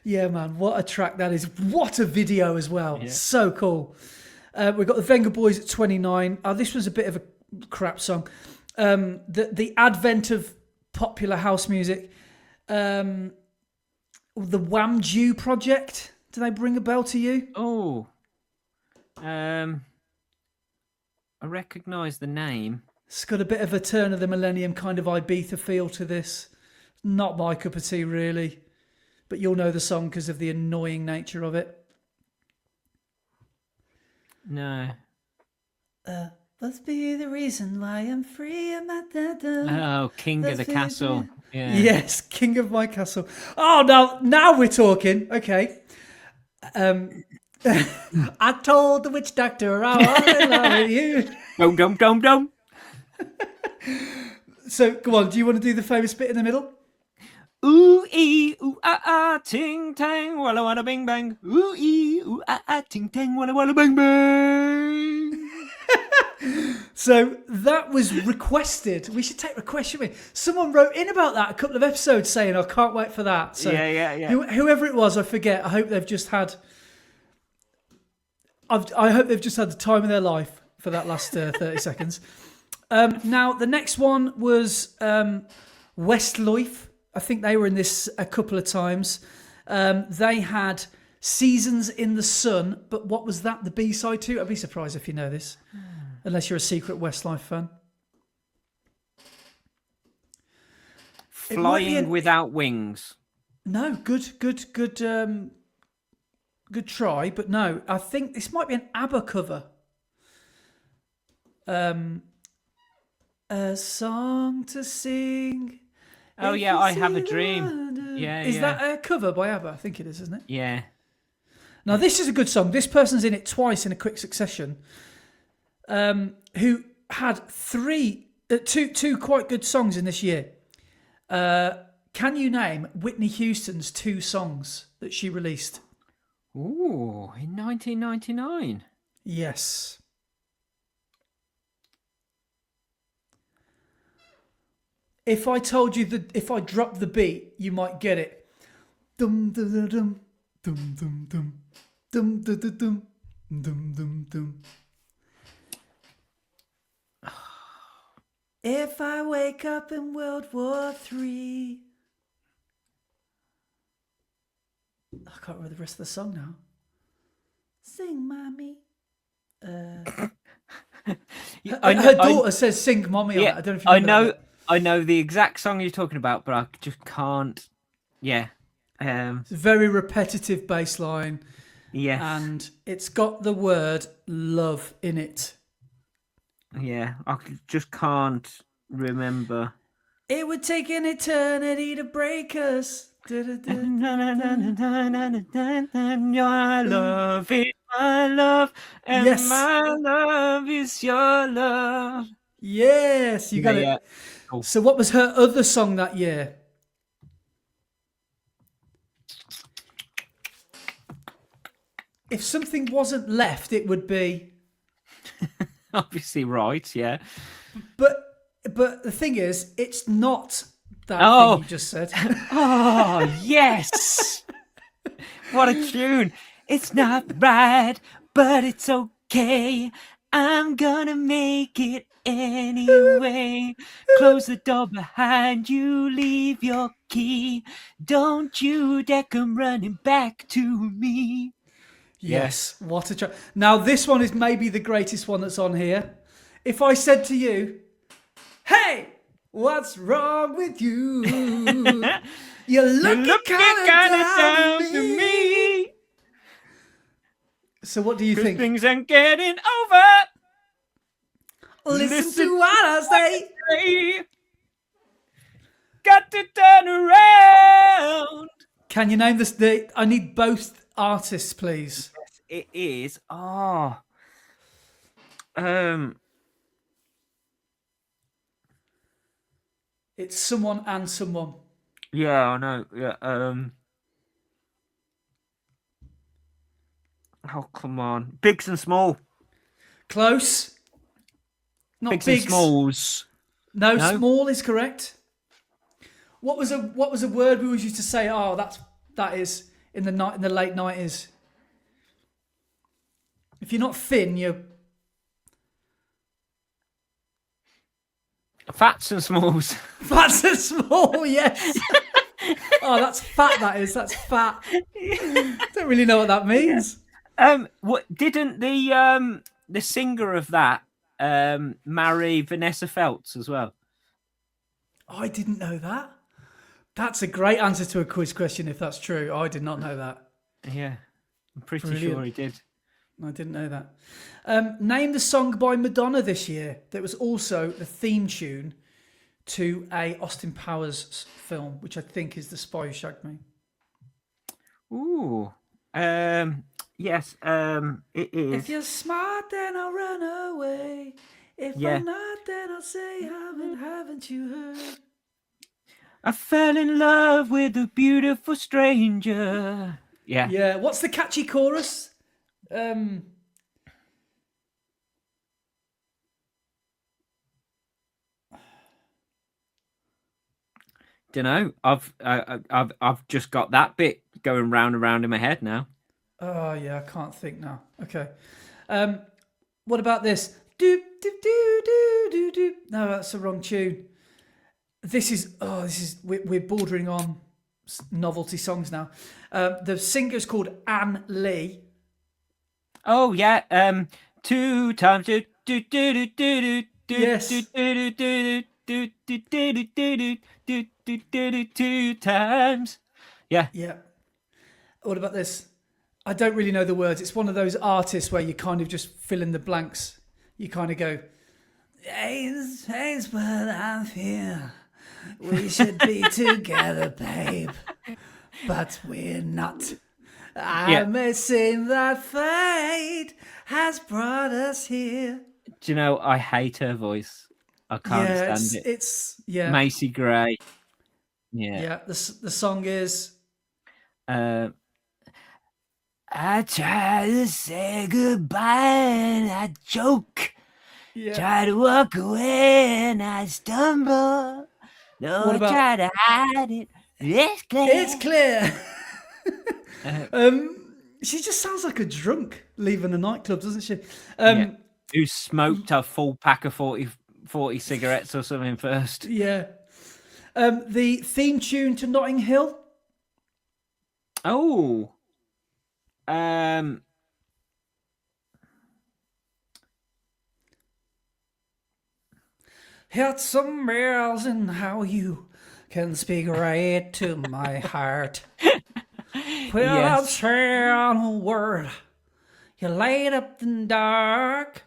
Yeah, man, what a track that is. What a video as well. Yeah. So cool. We've got the Venga Boys at 29. This was a bit of a crap song. The advent of popular house music. The Wham Jew Project. Do they bring a bell to you? Oh. I recognise the name. It's got a bit of a turn of the millennium kind of Ibiza feel to this. Not my cup of tea, really. But you'll know the song because of the annoying nature of it. No. Let's be the reason why I'm free. Oh, King of the Castle. Yeah. Yes, King of my Castle. Oh, now we're talking. Okay. I told the witch doctor I want to love you. Dum. So, go on. Do you want to do the famous bit in the middle? Ooh ee ooh ah ting tang walla walla bing bang. Ooh ee ooh ah ting tang walla walla bang bang. So that was requested. We should take requests, shouldn't we? Someone wrote in about that a couple of episodes saying, "I can't wait for that." So yeah. Whoever it was, I forget. I hope they've just had. I hope they've just had the time of their life for that last 30 seconds. Now the next one was Westlife. I think they were in this a couple of times. They had Seasons in the Sun, but what was that the B-side to? I'd be surprised if you know this, unless you're a secret Westlife fan. Flying Without Wings. No, good try, but no. I think this might be an ABBA cover. A song to sing. Oh yeah, I Have a Dream. Yeah, is that a cover by ABBA? I think it is, isn't it? Yeah. Now this is a good song. This person's in it twice in a quick succession. Who had two quite good songs in this year. Can you name Whitney Houston's 2 songs that she released? Ooh, in 1999. Yes. If I told you if I dropped the beat, you might get it. Dum dum dum dum dum dum dum dum dum dum dum dum. If I wake up in World War III. I can't remember the rest of the song now. Sing, mommy. Her daughter says "Sing, mommy." Yeah, I don't know if you know. I know the exact song you're talking about, but I just can't. Yeah. It's a very repetitive bass line. Yes. And it's got the word love in it. Yeah, I just can't remember. It would take an eternity to break us. Your love is my love, and yes. my love is your love. Yes, you got it. Yeah. Cool. So what was her other song that year? If something wasn't left, it would be... Obviously right, yeah. But the thing is, it's not that thing you just said. Oh, yes. What a tune. It's not right, but it's okay. I'm gonna make it anyway. Close the door behind you, leave your key. Don't you dare come running back to me. Yes, what a track. Now, this one is maybe the greatest one that's on here. If I said to you, hey, what's wrong with you? You're looking kind of down to me. So what do you think? Things ain't getting over. Listen to what I say. Got to turn around. Can you name this? I need both artists, please. Yes, it is. It's someone and someone. Yeah, I know. Yeah. Oh, come on. Bigs and Small. Close. Not Bigs Biggs. and Smalls. No, Small is correct. What was a word we always used to say? Oh, that is in the late 90s. If you're not thin, you're Fats and Smalls. fats and small. Yes. Oh, that's fat. That is. That's fat. Don't really know what that means. What didn't the singer of that marry Vanessa Feltz as well? Oh, I didn't know that. That's a great answer to a quiz question. If that's true, I did not know that. Yeah, I'm pretty Brilliant. sure he did. I didn't know that. Name the song by Madonna this year that was also the theme tune to a Austin Powers film, which I think is The Spy Who Shagged Me. Ooh. Yes. It is. If you're smart, then I'll run away. If I'm not, then I'll say, haven't you heard? I fell in love with a beautiful stranger. Yeah. Yeah. What's the catchy chorus? Dunno. I've just got that bit going round and round in my head now. Oh yeah, I can't think now. Okay. What about this? Doop doop doo doo doo doo. No, that's the wrong tune. We're bordering on novelty songs now. The singer's called Anne Lee. Oh yeah. 2 times do do do do do do. Yes. Do do do do do do do do 2 times. Yeah. Yeah. What about this? I don't really know the words. It's one of those artists where you kind of just fill in the blanks. You kind of go, "Here's what I feel. We should be together, babe, but we're not. I'm missing that fate has brought us here." Do you know, I hate her voice. I can't stand it. It's Macy Gray. Yeah. Yeah. The song is. I try to say goodbye and I choke. Yeah. Try to walk away and I stumble. No, I try to hide it. It's clear. It's clear. She just sounds like a drunk leaving a nightclub, doesn't she? Who smoked a full pack of 40 cigarettes or something first. Yeah. The theme tune to Notting Hill. Oh. It's amazing how you can speak right to my heart. Without saying a word, you light up the dark.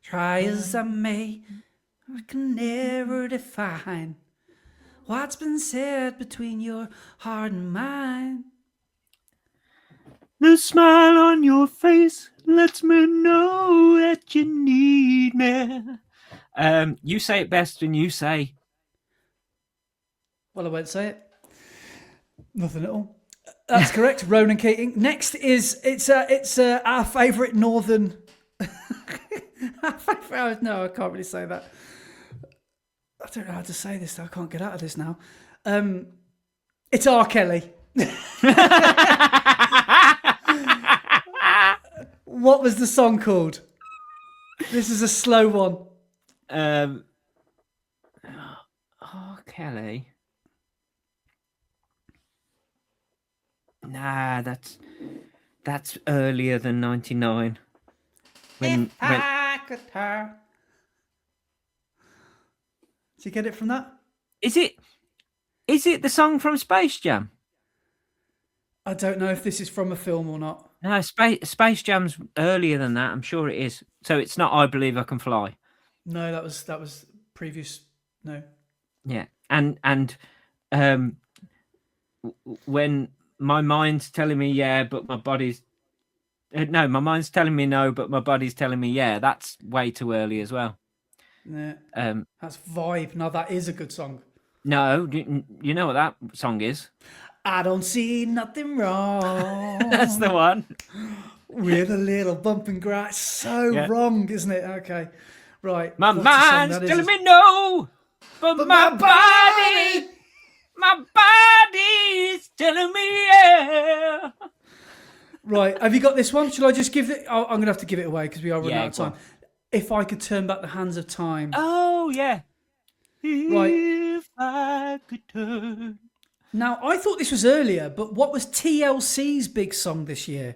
Try as I may, I can never define what's been said between your heart and mine. The smile on your face lets me know that you need me. You say it best, and you say. Well, I won't say it. Nothing at all. That's correct. Ronan Keating. Next is it's our favourite northern. No, I can't really say that. I don't know how to say this. I can't get out of this now. It's R. Kelly. What was the song called? This is a slow one. R. Kelly. Nah, that's earlier than 99. I could have. Did you get it from that? Is it the song from Space Jam? I don't know if this is from a film or not. No, Space Jam's earlier than that. I'm sure it is. So it's not I Believe I Can Fly. No, that was previous. No. Yeah, and when my mind's telling me yeah, but my body's no, my mind's telling me no, but my body's telling me yeah. That's way too early as well. Yeah. That's Vibe. Now that is a good song. No, you know what that song is? I don't see nothing wrong. That's the one. With a little bump and grind. So wrong, isn't it? Okay. Right. My mind's telling me no, but my body's telling me yeah. Right. Have you got this one? Shall I just give it? I'm going to have to give it away because we are running out of time. On. If I could turn back the hands of time. Oh, yeah. Right. If I could turn. Now, I thought this was earlier, but what was TLC's big song this year?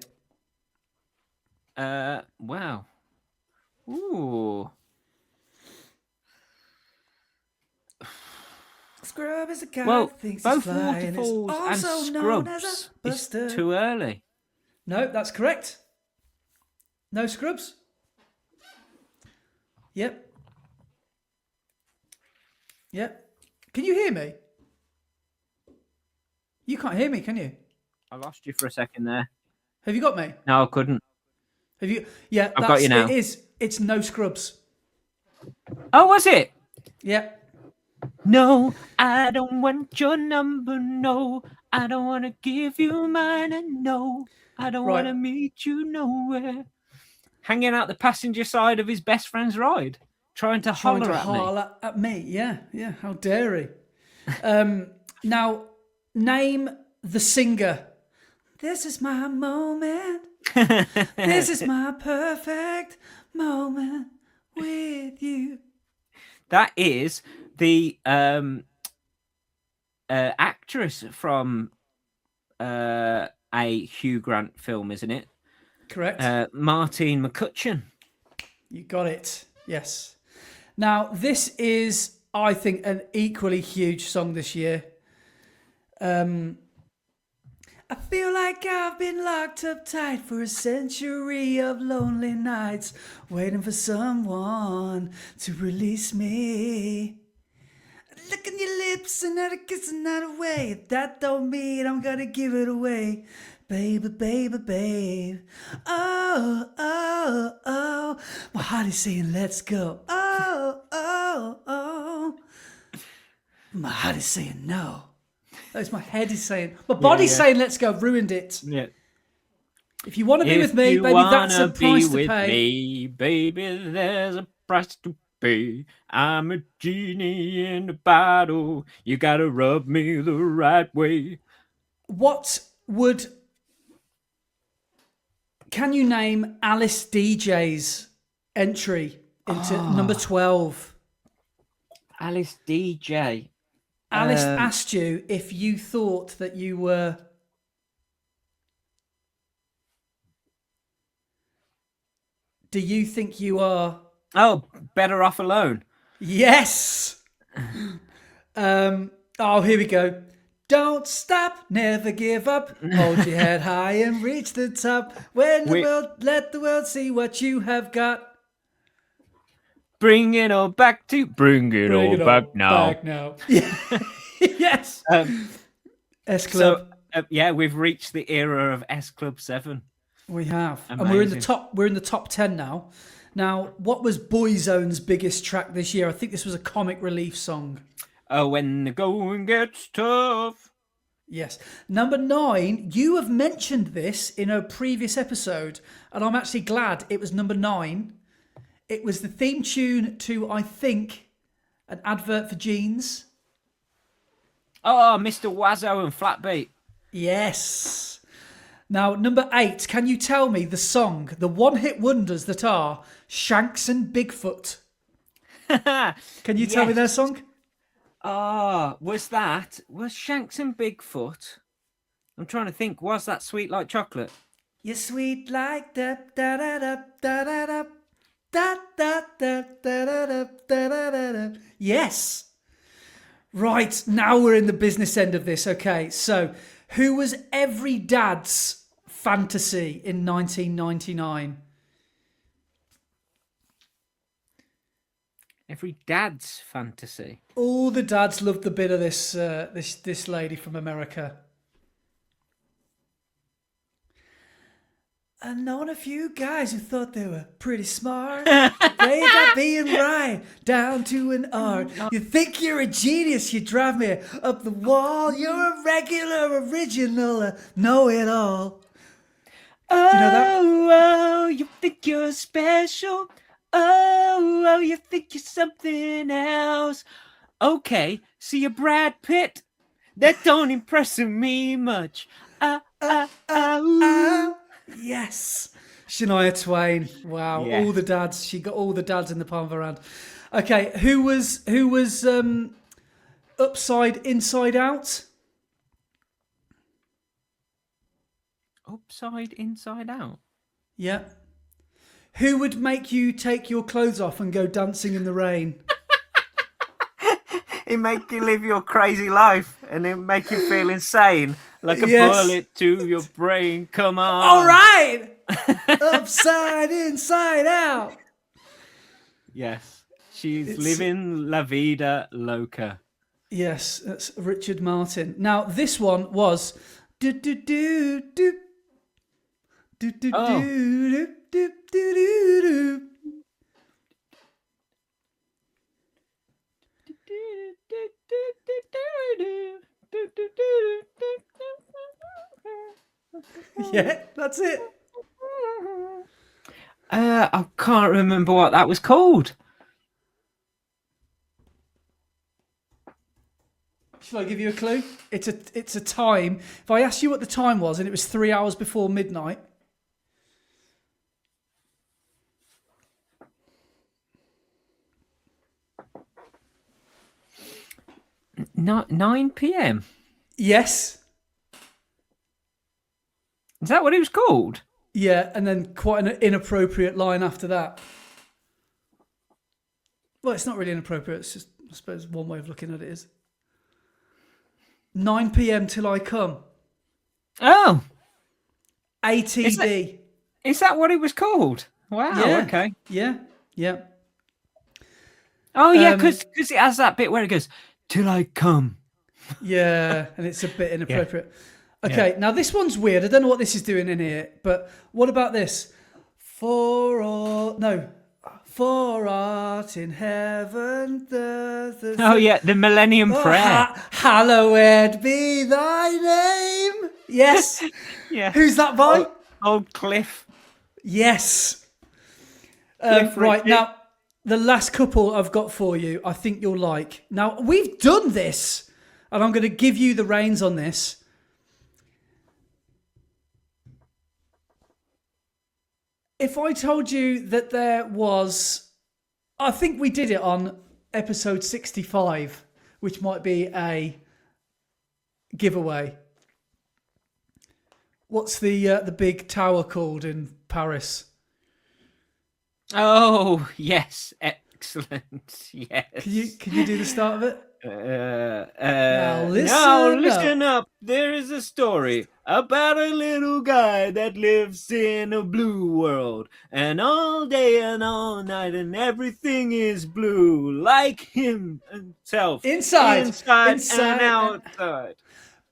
Wow. Ooh. Scrub is a guy Well, thinks both he's flying. Waterfalls and Scrubs is too early. No, that's correct. No Scrubs. Yep. Can you hear me? You can't hear me, can you? I lost you for a second there. Have you got me? No, I couldn't. Have you? Yeah, I've got you now. It is. It's No Scrubs. Oh, was it? Yep. No, I don't want your number. No, I don't want to give you mine. And no, I don't want to meet you nowhere. Hanging out the passenger side of his best friend's ride, trying to holler at me. Yeah. How dare he? Now, name the singer. This is my moment. This is my perfect moment with you. That is the actress from a Hugh Grant film, isn't it? Correct. Martine McCutcheon. You got it. Yes. Now, this is, I think, an equally huge song this year. I feel like I've been locked up tight for a century of lonely nights, waiting for someone to release me. Look in your lips, another kiss, another way. That don't mean I'm gonna give it away. Baby, baby, babe. Oh, oh, oh. My heart is saying, let's go. Oh, oh, oh. My heart is saying no. That's my head is saying. My body's saying, let's go. I've ruined it. Yeah. If you want to be with me, baby, that's a price to pay. Me, baby, there's a price to pay. I'm a genie in a bottle. You gotta rub me the right way. Can you name Alice DJ's entry into number 12? Alice DJ. Alice asked you if you thought that you were... Do you think you are... Oh, Better Off Alone. Yes! Here we go. Don't stop, never give up. Hold your head high and reach the top. Let the world see what you have got. Bring it all back now. Yeah. Yes. S Club. So, we've reached the era of S Club 7. We have. Amazing. And we're in the top 10 now. Now, what was Boyzone's biggest track this year? I think this was a comic relief song. Oh, when the going gets tough. Yes. Number 9, you have mentioned this in a previous episode, and I'm actually glad it was number 9. It was the theme tune to, I think, an advert for jeans. Oh, Mr. Wazzo and Flatbeat. Yes. Now, number 8, can you tell me the song, the one-hit wonders that are Shanks and Bigfoot? Can you tell me their song? Was Shanks and Bigfoot? I'm trying to think. Was that Sweet Like Chocolate? You're sweet like da da da da da da da da da da da da da da. Yes. Right, now we're in the business end of this. Okay, so who was every dad's fantasy in 1999? Every dad's fantasy. All the dads loved the bit of this lady from America. I've known a few guys who thought they were pretty smart. They got being right down to an art. You think you're a genius, you drive me up the wall. You're a regular, original, know-it-all. Oh, you know that? Oh, you think you're special. Oh, you think you're something else. Okay, see a Brad Pitt. That don't impress me much. Yes. Shania Twain. Wow. Yes. All the dads. She got all the dads in the palm of her hand. Okay, who was Upside Inside Out? Upside Inside Out? Yeah. Who would make you take your clothes off and go dancing in the rain? It make you live your crazy life and it make you feel insane. Like a bullet to your brain. Come on. All right. Upside Inside Out. Yes. She's living La Vida Loca. Yes, that's Richard Martin. Now, this one was... do do do do do do do do do do. Yeah, that's it. I can't remember what that was called. Shall I give you a clue? It's a time. If I asked you what the time was and it was 3 hours before midnight. Not 9 p.m. Yes. Is that what it was called? Yeah, and then quite an inappropriate line after that. Well, it's not really inappropriate. It's just, I suppose, one way of looking at it is 9 p.m. till I come. Oh. ATD. Is that what it was called? Wow, yeah. Okay. Yeah, yeah. Oh, yeah, because it has that bit where it goes, till I come. Yeah, and it's a bit inappropriate. Yeah. Okay, now this one's weird. I don't know what this is doing in here, but what about this? For art in heaven. Oh, yeah, the Millennium Prayer. Hallowed be thy name. Yes. Yeah. Who's that by? Old Cliff. Yes. Cliff right, now, the last couple I've got for you, I think you'll like. Now, we've done this, and I'm going to give you the reins on this. If I told you that there was... I think we did it on episode 65, which might be a giveaway. What's the big tower called in Paris? Oh, yes. Excellent. Yes. Can you do the start of it? Now listen up. There is a story about a little guy that lives in a blue world, and all day and all night, and everything is blue, like himself. Inside and outside.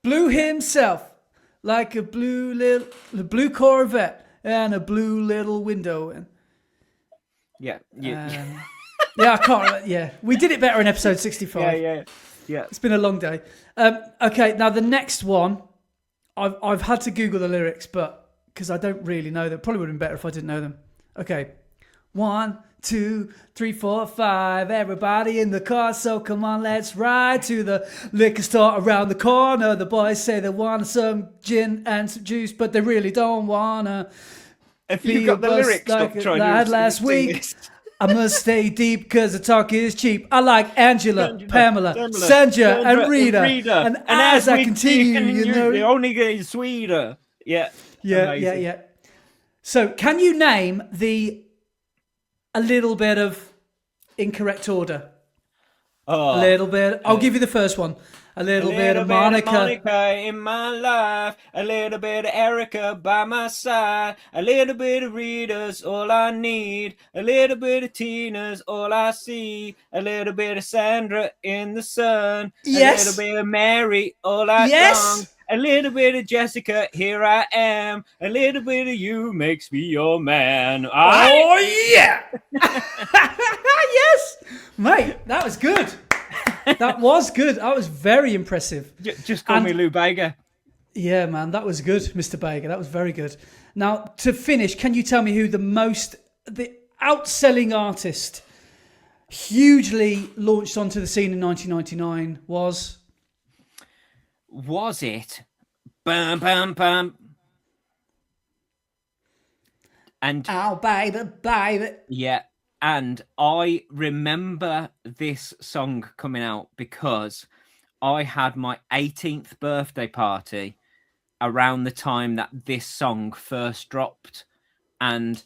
Blue himself, like a blue Corvette and a blue little window. Yeah. Yeah, I can't. Yeah, we did it better in episode 65. Yeah. It's been a long day. Okay, now the next one, I've had to Google the lyrics, but because I don't really know them. Probably would have been better if I didn't know them. Okay, 1, 2, 3, 4, 5. Everybody in the car, so come on, let's ride to the liquor store around the corner. The boys say they want some gin and some juice, but they really don't wanna. If you got the lyrics, like stop trying lad to last week. I must stay deep because the talk is cheap. I like Angela, Pamela, Sandra, and Rita. And as I continue, you know, the only getting sweeter. Yeah. Yeah. So, can you name a little bit of incorrect order? A little bit. I'll give you the first one. A little bit of Monica in my life, a little bit of Erica by my side, a little bit of Rita's all I need, a little bit of Tina's all I see, a little bit of Sandra in the sun, a little bit of Mary all I long, a little bit of Jessica, here I am, a little bit of you makes me your man. Oh yeah. Yes, mate, that was good. That was good. That was very impressive. Just call me Lou Bega. Yeah, man, that was good, Mr. Bega. That was very good. Now, to finish, can you tell me who the outselling artist, hugely launched onto the scene in 1999 was? Was it? Bum, bum, bum. And oh, baby. Yeah. And I remember this song coming out because I had my 18th birthday party around the time that this song first dropped. And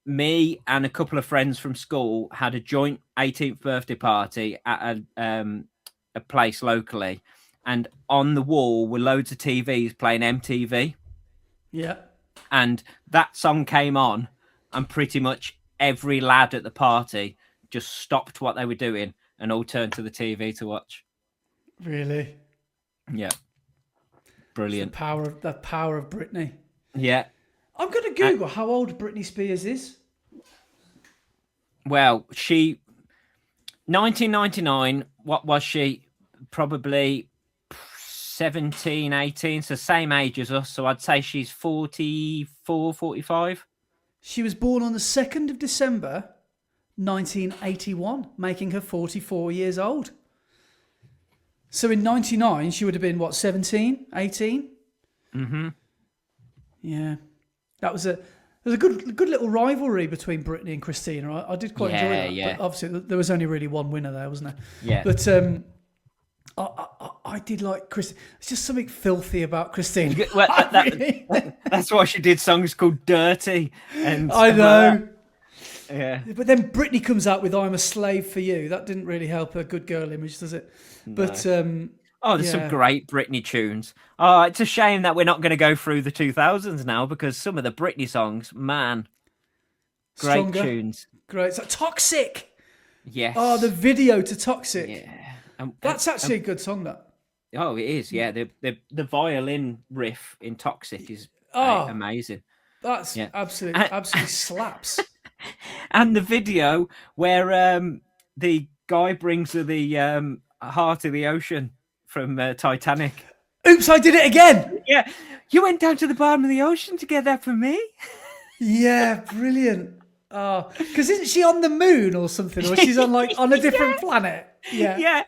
me and a couple of friends from school had a joint 18th birthday party at a place locally. And on the wall were loads of TVs playing MTV. Yeah. And that song came on and pretty much every lad at the party just stopped what they were doing and all turned to the TV to watch. Really? Yeah. Brilliant. The power of Britney. Yeah. I'm going to Google how old Britney Spears is. Well, 1999, what was she? Probably 17, 18, so same age as us. So I'd say she's 44, 45. She was born on the 2nd of December, 1981, making her 44 years old. So in 99, she would have been, 17, 18? Mm-hmm. Yeah. There was a good little rivalry between Britney and Christina. I did quite enjoy that. Yeah. But obviously, there was only really one winner there, wasn't there? Yeah. But I did like Christina. It's just something filthy about Christina. Well, that's why she did songs called Dirty. And I know. Yeah. But then Britney comes out with I'm a Slave for You. That didn't really help her good girl image, does it? No. But there's some great Britney tunes. Oh, it's a shame that we're not going to go through the 2000s now because some of the Britney songs, man, great Stronger. Tunes. Great. It's like Toxic. Yes. Oh, the video to Toxic. Yeah. That's actually a good song, that. Oh, it is. Yeah. The violin riff in Toxic is amazing. That's absolutely slaps. And the video where the guy brings her the Heart of the Ocean from Titanic. Oops, I did it again. Yeah. You went down to the bottom of the ocean to get that for me? Yeah, brilliant. Oh, because isn't she on the moon or something? Or she's on on a different planet? Yeah. Yeah.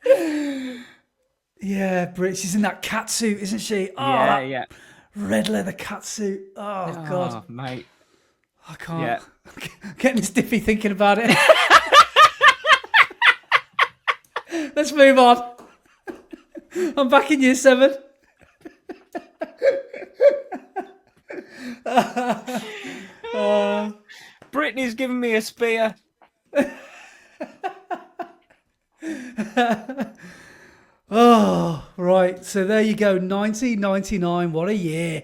Yeah, Brit. She's in that cat suit, isn't she? Oh, yeah. Red leather cat suit. Oh, God. Mate. I can't. Yeah. I'm getting stiffy thinking about it. Let's move on. I'm back in year 7. Britney's giving me a spear. Oh, right. So there you go. 1999. What a year.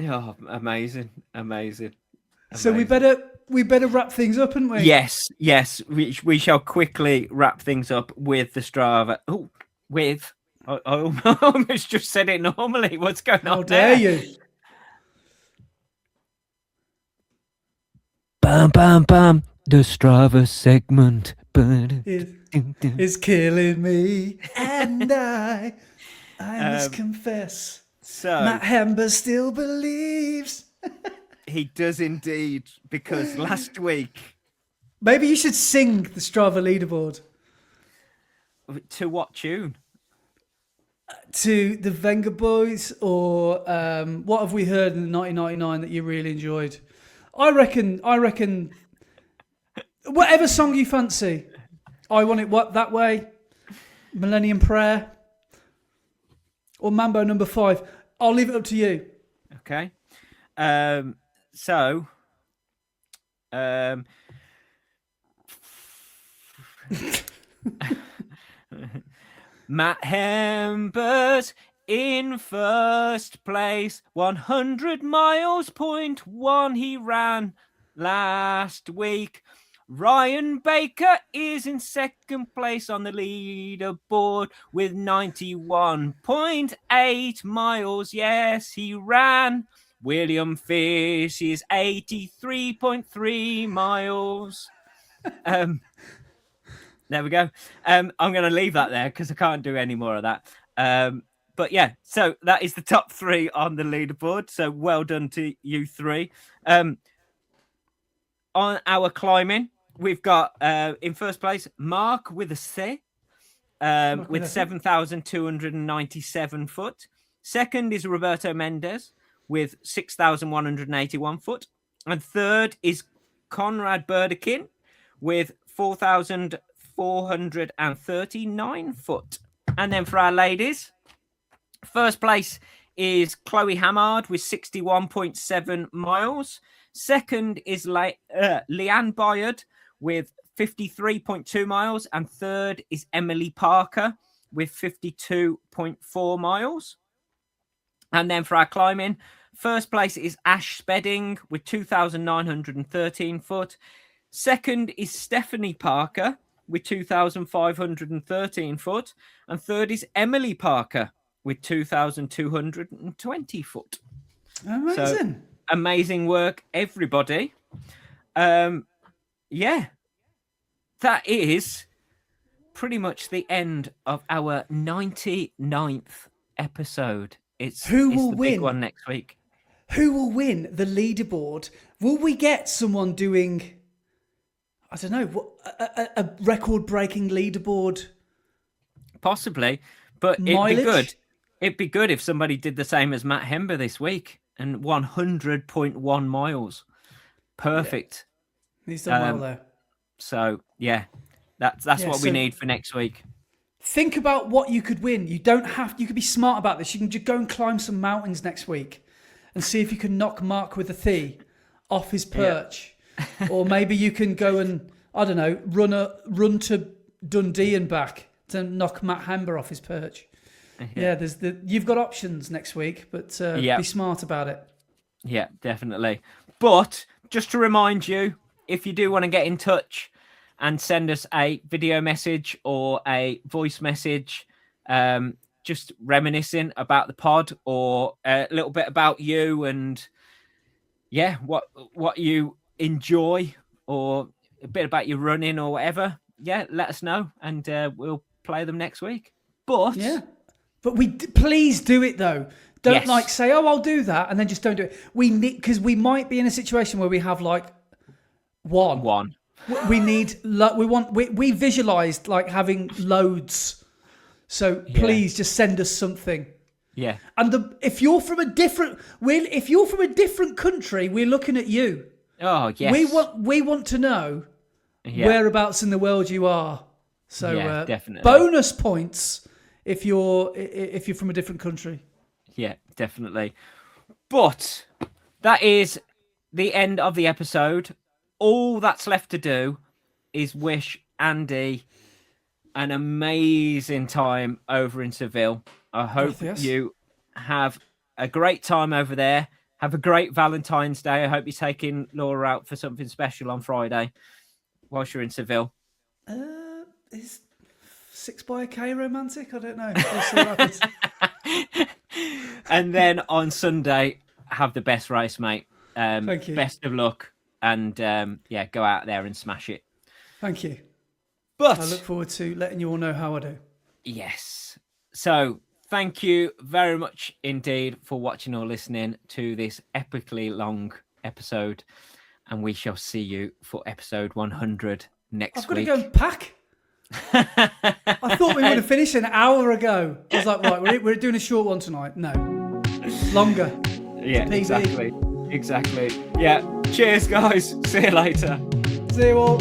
Oh, amazing. So we better wrap things up, haven't we? Yes. We shall quickly wrap things up with the Strava. I almost just said it normally. What's going on there? How dare you? Bam, bam, bam. The Strava segment is killing me, and I must confess. So Matt Hember still believes. He does indeed, because last week... Maybe you should sing the Strava leaderboard. To what tune? To the Venga Boys, or what have we heard in 1999 that you really enjoyed? I reckon whatever song you fancy. I Want It What That Way, Millennium Prayer, or Mambo Number 5. I'll leave it up to you. Okay. Matt Hember's in first place, 100 miles, 0.1 he ran last week. Ryan Baker is in second place on the leaderboard with 91.8 miles. Yes, he ran. William Fish is 83.3 miles. There we go. I'm going to leave that there because I can't do any more of that. But yeah, so that is the top 3 on the leaderboard. So well done to you 3. On our climbing, we've got in first place Mark with a C with 7,297 foot. Second is Roberto Mendes with 6,181 foot. And third is Conrad Burdekin with 4,439 foot. And then for our ladies, first place is Chloe Hamard with 61.7 miles. Second is Leanne Bayard with 53.2 miles. And third is Emily Parker with 52.4 miles. And then for our climbing, first place is Ash Spedding with 2,913 foot. Second is Stephanie Parker with 2,513 foot. And third is Emily Parker with 2,220 foot. Amazing. So, amazing work, everybody. Yeah, that is pretty much the end of our 99th episode. It's the big one next week. Who will win the leaderboard? Will we get someone doing, I don't know, a record-breaking leaderboard? Possibly, but mileage? It'd be good. It'd be good if somebody did the same as Matt Hember this week and 100.1 miles. Perfect. Yeah. He's done well there. So yeah, that's what we need for next week. Think about what you could win. You could be smart about this. You can just go and climb some mountains next week and see if you can knock Mark with a T off his perch. Yeah. Or maybe you can go and, I don't know, run to Dundee and back to knock Matt Hember off his perch. Yeah, you've got options next week, but be smart about it. Yeah, definitely. But just to remind you, if you do want to get in touch and send us a video message or a voice message, just reminiscing about the pod or a little bit about you and what you enjoy or a bit about your running or whatever, let us know and we'll play them next week. But please do it though. Don't say, oh, I'll do that, and then just don't do it. Because we might be in a situation where we have like one. We visualized like having loads. So please just send us something. Yeah. And if you're from a different country, we're looking at you. Oh yes. We want to know whereabouts in the world you are. So definitely. Bonus points if you're from a different country. Yeah, definitely. But that is the end of the episode. All that's left to do is wish Andy an amazing time over in Seville. I hope you have a great time over there. Have a great Valentine's Day. I hope you're taking Laura out for something special on Friday whilst you're in Seville. Is 6 by a K romantic? I don't know. We'll see what happens. And then on Sunday, have the best race, mate. Thank you. Best of luck. and go out there and smash it. Thank you. But I look forward to letting you all know how I do. Yes. So thank you very much indeed for watching or listening to this epically long episode. And we shall see you for episode 100 next week. I've got to go and pack. I thought we would have finished an hour ago. I was like, right, we're doing a short one tonight. No. Longer. Yeah, exactly. Yeah. Cheers, guys. See you later. See you all.